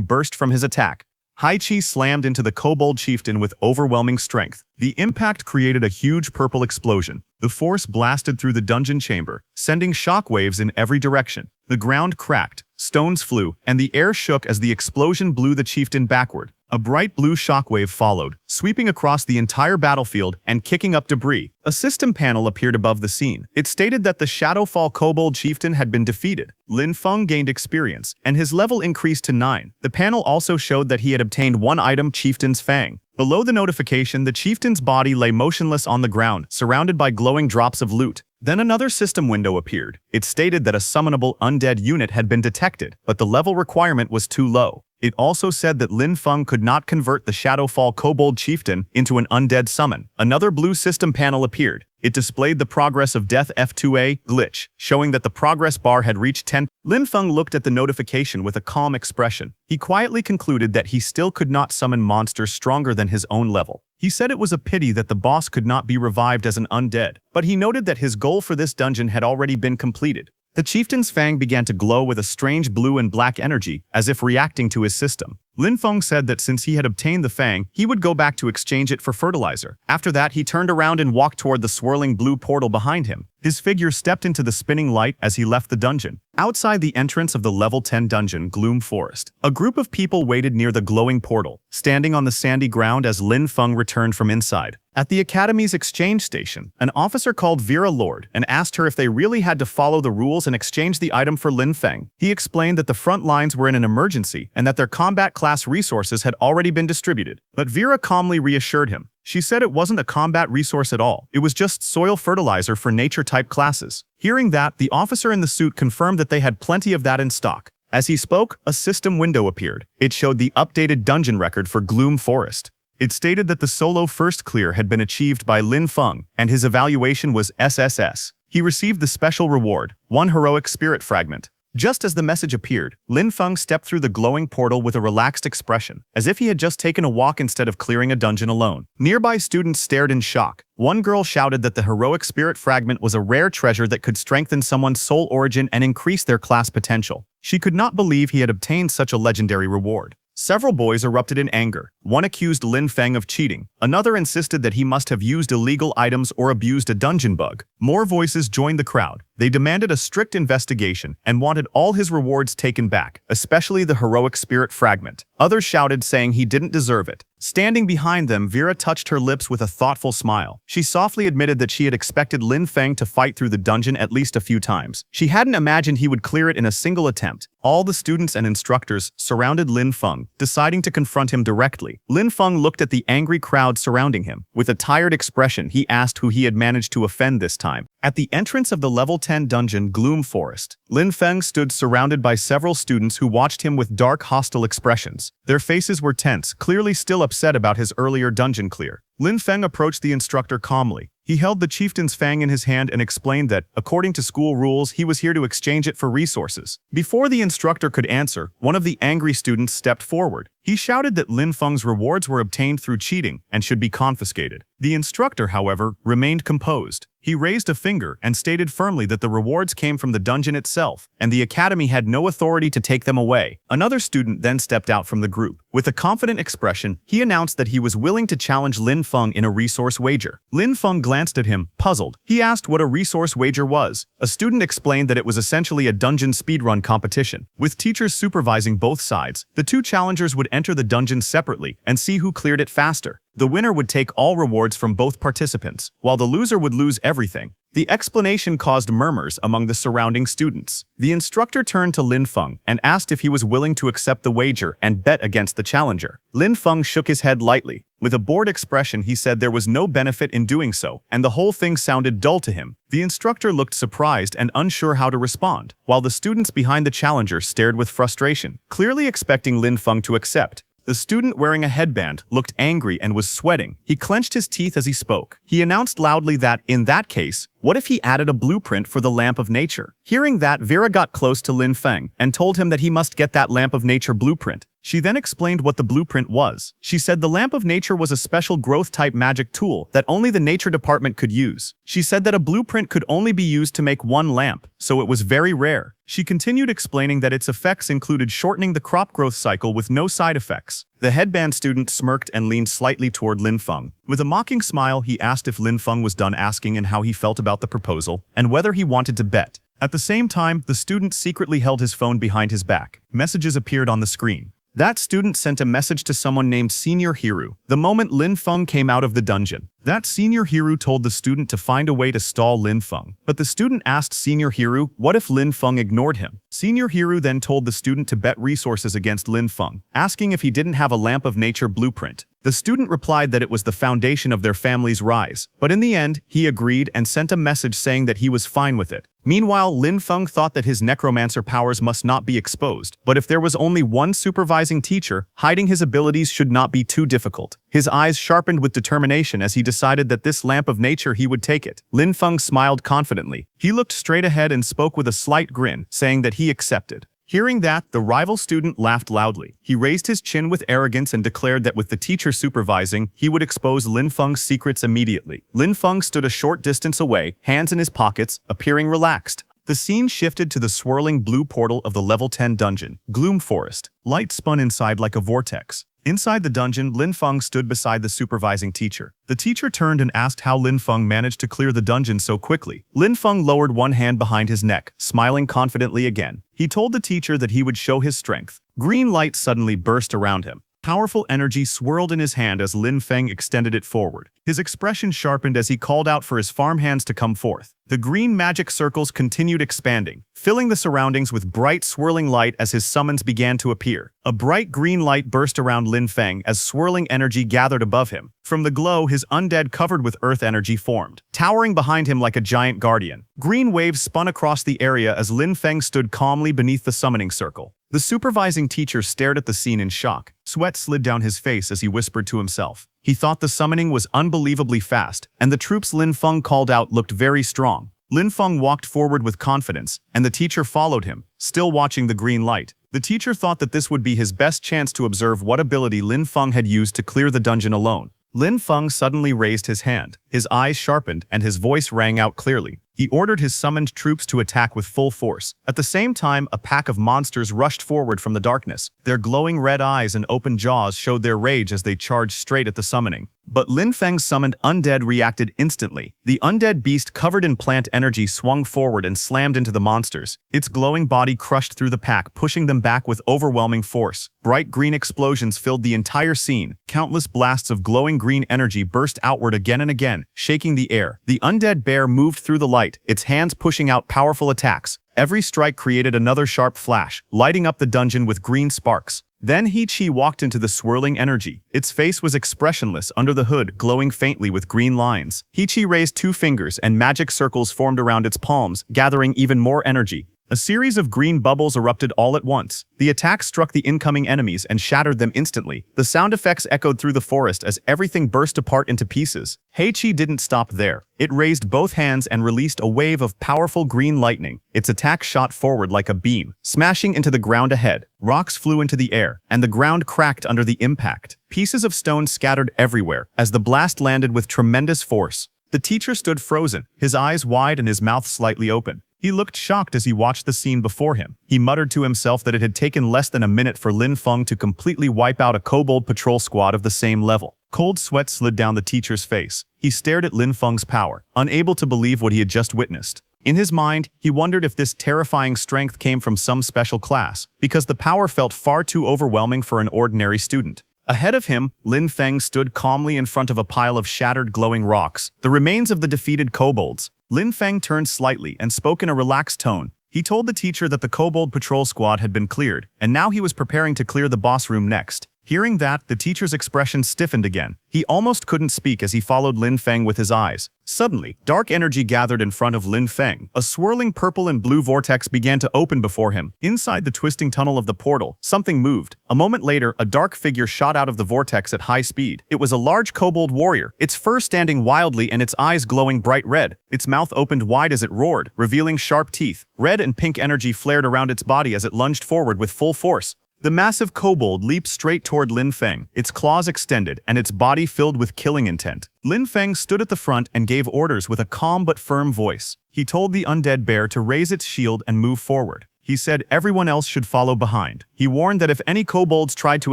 burst from his attack. Heiqi slammed into the Kobold Chieftain with overwhelming strength. The impact created a huge purple explosion. The force blasted through the dungeon chamber, sending shockwaves in every direction. The ground cracked, stones flew, and the air shook as the explosion blew the chieftain backward. A bright blue shockwave followed, sweeping across the entire battlefield and kicking up debris. A system panel appeared above the scene. It stated that the Shadowfall Kobold Chieftain had been defeated. Lin Feng gained experience, and his level increased to 9. The panel also showed that he had obtained one item, Chieftain's Fang. Below the notification, the chieftain's body lay motionless on the ground, surrounded by glowing drops of loot. Then another system window appeared. It stated that a summonable undead unit had been detected, but the level requirement was too low. It also said that Lin Feng could not convert the Shadowfall Kobold Chieftain into an undead summon. Another blue system panel appeared. It displayed the progress of Death F2A glitch, showing that the progress bar had reached 10. Lin Feng looked at the notification with a calm expression. He quietly concluded that he still could not summon monsters stronger than his own level. He said it was a pity that the boss could not be revived as an undead, but he noted that his goal for this dungeon had already been completed. The chieftain's fang began to glow with a strange blue and black energy, as if reacting to his system. Lin Feng said that since he had obtained the fang, he would go back to exchange it for fertilizer. After that, he turned around and walked toward the swirling blue portal behind him. His figure stepped into the spinning light as he left the dungeon. Outside the entrance of the level 10 dungeon, Gloom Forest, a group of people waited near the glowing portal, standing on the sandy ground as Lin Feng returned from inside. At the Academy's exchange station, an officer called Vera Lord and asked her if they really had to follow the rules and exchange the item for Lin Feng. He explained that the front lines were in an emergency and that their combat class resources had already been distributed. But Vera calmly reassured him. She said it wasn't a combat resource at all. It was just soil fertilizer for nature-type classes. Hearing that, the officer in the suit confirmed that they had plenty of that in stock. As he spoke, a system window appeared. It showed the updated dungeon record for Gloom Forest. It stated that the solo first clear had been achieved by Lin Feng, and his evaluation was SSS. He received the special reward, 1 heroic spirit fragment. Just as the message appeared, Lin Feng stepped through the glowing portal with a relaxed expression, as if he had just taken a walk instead of clearing a dungeon alone. Nearby students stared in shock. One girl shouted that the heroic spirit fragment was a rare treasure that could strengthen someone's soul origin and increase their class potential. She could not believe he had obtained such a legendary reward. Several boys erupted in anger. One accused Lin Feng of cheating. Another insisted that he must have used illegal items or abused a dungeon bug. More voices joined the crowd. They demanded a strict investigation and wanted all his rewards taken back, especially the heroic spirit fragment. Others shouted, saying he didn't deserve it. Standing behind them, Vera touched her lips with a thoughtful smile. She softly admitted that she had expected Lin Feng to fight through the dungeon at least a few times. She hadn't imagined he would clear it in a single attempt. All the students and instructors surrounded Lin Feng, deciding to confront him directly. Lin Feng looked at the angry crowd surrounding him. With a tired expression, he asked who he had managed to offend this time. At the entrance of the level 10 dungeon, Gloom Forest, Lin Feng stood surrounded by several students who watched him with dark, hostile expressions. Their faces were tense, clearly still upset about his earlier dungeon clear. Lin Feng approached the instructor calmly. He held the chieftain's fang in his hand and explained that, according to school rules, he was here to exchange it for resources. Before the instructor could answer, one of the angry students stepped forward. He shouted that Lin Feng's rewards were obtained through cheating and should be confiscated. The instructor, however, remained composed. He raised a finger and stated firmly that the rewards came from the dungeon itself, and the academy had no authority to take them away. Another student then stepped out from the group. With a confident expression, he announced that he was willing to challenge Lin Feng in a resource wager. Lin Feng glanced at him, puzzled. He asked what a resource wager was. A student explained that it was essentially a dungeon speedrun competition. With teachers supervising both sides, the two challengers would enter the dungeon separately and see who cleared it faster. The winner would take all rewards from both participants, while the loser would lose everything. The explanation caused murmurs among the surrounding students. The instructor turned to Lin Feng and asked if he was willing to accept the wager and bet against the challenger. Lin Feng shook his head lightly. With a bored expression, he said there was no benefit in doing so, and the whole thing sounded dull to him. The instructor looked surprised and unsure how to respond, while the students behind the challenger stared with frustration, clearly expecting Lin Feng to accept. The student wearing a headband looked angry and was sweating. He clenched his teeth as he spoke. He announced loudly that, in that case, what if he added a blueprint for the Lamp of Nature? Hearing that, Vera got close to Lin Feng and told him that he must get that Lamp of Nature blueprint. She then explained what the blueprint was. She said the Lamp of Nature was a special growth-type magic tool that only the Nature Department could use. She said that a blueprint could only be used to make one lamp, so it was very rare. She continued explaining that its effects included shortening the crop growth cycle with no side effects. The headband student smirked and leaned slightly toward Lin Feng. With a mocking smile, he asked if Lin Feng was done asking and how he felt about the proposal, and whether he wanted to bet. At the same time, the student secretly held his phone behind his back. Messages appeared on the screen. That student sent a message to someone named Senior Hiru the moment Lin Feng came out of the dungeon. That Senior Hiru told the student to find a way to stall Lin Feng, but the student asked Senior Hiru what if Lin Feng ignored him. Senior Hiru then told the student to bet resources against Lin Feng, asking if he didn't have a Lamp of Nature blueprint. The student replied that it was the foundation of their family's rise, but in the end, he agreed and sent a message saying that he was fine with it. Meanwhile, Lin Feng thought that his necromancer powers must not be exposed, but if there was only one supervising teacher, hiding his abilities should not be too difficult. His eyes sharpened with determination as he decided that this Lamp of Nature he would take it. Lin Feng smiled confidently. He looked straight ahead and spoke with a slight grin, saying that he accepted. Hearing that, the rival student laughed loudly. He raised his chin with arrogance and declared that with the teacher supervising, he would expose Lin Feng's secrets immediately. Lin Feng stood a short distance away, hands in his pockets, appearing relaxed. The scene shifted to the swirling blue portal of the level 10 dungeon, Gloom Forest. Light spun inside like a vortex. Inside the dungeon, Lin Feng stood beside the supervising teacher. The teacher turned and asked how Lin Feng managed to clear the dungeon so quickly. Lin Feng lowered one hand behind his neck, smiling confidently again. He told the teacher that he would show his strength. Green light suddenly burst around him. Powerful energy swirled in his hand as Lin Feng extended it forward. His expression sharpened as he called out for his farmhands to come forth. The green magic circles continued expanding, filling the surroundings with bright swirling light as his summons began to appear. A bright green light burst around Lin Feng as swirling energy gathered above him. From the glow, his undead covered with earth energy formed, towering behind him like a giant guardian. Green waves spun across the area as Lin Feng stood calmly beneath the summoning circle. The supervising teacher stared at the scene in shock. Sweat slid down his face as he whispered to himself. He thought the summoning was unbelievably fast, and the troops Lin Feng called out looked very strong. Lin Feng walked forward with confidence, and the teacher followed him, still watching the green light. The teacher thought that this would be his best chance to observe what ability Lin Feng had used to clear the dungeon alone. Lin Feng suddenly raised his hand. His eyes sharpened, and his voice rang out clearly. He ordered his summoned troops to attack with full force. At the same time, a pack of monsters rushed forward from the darkness. Their glowing red eyes and open jaws showed their rage as they charged straight at the summoning. But Lin Feng's summoned undead reacted instantly. The undead beast covered in plant energy swung forward and slammed into the monsters. Its glowing body crushed through the pack, pushing them back with overwhelming force. Bright green explosions filled the entire scene. Countless blasts of glowing green energy burst outward again and again, shaking the air. The undead bear moved through the light, its hands pushing out powerful attacks. Every strike created another sharp flash, lighting up the dungeon with green sparks. Then He-Chi walked into the swirling energy. Its face was expressionless under the hood, glowing faintly with green lines. He-Chi raised 2 fingers and magic circles formed around its palms, gathering even more energy. A series of green bubbles erupted all at once. The attack struck the incoming enemies and shattered them instantly. The sound effects echoed through the forest as everything burst apart into pieces. He-Chi didn't stop there. It raised both hands and released a wave of powerful green lightning. Its attack shot forward like a beam, smashing into the ground ahead. Rocks flew into the air, and the ground cracked under the impact. Pieces of stone scattered everywhere as the blast landed with tremendous force. The teacher stood frozen, his eyes wide and his mouth slightly open. He looked shocked as he watched the scene before him. He muttered to himself that it had taken less than a minute for Lin Feng to completely wipe out a kobold patrol squad of the same level. Cold sweat slid down the teacher's face. He stared at Lin Feng's power, unable to believe what he had just witnessed. In his mind, he wondered if this terrifying strength came from some special class, because the power felt far too overwhelming for an ordinary student. Ahead of him, Lin Feng stood calmly in front of a pile of shattered glowing rocks, the remains of the defeated kobolds. Lin Feng turned slightly and spoke in a relaxed tone. He told the teacher that the kobold patrol squad had been cleared, and now he was preparing to clear the boss room next. Hearing that, the teacher's expression stiffened again. He almost couldn't speak as he followed Lin Feng with his eyes. Suddenly, dark energy gathered in front of Lin Feng. A swirling purple and blue vortex began to open before him. Inside the twisting tunnel of the portal, something moved. A moment later, a dark figure shot out of the vortex at high speed. It was a large kobold warrior, its fur standing wildly and its eyes glowing bright red. Its mouth opened wide as it roared, revealing sharp teeth. Red and pink energy flared around its body as it lunged forward with full force. The massive kobold leaped straight toward Lin Feng, its claws extended and its body filled with killing intent. Lin Feng stood at the front and gave orders with a calm but firm voice. He told the undead bear to raise its shield and move forward. He said everyone else should follow behind. He warned that if any kobolds tried to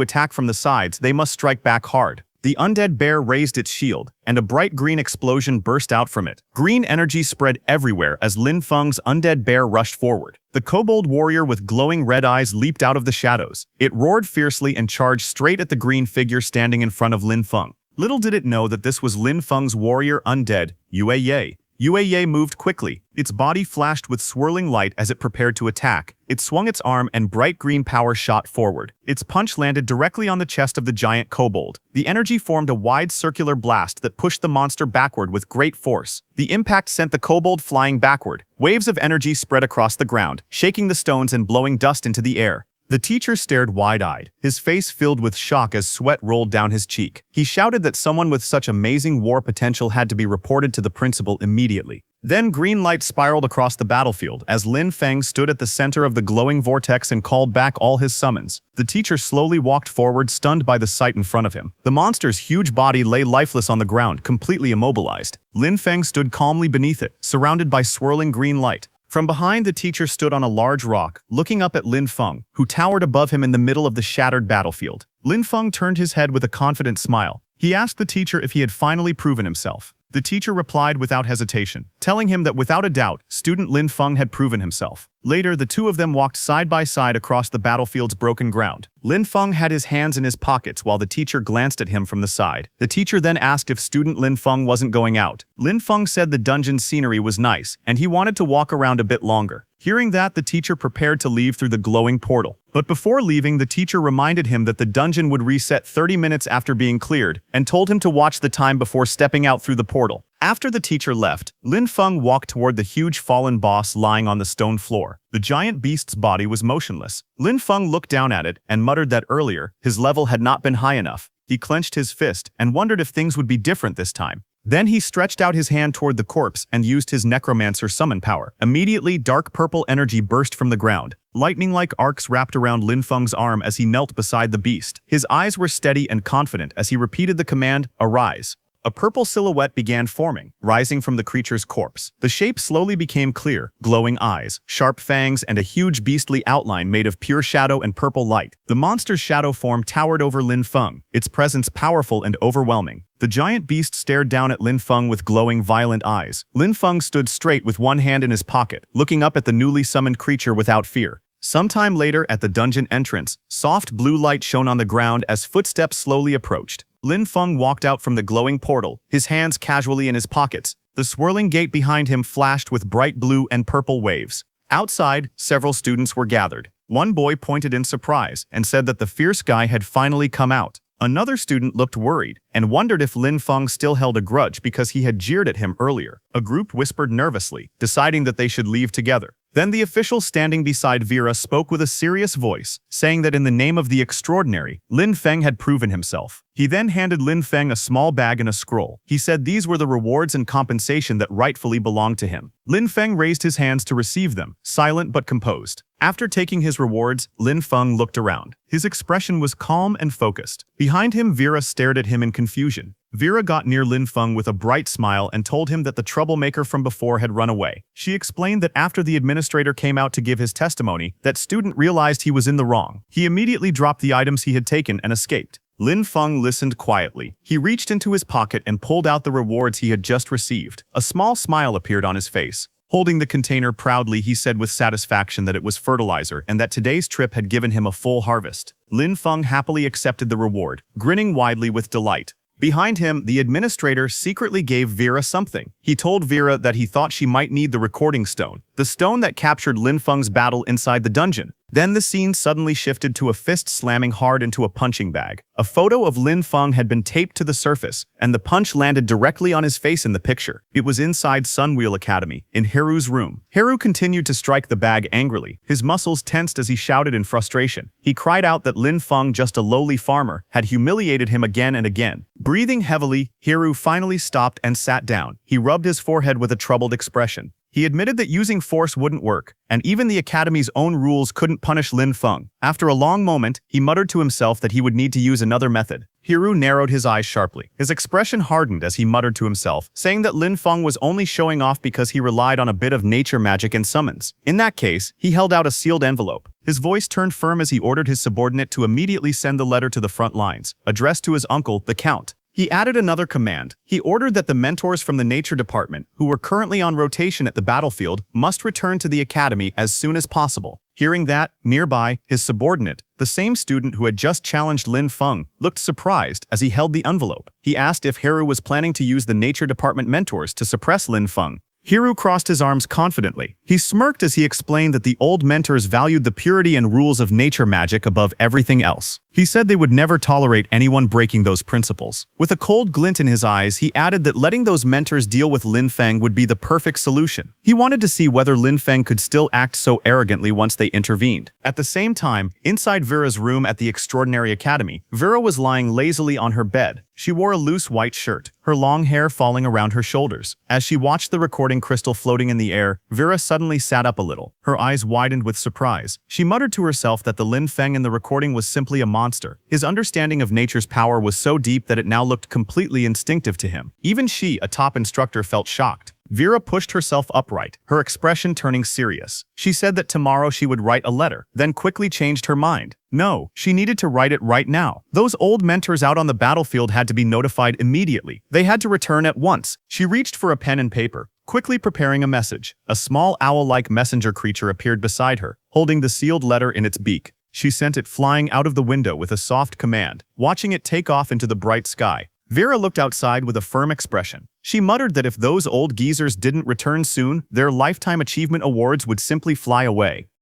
attack from the sides, they must strike back hard. The undead bear raised its shield, and a bright green explosion burst out from it. Green energy spread everywhere as Lin Feng's undead bear rushed forward. The kobold warrior with glowing red eyes leaped out of the shadows. It roared fiercely and charged straight at the green figure standing in front of Lin Feng. Little did it know that this was Lin Feng's warrior undead, Yue. Yue moved quickly. Its body flashed with swirling light as it prepared to attack. It swung its arm and bright green power shot forward. Its punch landed directly on the chest of the giant kobold. The energy formed a wide circular blast that pushed the monster backward with great force. The impact sent the kobold flying backward. Waves of energy spread across the ground, shaking the stones and blowing dust into the air. The teacher stared wide-eyed, his face filled with shock as sweat rolled down his cheek. He shouted that someone with such amazing war potential had to be reported to the principal immediately. Then green light spiraled across the battlefield as Lin Feng stood at the center of the glowing vortex and called back all his summons. The teacher slowly walked forward, stunned by the sight in front of him. The monster's huge body lay lifeless on the ground, completely immobilized. Lin Feng stood calmly beneath it, surrounded by swirling green light. From behind, the teacher stood on a large rock, looking up at Lin Feng, who towered above him in the middle of the shattered battlefield. Lin Feng turned his head with a confident smile. He asked the teacher if he had finally proven himself. The teacher replied without hesitation, telling him that without a doubt, student Lin Feng had proven himself. Later, the two of them walked side by side across the battlefield's broken ground. Lin Feng had his hands in his pockets while the teacher glanced at him from the side. The teacher then asked if student Lin Feng wasn't going out. Lin Feng said the dungeon's scenery was nice, and he wanted to walk around a bit longer. Hearing that, the teacher prepared to leave through the glowing portal. But before leaving, the teacher reminded him that the dungeon would reset 30 minutes after being cleared, and told him to watch the time before stepping out through the portal. After the teacher left, Lin Feng walked toward the huge fallen boss lying on the stone floor. The giant beast's body was motionless. Lin Feng looked down at it and muttered that earlier, his level had not been high enough. He clenched his fist and wondered if things would be different this time. Then he stretched out his hand toward the corpse and used his Necromancer summon power. Immediately, dark purple energy burst from the ground. Lightning-like arcs wrapped around Lin Feng's arm as he knelt beside the beast. His eyes were steady and confident as he repeated the command, "Arise." A purple silhouette began forming, rising from the creature's corpse. The shape slowly became clear, glowing eyes, sharp fangs, and a huge beastly outline made of pure shadow and purple light. The monster's shadow form towered over Lin Feng, its presence powerful and overwhelming. The giant beast stared down at Lin Feng with glowing, violent eyes. Lin Feng stood straight with one hand in his pocket, looking up at the newly summoned creature without fear. Sometime later, at the dungeon entrance, soft blue light shone on the ground as footsteps slowly approached. Lin Feng walked out from the glowing portal, his hands casually in his pockets. The swirling gate behind him flashed with bright blue and purple waves. Outside, several students were gathered. One boy pointed in surprise and said that the fierce guy had finally come out. Another student looked worried and wondered if Lin Feng still held a grudge because he had jeered at him earlier. A group whispered nervously, deciding that they should leave together. Then the official standing beside Vera spoke with a serious voice, saying that in the name of the extraordinary, Lin Feng had proven himself. He then handed Lin Feng a small bag and a scroll. He said these were the rewards and compensation that rightfully belonged to him. Lin Feng raised his hands to receive them, silent but composed. After taking his rewards, Lin Feng looked around. His expression was calm and focused. Behind him, Vera stared at him in confusion. Vera got near Lin Feng with a bright smile and told him that the troublemaker from before had run away. She explained that after the administrator came out to give his testimony, that student realized he was in the wrong. He immediately dropped the items he had taken and escaped. Lin Feng listened quietly. He reached into his pocket and pulled out the rewards he had just received. A small smile appeared on his face. Holding the container proudly, he said with satisfaction that it was fertilizer and that today's trip had given him a full harvest. Lin Feng happily accepted the reward, grinning widely with delight. Behind him, the administrator secretly gave Vera something. He told Vera that he thought she might need the recording stone, the stone that captured Lin Feng's battle inside the dungeon. Then the scene suddenly shifted to a fist slamming hard into a punching bag. A photo of Lin Feng had been taped to the surface, and the punch landed directly on his face in the picture. It was inside Sunwheel Academy, in Haru's room. Haru continued to strike the bag angrily. His muscles tensed as he shouted in frustration. He cried out that Lin Feng, just a lowly farmer, had humiliated him again and again. Breathing heavily, Haru finally stopped and sat down. He rubbed his forehead with a troubled expression. He admitted that using force wouldn't work, and even the Academy's own rules couldn't punish Lin Feng. After a long moment, he muttered to himself that he would need to use another method. Haru narrowed his eyes sharply. His expression hardened as he muttered to himself, saying that Lin Feng was only showing off because he relied on a bit of nature magic and summons. In that case, he held out a sealed envelope. His voice turned firm as he ordered his subordinate to immediately send the letter to the front lines, addressed to his uncle, the Count. He added another command. He ordered that the mentors from the Nature Department, who were currently on rotation at the battlefield, must return to the Academy as soon as possible. Hearing that, nearby, his subordinate, the same student who had just challenged Lin Feng, looked surprised as he held the envelope. He asked if Haru was planning to use the Nature Department mentors to suppress Lin Feng. Haru crossed his arms confidently. He smirked as he explained that the old mentors valued the purity and rules of nature magic above everything else. He said they would never tolerate anyone breaking those principles. With a cold glint in his eyes, he added that letting those mentors deal with Lin Feng would be the perfect solution. He wanted to see whether Lin Feng could still act so arrogantly once they intervened. At the same time, inside Vera's room at the Extraordinary Academy, Vera was lying lazily on her bed. She wore a loose white shirt, her long hair falling around her shoulders. As she watched the recording crystal floating in the air, Vera suddenly sat up a little. Her eyes widened with surprise. She muttered to herself that the Lin Feng in the recording was simply a monster. His understanding of nature's power was so deep that it now looked completely instinctive to him. Even she, a top instructor, felt shocked. Vera pushed herself upright, her expression turning serious. She said that tomorrow she would write a letter, then quickly changed her mind. No, she needed to write it right now. Those old mentors out on the battlefield had to be notified immediately. They had to return at once. She reached for a pen and paper, quickly preparing a message. A small owl-like messenger creature appeared beside her, holding the sealed letter in its beak. She sent it flying out of the window with a soft command, watching it take off into the bright sky. Vera looked outside with a firm expression. She muttered that if those old geezers didn't return soon, their lifetime achievement awards would simply fly away.